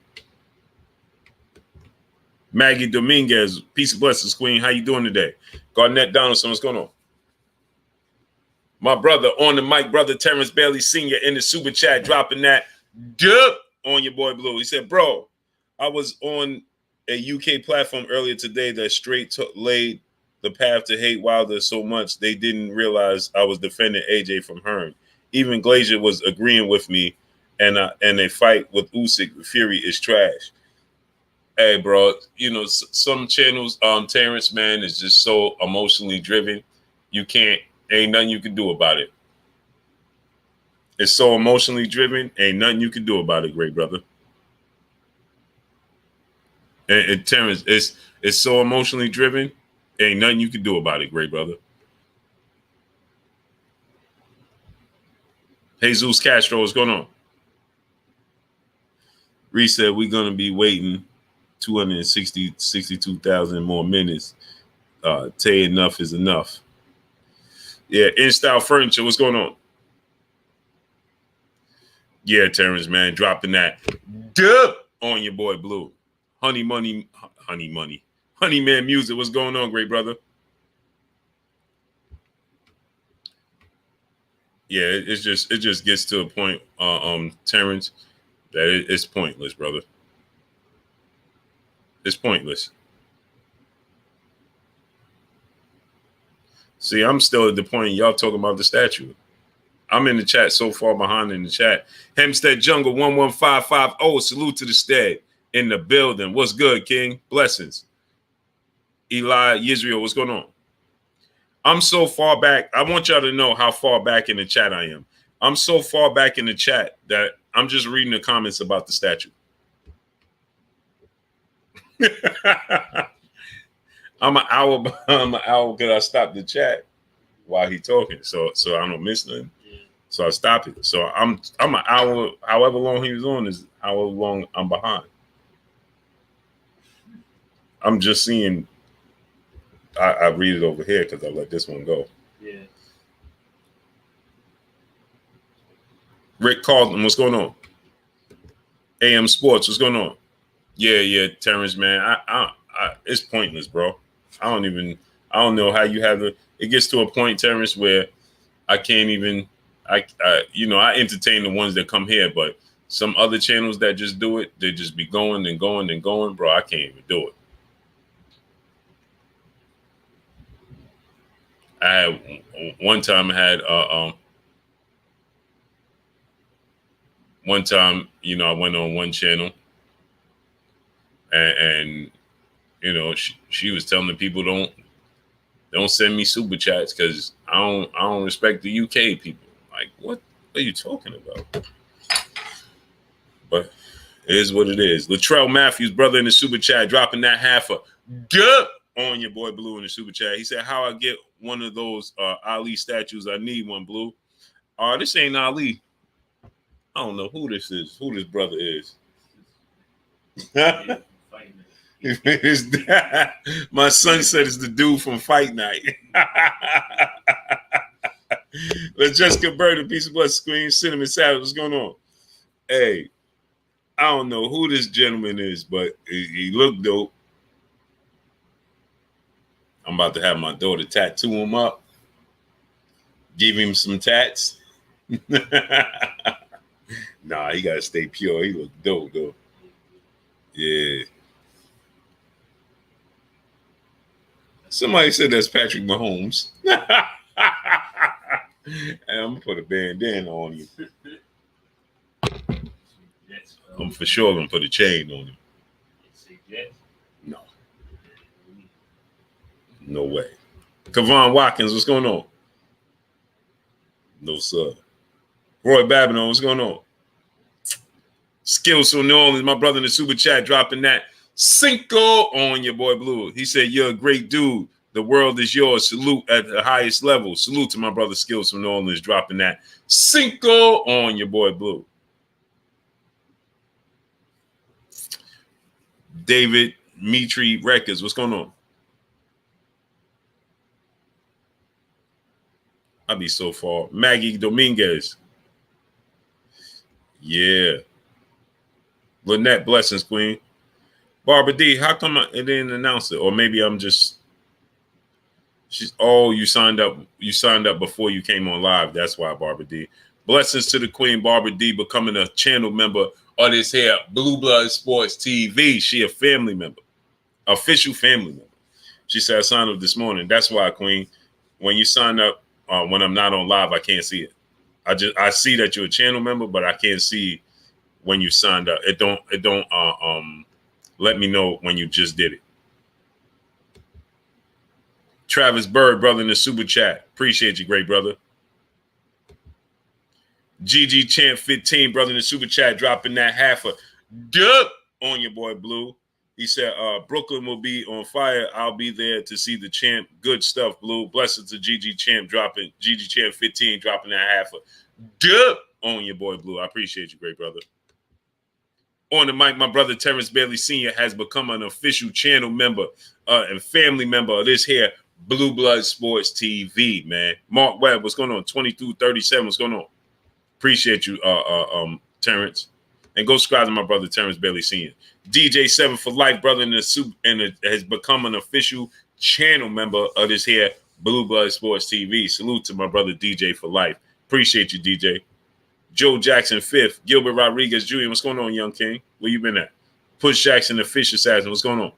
Maggie Dominguez, peace and blessings, Queen. How you doing today? Garnett Donaldson, what's going on? My brother on the mic, brother Terrence Bailey Sr. in the super chat, dropping that dub on your boy Blue. He said, "Bro, I was on a UK platform earlier today that straight laid the path to hate Wilder so much they didn't realize I was defending AJ from Hearn. Even Glazier was agreeing with me, and a fight with Usyk Fury is trash." Hey, bro, you know some channels, Terrence, man, is just so emotionally driven. Ain't nothing you can do about it. It's so emotionally driven, ain't nothing you can do about it, great brother. And Terrence, it's so emotionally driven, ain't nothing you can do about it, great brother. Jesus Castro, what's going on? Reese said we're gonna be waiting 62,000 more minutes. Tay, enough is enough. Yeah, In Style Furniture, what's going on? Yeah, Terrence, man, dropping that dub on your boy Blue. Honey Man Music, what's going on, great brother? Yeah, it just gets to a point, Terrence, that it's pointless, brother. It's pointless. See, I'm still at the point y'all talking about the statue. I'm in the chat so far behind in the chat. Hempstead Jungle 11550. Salute to the stead in the building. What's good, King? Blessings. Eli Israel, what's going on? I'm so far back. I want y'all to know how far back in the chat I am. I'm so far back in the chat that I'm just reading the comments about the statue. I'm an hour because I stopped the chat while he talking, so I don't miss nothing. So I stopped it. So I'm an hour, however long he was on is however long I'm behind. I'm just seeing. I read it over here because I let this one go. Yeah. Rick Carlton, what's going on? AM Sports, what's going on? Yeah, Terrence, man. I it's pointless, bro. I don't know how you have it. It gets to a point, Terrence, where I can't even. I entertain the ones that come here, but some other channels that just do it, they just be going and going and going, bro. I can't even do it. I had one time I went on one channel and she was telling the people don't send me super chats because I don't respect the UK people. Like, what are you talking about? But it is what it is. Latrell Matthews, brother, in the super chat, dropping that half a good on your boy Blue in the super chat. He said, how I get one of those Ali statues? I need one, Blue. This ain't Ali. I don't know who this is, who this brother is. My son said it's the dude from Fight Night. Let's just convert a piece of blood screen. Cinnamon Savage, what's going on? Hey, I don't know who this gentleman is, but he looked dope. I'm about to have my daughter tattoo him up. Give him some tats. Nah, he gotta stay pure. He look dope though. Yeah. Somebody said that's Patrick Mahomes. And I'm gonna put a bandana on you. I'm for sure gonna put a chain on him. No. No way. Kavon Watkins, what's going on? No, sir. Roy Babineau, what's going on? Skills from New Orleans, my brother in the super chat, dropping that Cinco on your boy Blue. He said, you're a great dude. The world is yours. Salute at the highest level. Salute to my brother Skills from New Orleans, dropping that Cinco on your boy Blue. David Mitri Records, what's going on? I'll be so far. Maggie Dominguez. Yeah. Lynette, blessings, queen. Barbara D, how come it didn't announce it? Or maybe I'm just... you signed up. You signed up before you came on live. That's why, Barbara D. Blessings to the queen, Barbara D, becoming a channel member of this here Blue Blood Sports TV. She a family member. Official family member. She said I signed up this morning. That's why, queen. When you sign up, when I'm not on live, I can't see it. I see that you're a channel member, but I can't see when you signed up. It don't let me know when you just did it. Travis Bird, brother, in the super chat. Appreciate you, great brother. GG Champ 15, brother, in the super chat, dropping that half a dub on your boy Blue. He said, Brooklyn will be on fire. I'll be there to see the champ. Good stuff, Blue. Blessings to GG Champ dropping, GG Champ 15, dropping that half a dub on your boy Blue. I appreciate you, great brother. On the mic, my brother Terrence Bailey Sr. has become an official channel member and family member of this here Blue Blood Sports TV, man. Mark Webb, what's going on? 2237, what's going on? Appreciate you, Terrence. And go subscribe to my brother Terrence Bailey Sr. DJ7 for life, brother, in the soup, and has become an official channel member of this here Blue Blood Sports TV. Salute to my brother DJ for life. Appreciate you, DJ. Joe Jackson 5th. Gilbert Rodriguez Jr. What's going on, young king? Where you been at? Push Jackson, the fish assassin. What's going on?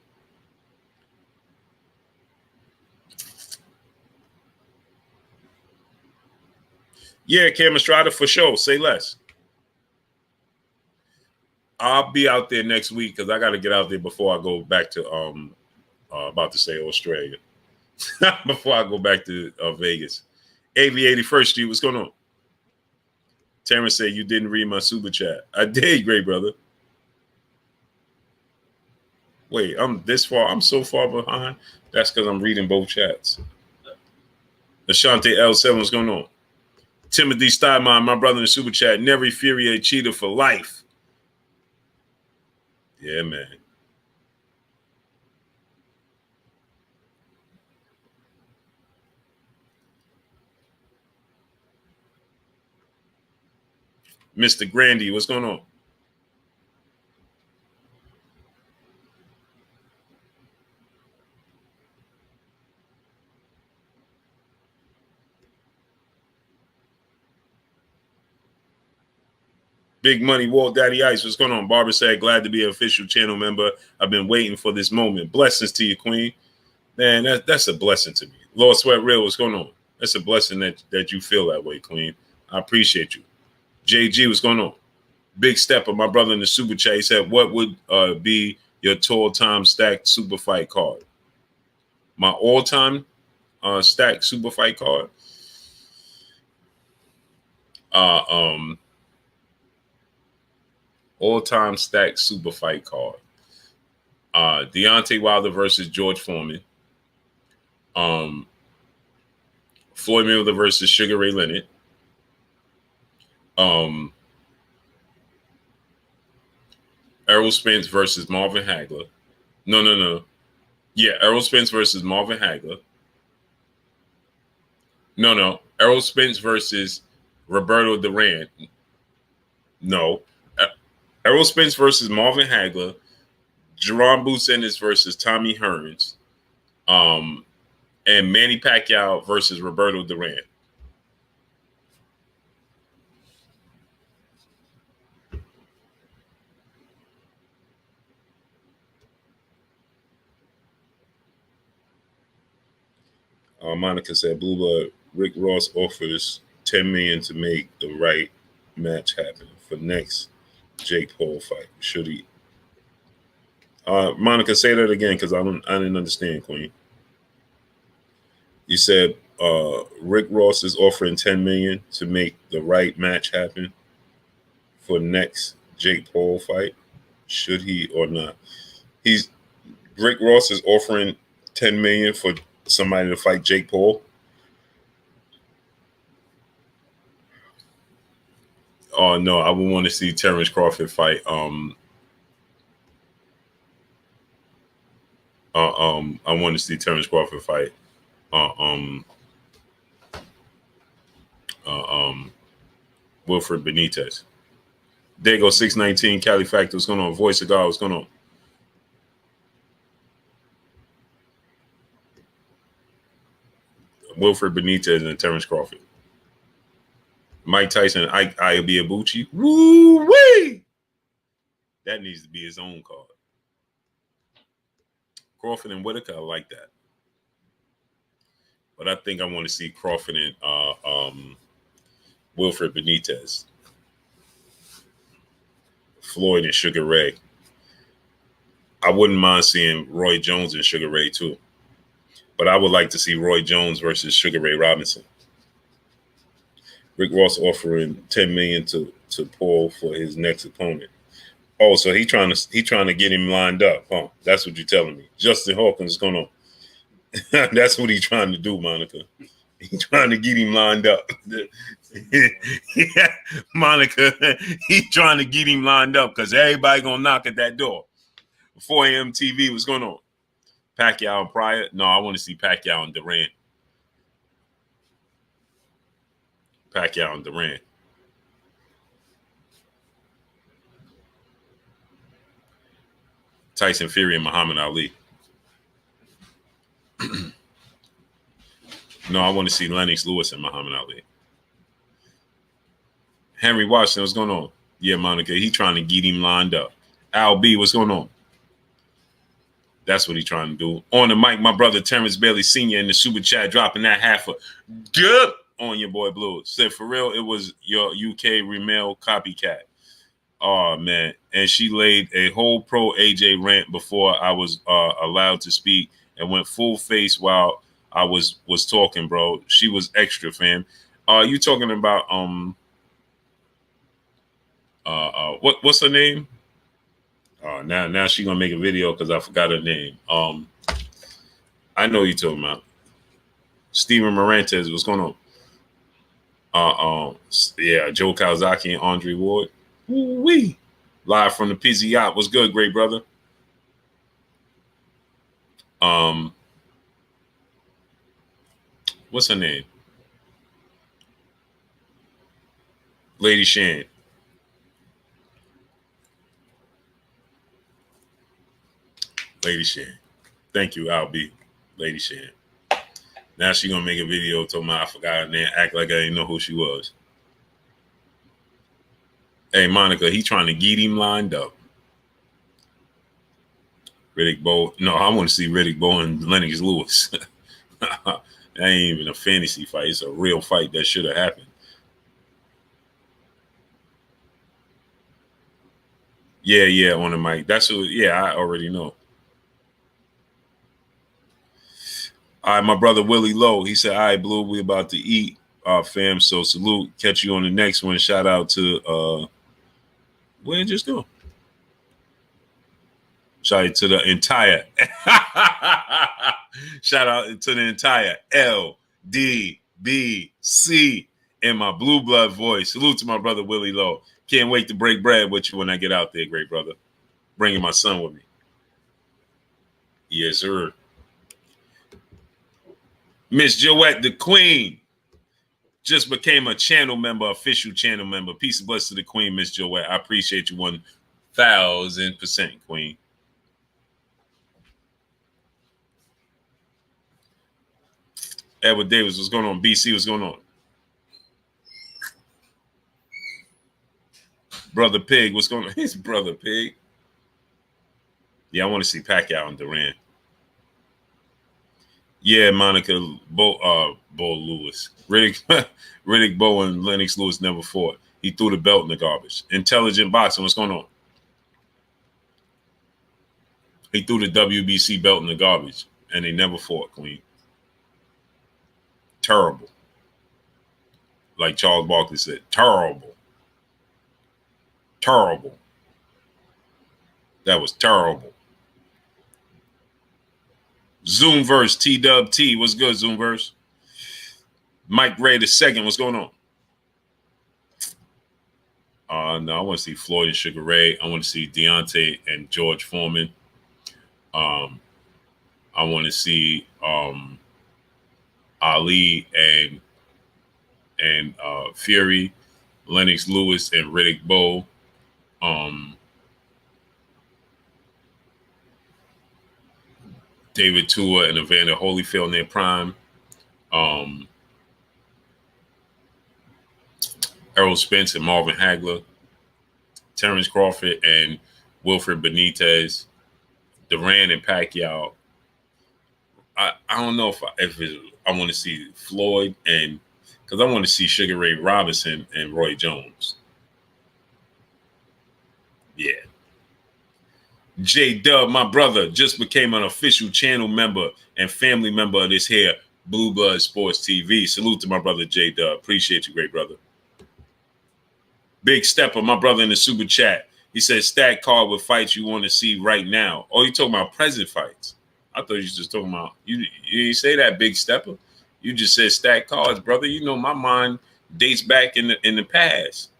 Yeah, Cam Estrada for sure. Say less. I'll be out there next week because I got to get out there before I go back to about to say Australia. Before I go back to Vegas. AV 81st Street. What's going on? Terrence said you didn't read my super chat. I did, great brother. Wait, I'm this far. I'm so far behind. That's because I'm reading both chats. Ashante L7, what's going on? Timothy Steinmeier, my brother in the super chat. Never infuriate cheater for life. Yeah, man. Mr. Grandy, what's going on? Big Money, Walt Daddy Ice. What's going on? Barbara said, glad to be an official channel member. I've been waiting for this moment. Blessings to you, Queen. Man, that's a blessing to me. Lord Sweat Real, what's going on? That's a blessing that you feel that way, Queen. I appreciate you. JG, what's going on? Big Stepper, my brother in the super chat. He said, what would be your all-time stacked super fight card? My all-time stacked super fight card? All-time stacked super fight card. Deontay Wilder versus George Foreman. Floyd Mayweather versus Sugar Ray Leonard. Errol Spence versus Marvin Hagler. No. Yeah, Errol Spence versus Marvin Hagler. No. Errol Spence versus Roberto Duran. No. Errol Spence versus Marvin Hagler. Jerome Boots Ennis versus Tommy Hearns. And Manny Pacquiao versus Roberto Duran. Monica said, Blue Blood, Rick Ross offers $10 million to make the right match happen for next Jake Paul fight. Should he? Monica, say that again because I didn't understand, Queen. You said Rick Ross is offering $10 million to make the right match happen for next Jake Paul fight. Should he or not? Rick Ross is offering $10 million for somebody to fight Jake Paul. Oh no, I would want to see Terrence Crawford fight. I want to see Terrence Crawford fight. Wilfred Benitez. There goes 619 Cali Factor. What's going on? Voice of God. What's going on? Wilfred Benitez and Terrence Crawford. Mike Tyson, Iabuchi. Woo-wee! That needs to be his own card. Crawford and Whitaker, I like that. But I think I want to see Crawford and Wilfred Benitez. Floyd and Sugar Ray. I wouldn't mind seeing Roy Jones and Sugar Ray too. But I would like to see Roy Jones versus Sugar Ray Robinson. Rick Ross offering $10 million to Paul for his next opponent. Oh, so he trying to get him lined up, huh? That's what you're telling me. Justin Hawkins is gonna. That's what he's trying to do, Monica. He's trying to get him lined up. Yeah, Monica. He's trying to get him lined up because everybody gonna knock at that door. 4 a.m. TV. What's going on? Pacquiao and Pryor? No, I want to see Pacquiao and Durant. Pacquiao and Durant. Tyson Fury and Muhammad Ali. No, I want to see Lennox Lewis and Muhammad Ali. Henry Washington, what's going on? Yeah, Monica, he trying to get him lined up. Al B, what's going on? That's what he's trying to do. On the mic, my brother Terrence Bailey Sr. in the super chat dropping that half a good on your boy Blue. Said for real, it was your UK Remel copycat. Oh man, and she laid a whole pro AJ rant before I was allowed to speak, and went full face while I was talking, bro. She was extra, fam. You talking about what's her name? Now she gonna make a video because I forgot her name. I know you talking about Steven Morantes. What's going on? Yeah, Joe Kawasaki and Andre Ward. Woo-wee. Live from the PZ Yacht. What's good, great brother? What's her name? Lady Shan. Lady Shan. Thank you, Al B. Lady Shan. Now she gonna make a video talking about I forgot her name, act like I didn't know who she was. Hey, Monica, he trying to get him lined up. Riddick Bowe. No, I want to see Riddick Bowe and Lennox Lewis. That ain't even a fantasy fight. It's a real fight that should have happened. Yeah, on the mic. That's who. Yeah, I already know. All right, my brother Willie Lowe. He said, "All right, Blue, we about to eat, fam. So salute. Catch you on the next one. Shout out to where it just go? Shout out to the entire. Shout out to the entire LDBC in my blue blood voice. Salute to my brother Willie Lowe. Can't wait to break bread with you when I get out there, great brother. Bringing my son with me. Yes, sir. Miss Joette, the Queen, just became a channel member, official channel member. Peace and blessings to the Queen, Miss Joette. I appreciate you 1,000%, Queen. Edward Davis, what's going on? BC, what's going on? Brother Pig, what's going on? His brother Pig. Yeah, I want to see Pacquiao and Duran. Yeah, Monica, Bo Lewis. Riddick Bowe and Lennox Lewis never fought. He threw the belt in the garbage. Intelligent Boxing, what's going on? He threw the WBC belt in the garbage, and they never fought, Queen. Terrible. Like Charles Barkley said, terrible. Terrible. That was terrible. Zoomverse, T-Dub-T. What's good, Zoomverse? Mike Ray II. What's going on? No, I want to see Floyd and Sugar Ray. I want to see Deontay and George Foreman. I want to see Ali and Fury, Lennox Lewis and Riddick Bowe. David Tua and Evander Holyfield in their prime. Errol Spence and Marvin Hagler. Terrence Crawford and Wilfred Benitez. Duran and Pacquiao. I don't know if I want to see Floyd and because I want to see Sugar Ray Robinson and Roy Jones. Yeah. J-Dub, my brother, just became an official channel member and family member of this here Blue Blood Sports TV. Salute to my brother J-Dub. Appreciate you, great brother. Big Stepper, my brother in the super chat. He said, stack card with fights you want to see right now. Oh, you talking about present fights? I thought you was just talking about, you didn't say that, Big Stepper. You just said stack cards, brother. You know my mind dates back in the past.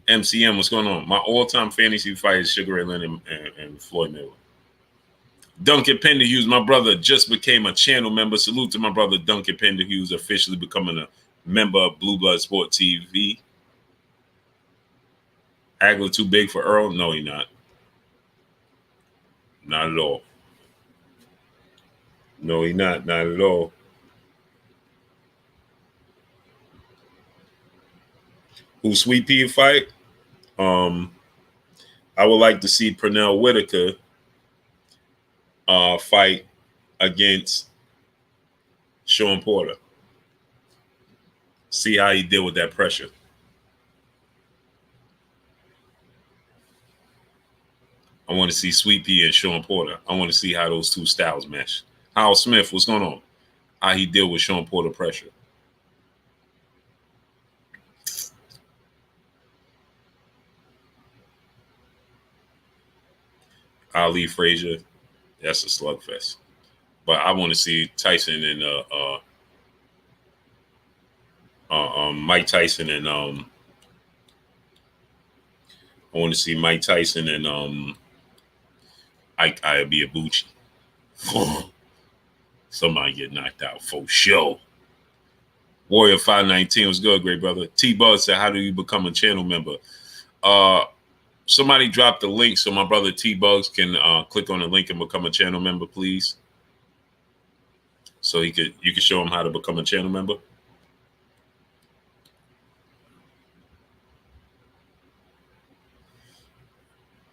MCM, what's going on? My all-time fantasy fight is Sugar Ray Leonard and Floyd Mayweather. Duncan Pender Hughes, my brother, just became a channel member. Salute to my brother Duncan Pender Hughes, officially becoming a member of Blue Blood Sport TV. Hagler too big for Earl? No, he not. Not at all. No, he not. Not at all. Who Sweet Pea fight? I would like to see Pernell Whitaker fight against Sean Porter. See how he deal with that pressure. I want to see Sweet Pea and Sean Porter. I want to see how those two styles mesh. Howell Smith, what's going on? How he deal with Sean Porter pressure. Ali Frazier, that's a slugfest. But I want to see Tyson and Mike Tyson and I want to see Mike Tyson and Ike Iabuchi. Somebody get knocked out for sure. Warrior 519 was good, great brother. T-Buzz said, how do you become a channel member? Somebody dropped the link so my brother T-Bugs can click on the link and become a channel member, please. So you could show him how to become a channel member.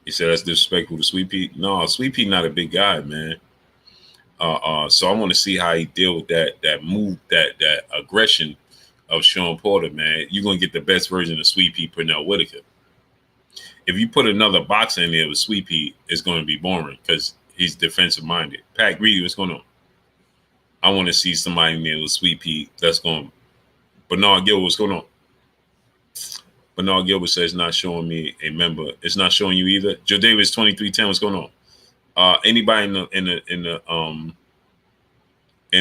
He said that's disrespectful to Sweet Pea. No, Sweet Pea not a big guy, man. So I want to see how he deal with that move, that aggression of Sean Porter, man. You're gonna get the best version of Sweet Pea, Pernell Whitaker. If you put another boxer in there with Sweet Pea, it's going to be boring because he's defensive minded. Pat Greedy, what's going on? I want to see somebody in there with Sweet Pea that's going. Bernard Gilbert, what's going on? Bernard Gilbert says not showing me a member. It's not showing you either. Joe Davis 2310, what's going on? Anybody in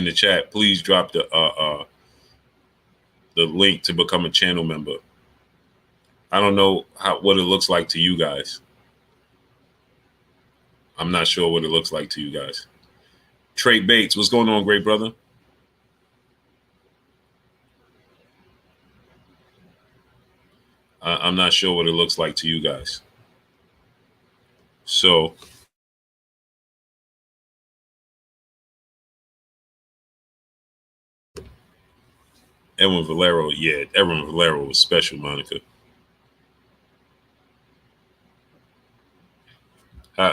the chat, please drop the link to become a channel member. I don't know what it looks like to you guys. I'm not sure what it looks like to you guys. Trey Bates, what's going on, great brother? I'm not sure what it looks like to you guys. So Edwin Valero, yeah, Edwin Valero was special, Monica.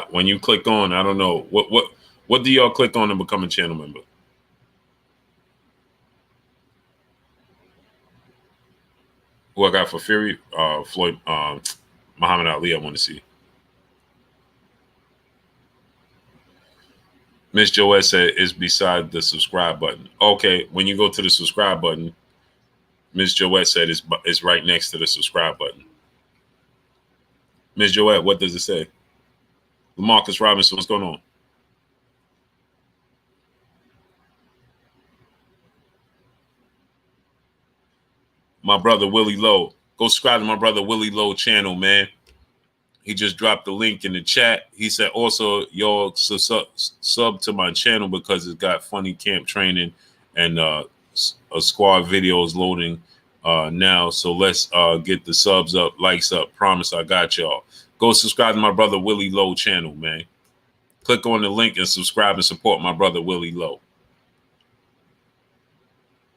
When you click on, I don't know what do y'all click on to become a channel member? Who I got for Fury? Floyd, Muhammad Ali. I want to see. Miss Joette said it's beside the subscribe button. Okay, when you go to the subscribe button, Miss Joette said it's right next to the subscribe button. Miss Joette, what does it say? LaMarcus Robinson, what's going on? My brother Willie Lowe. Go subscribe to my brother Willie Lowe channel, man. He just dropped the link in the chat. He said also, y'all sub to my channel because it's got funny camp training and a squad videos loading now. So let's get the subs up, likes up. Promise I got y'all. Go subscribe to my brother Willie Lowe channel, man. Click on the link and subscribe and support my brother Willie Lowe.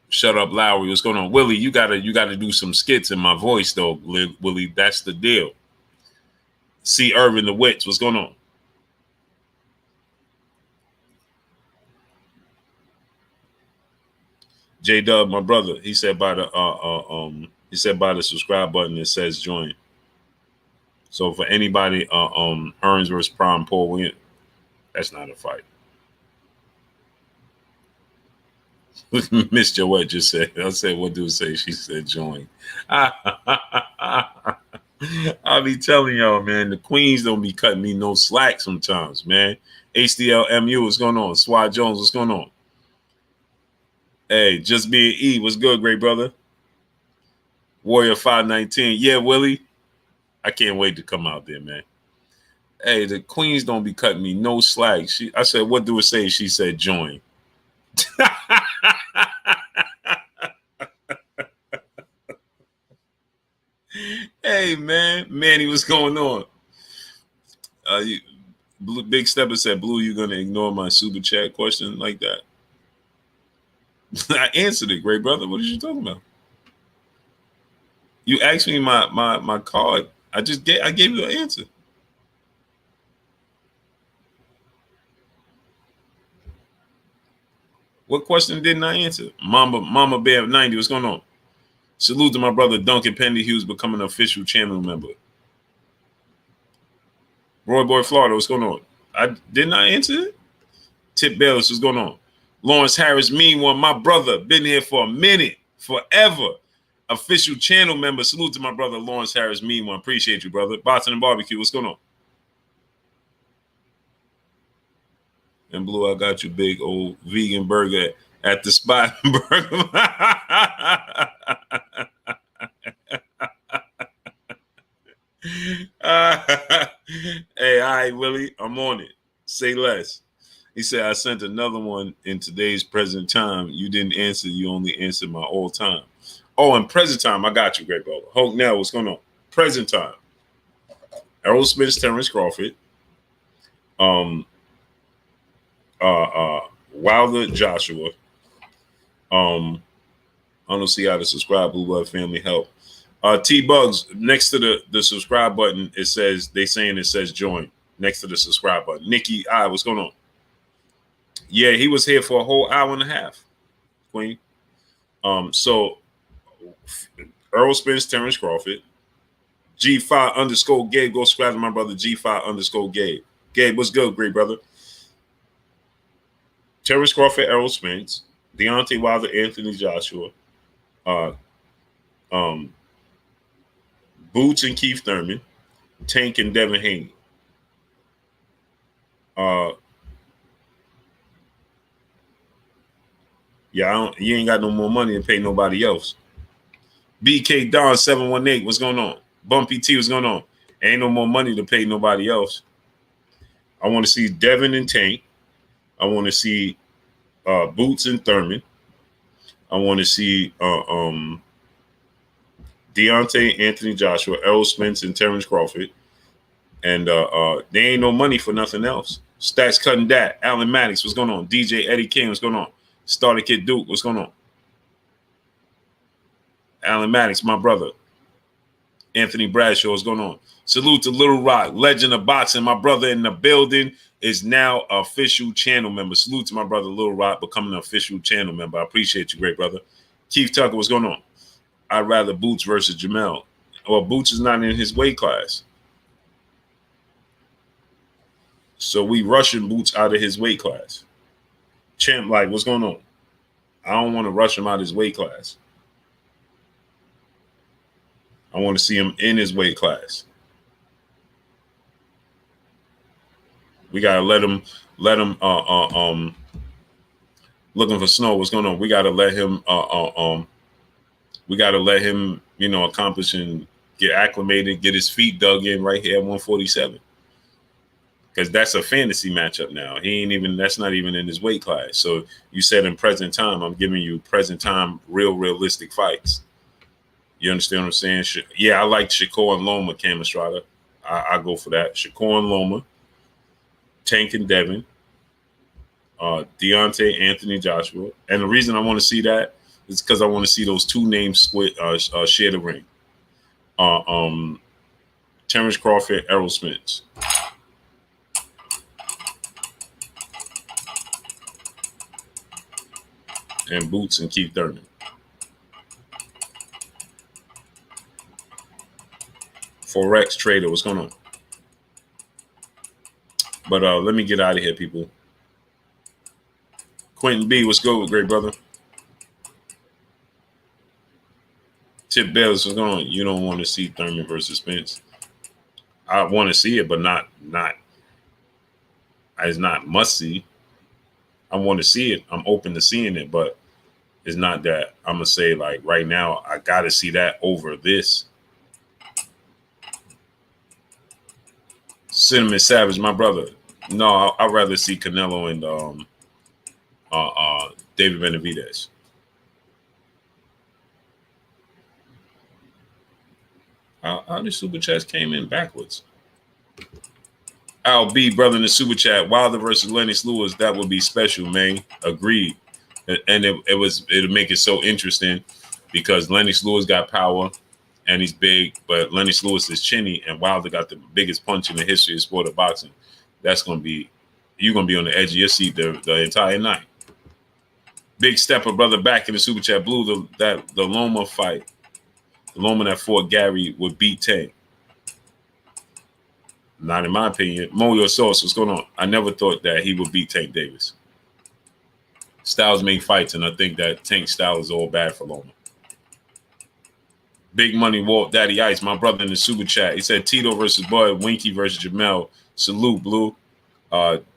Shut up, Lowry. What's going on? Willie, you gotta do some skits in my voice, though, Willie. That's the deal. C. Irvin the Witch. What's going on? J Dub, my brother. He said by the subscribe button it says join. So for anybody, Hearns versus Prime Paul Williams, that's not a fight. Miss Joette just said, I said, what do it say? She said join. I'll be telling y'all, man, the queens don't be cutting me no slack sometimes, man. HDLMU, what's going on? Swat Jones, what's going on? Hey, just being E, what's good, great brother? Warrior 519. Yeah, Willie. I can't wait to come out there, man. Hey, the queens don't be cutting me no slack. I said, what do it say? She said join. Hey, man. Manny, what's going on? Big Stepper said, Blue, you going to ignore my super chat question like that? I answered it, great brother. What are you talking about? You asked me my card I gave you an answer. What question didn't I answer? Mama Bear 90, what's going on? Salute to my brother Duncan Pendy Hughes becoming an official channel member. Roy Boy Florida, what's going on? Didn't I answer it? Tip Bayless, what's going on? Lawrence Harris, mean one, my brother, been here for a minute, forever. Official channel member. Salute to my brother Lawrence Harris, mean one. Appreciate you, brother. Boston and Barbecue, what's going on? And Blue, I got you, big old vegan burger at the spot. Burger. Hey, all right, Willie, I'm on it. Say less. He said, I sent another one in today's present time. You didn't answer. You only answered my all time. Oh, in present time, I got you, great brother. Hulk Nell, what's going on? Present time. Errol Spence, Terrence Crawford. Wilder, Joshua. I don't see how to subscribe. Blue Blood Family Help. T Bugs, next to the subscribe button, it says join. Next to the subscribe button. Nikki, what's going on? Yeah, he was here for a whole hour and a half, Queen. So Errol Spence, Terrence Crawford, G5 _ Gabe. Go subscribe to my brother G5 _ Gabe. Gabe, what's good, great brother? Terrence Crawford, Errol Spence, Deontay Wilder, Anthony Joshua, Boots and Keith Thurman, Tank and Devin Haney. Yeah, you ain't got no more money to pay nobody else. BK Don 718, what's going on? Bumpy T, what's going on? Ain't no more money to pay nobody else. I want to see Devin and Tank. I want to see Boots and Thurman. I want to see Deontay, Anthony Joshua, Errol Spence, and Terrence Crawford. And there ain't no money for nothing else. Stats Cutting Dat, Alan Maddox, what's going on? DJ Eddie King, what's going on? Starter Kid Duke, what's going on? Alan Maddox, my brother. Anthony Bradshaw, what's going on? Salute to Little Rock, legend of boxing. My brother in the building is now an official channel member. Salute to my brother Little Rock becoming an official channel member. I appreciate you, great brother. Keith Tucker, what's going on? I'd rather Boots versus Jamel. Well, Boots is not in his weight class. So we rushing Boots out of his weight class. Champ, like, what's going on? I don't want to rush him out of his weight class. I want to see him in his weight class. We gotta let him looking for snow. What's going on? We gotta let him accomplish and get acclimated, get his feet dug in right here at 147. Because that's a fantasy matchup now. That's not even in his weight class. So you said in present time, I'm giving you present time, realistic fights. You understand what I'm saying? Yeah, I like Shakur and Loma, Cam Estrada. I go for that. Shakur and Loma, Tank and Devin, Deontay, Anthony Joshua. And the reason I want to see that is because I want to see those two names share the ring. Terrence Crawford, Errol Spence. And Boots and Keith Thurman. Forex Trader, what's going on? But let me get out of here, people. Quentin B, what's good, great brother? Tip Bayless, what's going on? You don't want to see Thurman versus Spence. I want to see it, but not it's not must see. I want to see it. I'm open to seeing it, but it's not that I'm gonna say like right now I gotta see that over this. Cinnamon Savage, my brother. No, I'd rather see Canelo and David Benavidez. How the super chats came in backwards? Al B, brother in the super chat. Wilder versus Lennox Lewis, that would be special, man. Agreed. And it'll make it so interesting because Lennox Lewis got power and he's big, but Lennox Lewis is chinny, and Wilder got the biggest punch in the history of sport of boxing. That's going to be, you're going to be on the edge of your seat the entire night. Big Stepper, brother, back in the Super Chat. Blue, the Loma fight. The Loma that fought Gary would beat Tank. Not in my opinion. Mo Your Sauce, what's going on? I never thought that he would beat Tank Davis. Styles make fights, and I think that Tank's style is all bad for Loma. Big Money Walt, Daddy Ice, my brother in the Super Chat. He said Tito versus Bud, Winky versus Jamel. Salute, Blue.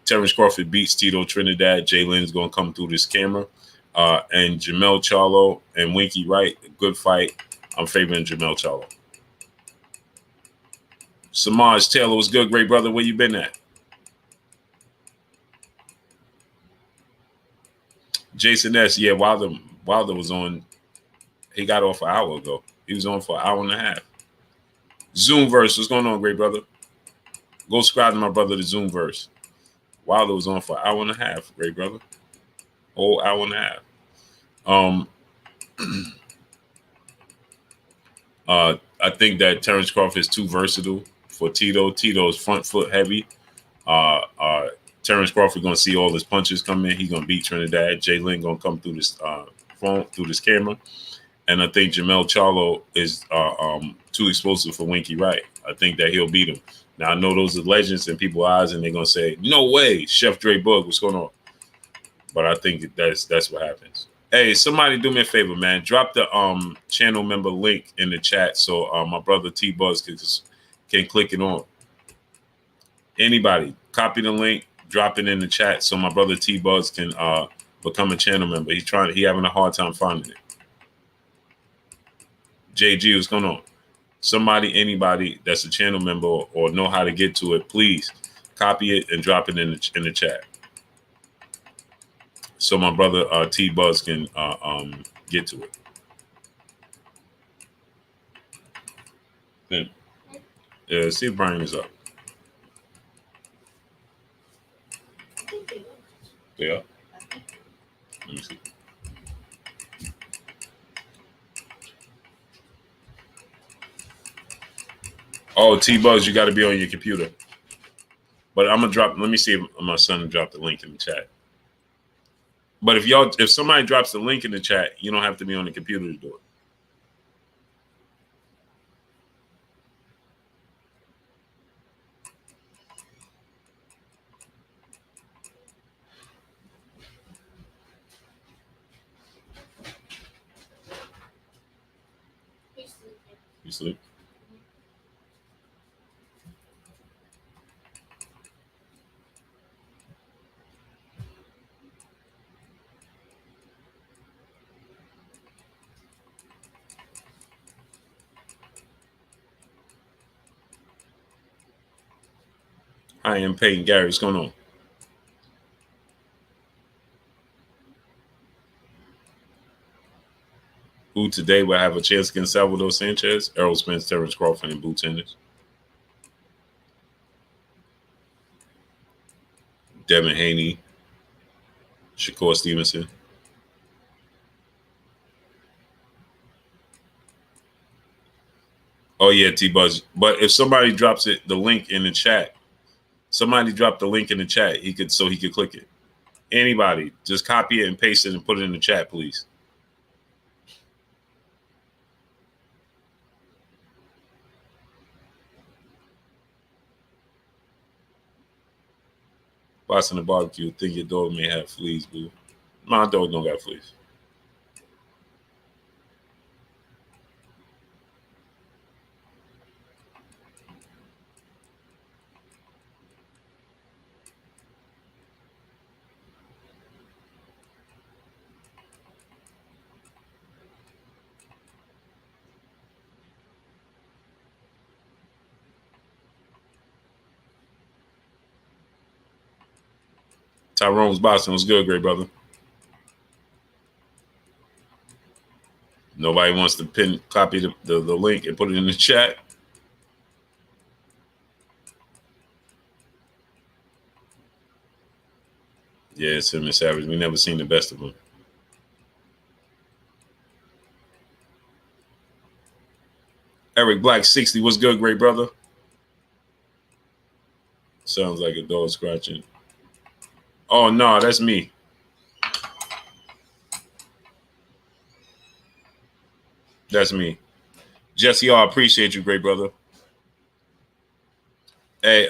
Terrence Crawford beats Tito Trinidad. Jay Lynn's going to come through this camera. And Jamel Charlo and Winky Wright, good fight. I'm favoring Jamel Charlo. Samaj Taylor, what's good, great brother? Where you been at? Jason S. Yeah, Wilder was on. He got off an hour ago. He was on for an hour and a half. Zoomverse, what's going on, great brother? Go subscribe to my brother, the Zoomverse. Wilder was on for an hour and a half, great brother. Whole hour and a half. I think that Terrence Crawford is too versatile for Tito. Tito's front foot heavy. Terrence Crawford gonna see all his punches come in. He's gonna beat Trinidad. Jay Lynn gonna come through this phone, through this camera. And I think Jamel Charlo is too explosive for Winky Wright. I think that he'll beat him. Now I know those are legends in people's eyes, and they're gonna say, "No way, Chef Dre Bug, what's going on?" But I think that's what happens. Hey, somebody do me a favor, man. Drop the channel member link in the chat so my brother T Buzz can click it on. Anybody, copy the link, drop it in the chat so my brother T Buzz can become a channel member. He having a hard time finding it. JG, what's going on? Somebody, anybody that's a channel member or know how to get to it, please copy it and drop it in the chat. So my brother T Buzz can get to it. Yeah, see if Brian is up. Yeah. Let me see. Oh, T Buzz, you got to be on your computer. But I'm gonna drop. Let me see if my son dropped the link in the chat. But if somebody drops the link in the chat, you don't have to be on the computer to do it. You sleep? I am Peyton Gary. What's going on? Who today will have a chance against Salvador Sanchez, Errol Spence, Terrence Crawford, and Boots Henderson? Devin Haney, Shakur Stevenson. Oh yeah, T Buzz. But if somebody drops the link in the chat, somebody dropped the link in the chat. He could click it. Anybody, just copy it and paste it and put it in the chat, please. Boston the barbecue. Think your dog may have fleas, boo. My dog don't got fleas. Tyrone's Boston was good, great brother. Nobody wants to copy the link and put it in the chat. Yeah, it's him and Savage. We never seen the best of him. Eric Black 60. What's good, great brother? Sounds like a dog scratching. Oh no, that's me. That's me. Jesse, I appreciate you, great brother. Hey,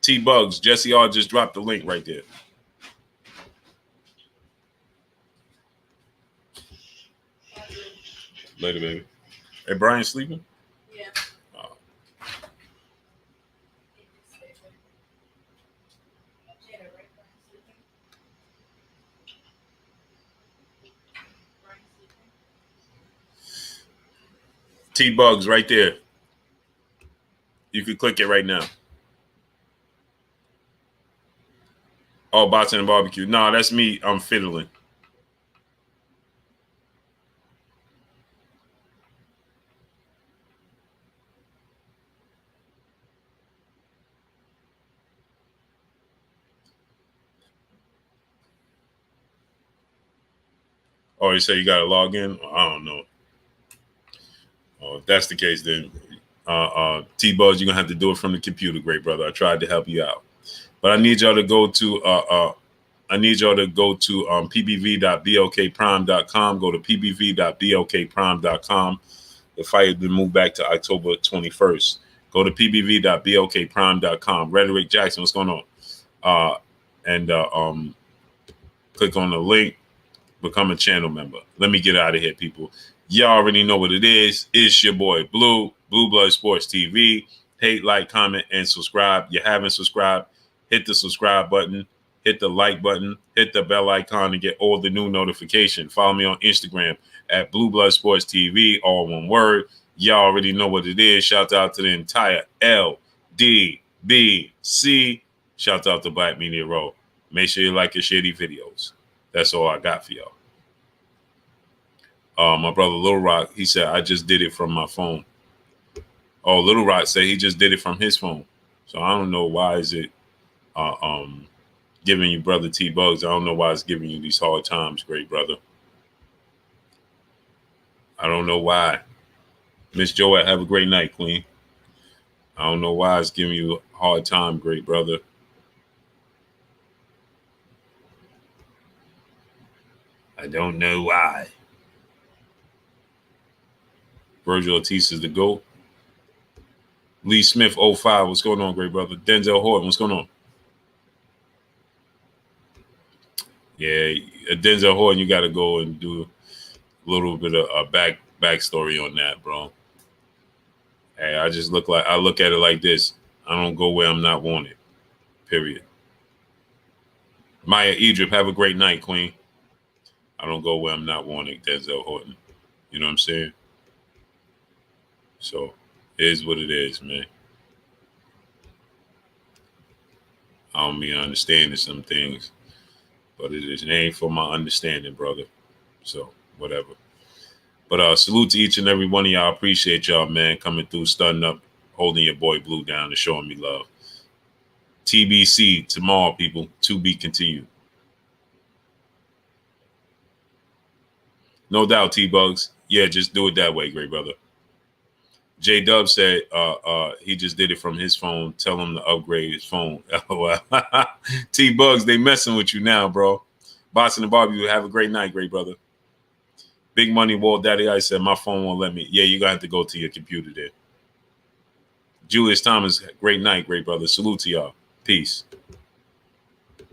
T Bugs, Jesse R just dropped the link right there. Later, baby. Hey, Brian sleeping? Yeah. Oh. T Bugs right there. You can click it right now. Oh, Boxing and Barbecue. No, that's me. I'm fiddling. Oh, you say you got to log in? I don't know. Oh, if that's the case, then T-Buzz, you're going to have to do it from the computer, great brother. I tried to help you out. But I need y'all to go to pbv.blkprime.com. Go to pbv.blkprime.com. The fight has been moved back to October 21st. Go to pbv.blkprime.com. Rhetoric Jackson, what's going on? And click on the link. Become a channel member. Let me get out of here, people. Y'all already know what it is. It's your boy Blue Blood Sports TV. Hate, like, comment, and subscribe. You haven't subscribed, hit the subscribe button, hit the like button, hit the bell icon to get all the new notifications. Follow me on Instagram at Blue Blood Sports TV, all one word. Y'all already know what it is. Shout out to the entire LDBC. Shout out to Black Media Row. Make sure you like and share these videos. That's all I got for y'all. My brother Little Rock, he said, I just did it from my phone. Oh, Little Rock said he just did it from his phone. So I don't know why is it giving you brother T-Bugs. I don't know why it's giving you these hard times, great brother. I don't know why. Miss Joette, have a great night, Queen. I don't know why it's giving you a hard time, great brother. I don't know why. Virgil Ortiz is the GOAT. Lee Smith 05, what's going on, great brother? Denzel Horton, what's going on? Yeah, Denzel Horton, you got to go and do a little bit of a backstory on that, bro. Hey, I look at it like this. I don't go where I'm not wanted. Period. Maya Idrip, have a great night, Queen. I don't go where I'm not wanted, Denzel Horton. You know what I'm saying? So, it is what it is, man. I don't mean understanding some things, but it ain't for my understanding, brother. So, whatever. But salute to each and every one of y'all. Appreciate y'all, man, coming through, stunning up, holding your boy Blue down and showing me love. TBC tomorrow, people. To be continued. No doubt, T-Bugs. Yeah, just do it that way, great brother. J-Dub said he just did it from his phone. Tell him to upgrade his phone. T-Bugs, they messing with you now, bro. Boxing and Barbie, have a great night, great brother. Big Money Wall Daddy, I said, my phone won't let me. Yeah, you got to have to go to your computer there. Julius Thomas, great night, great brother. Salute to y'all. Peace.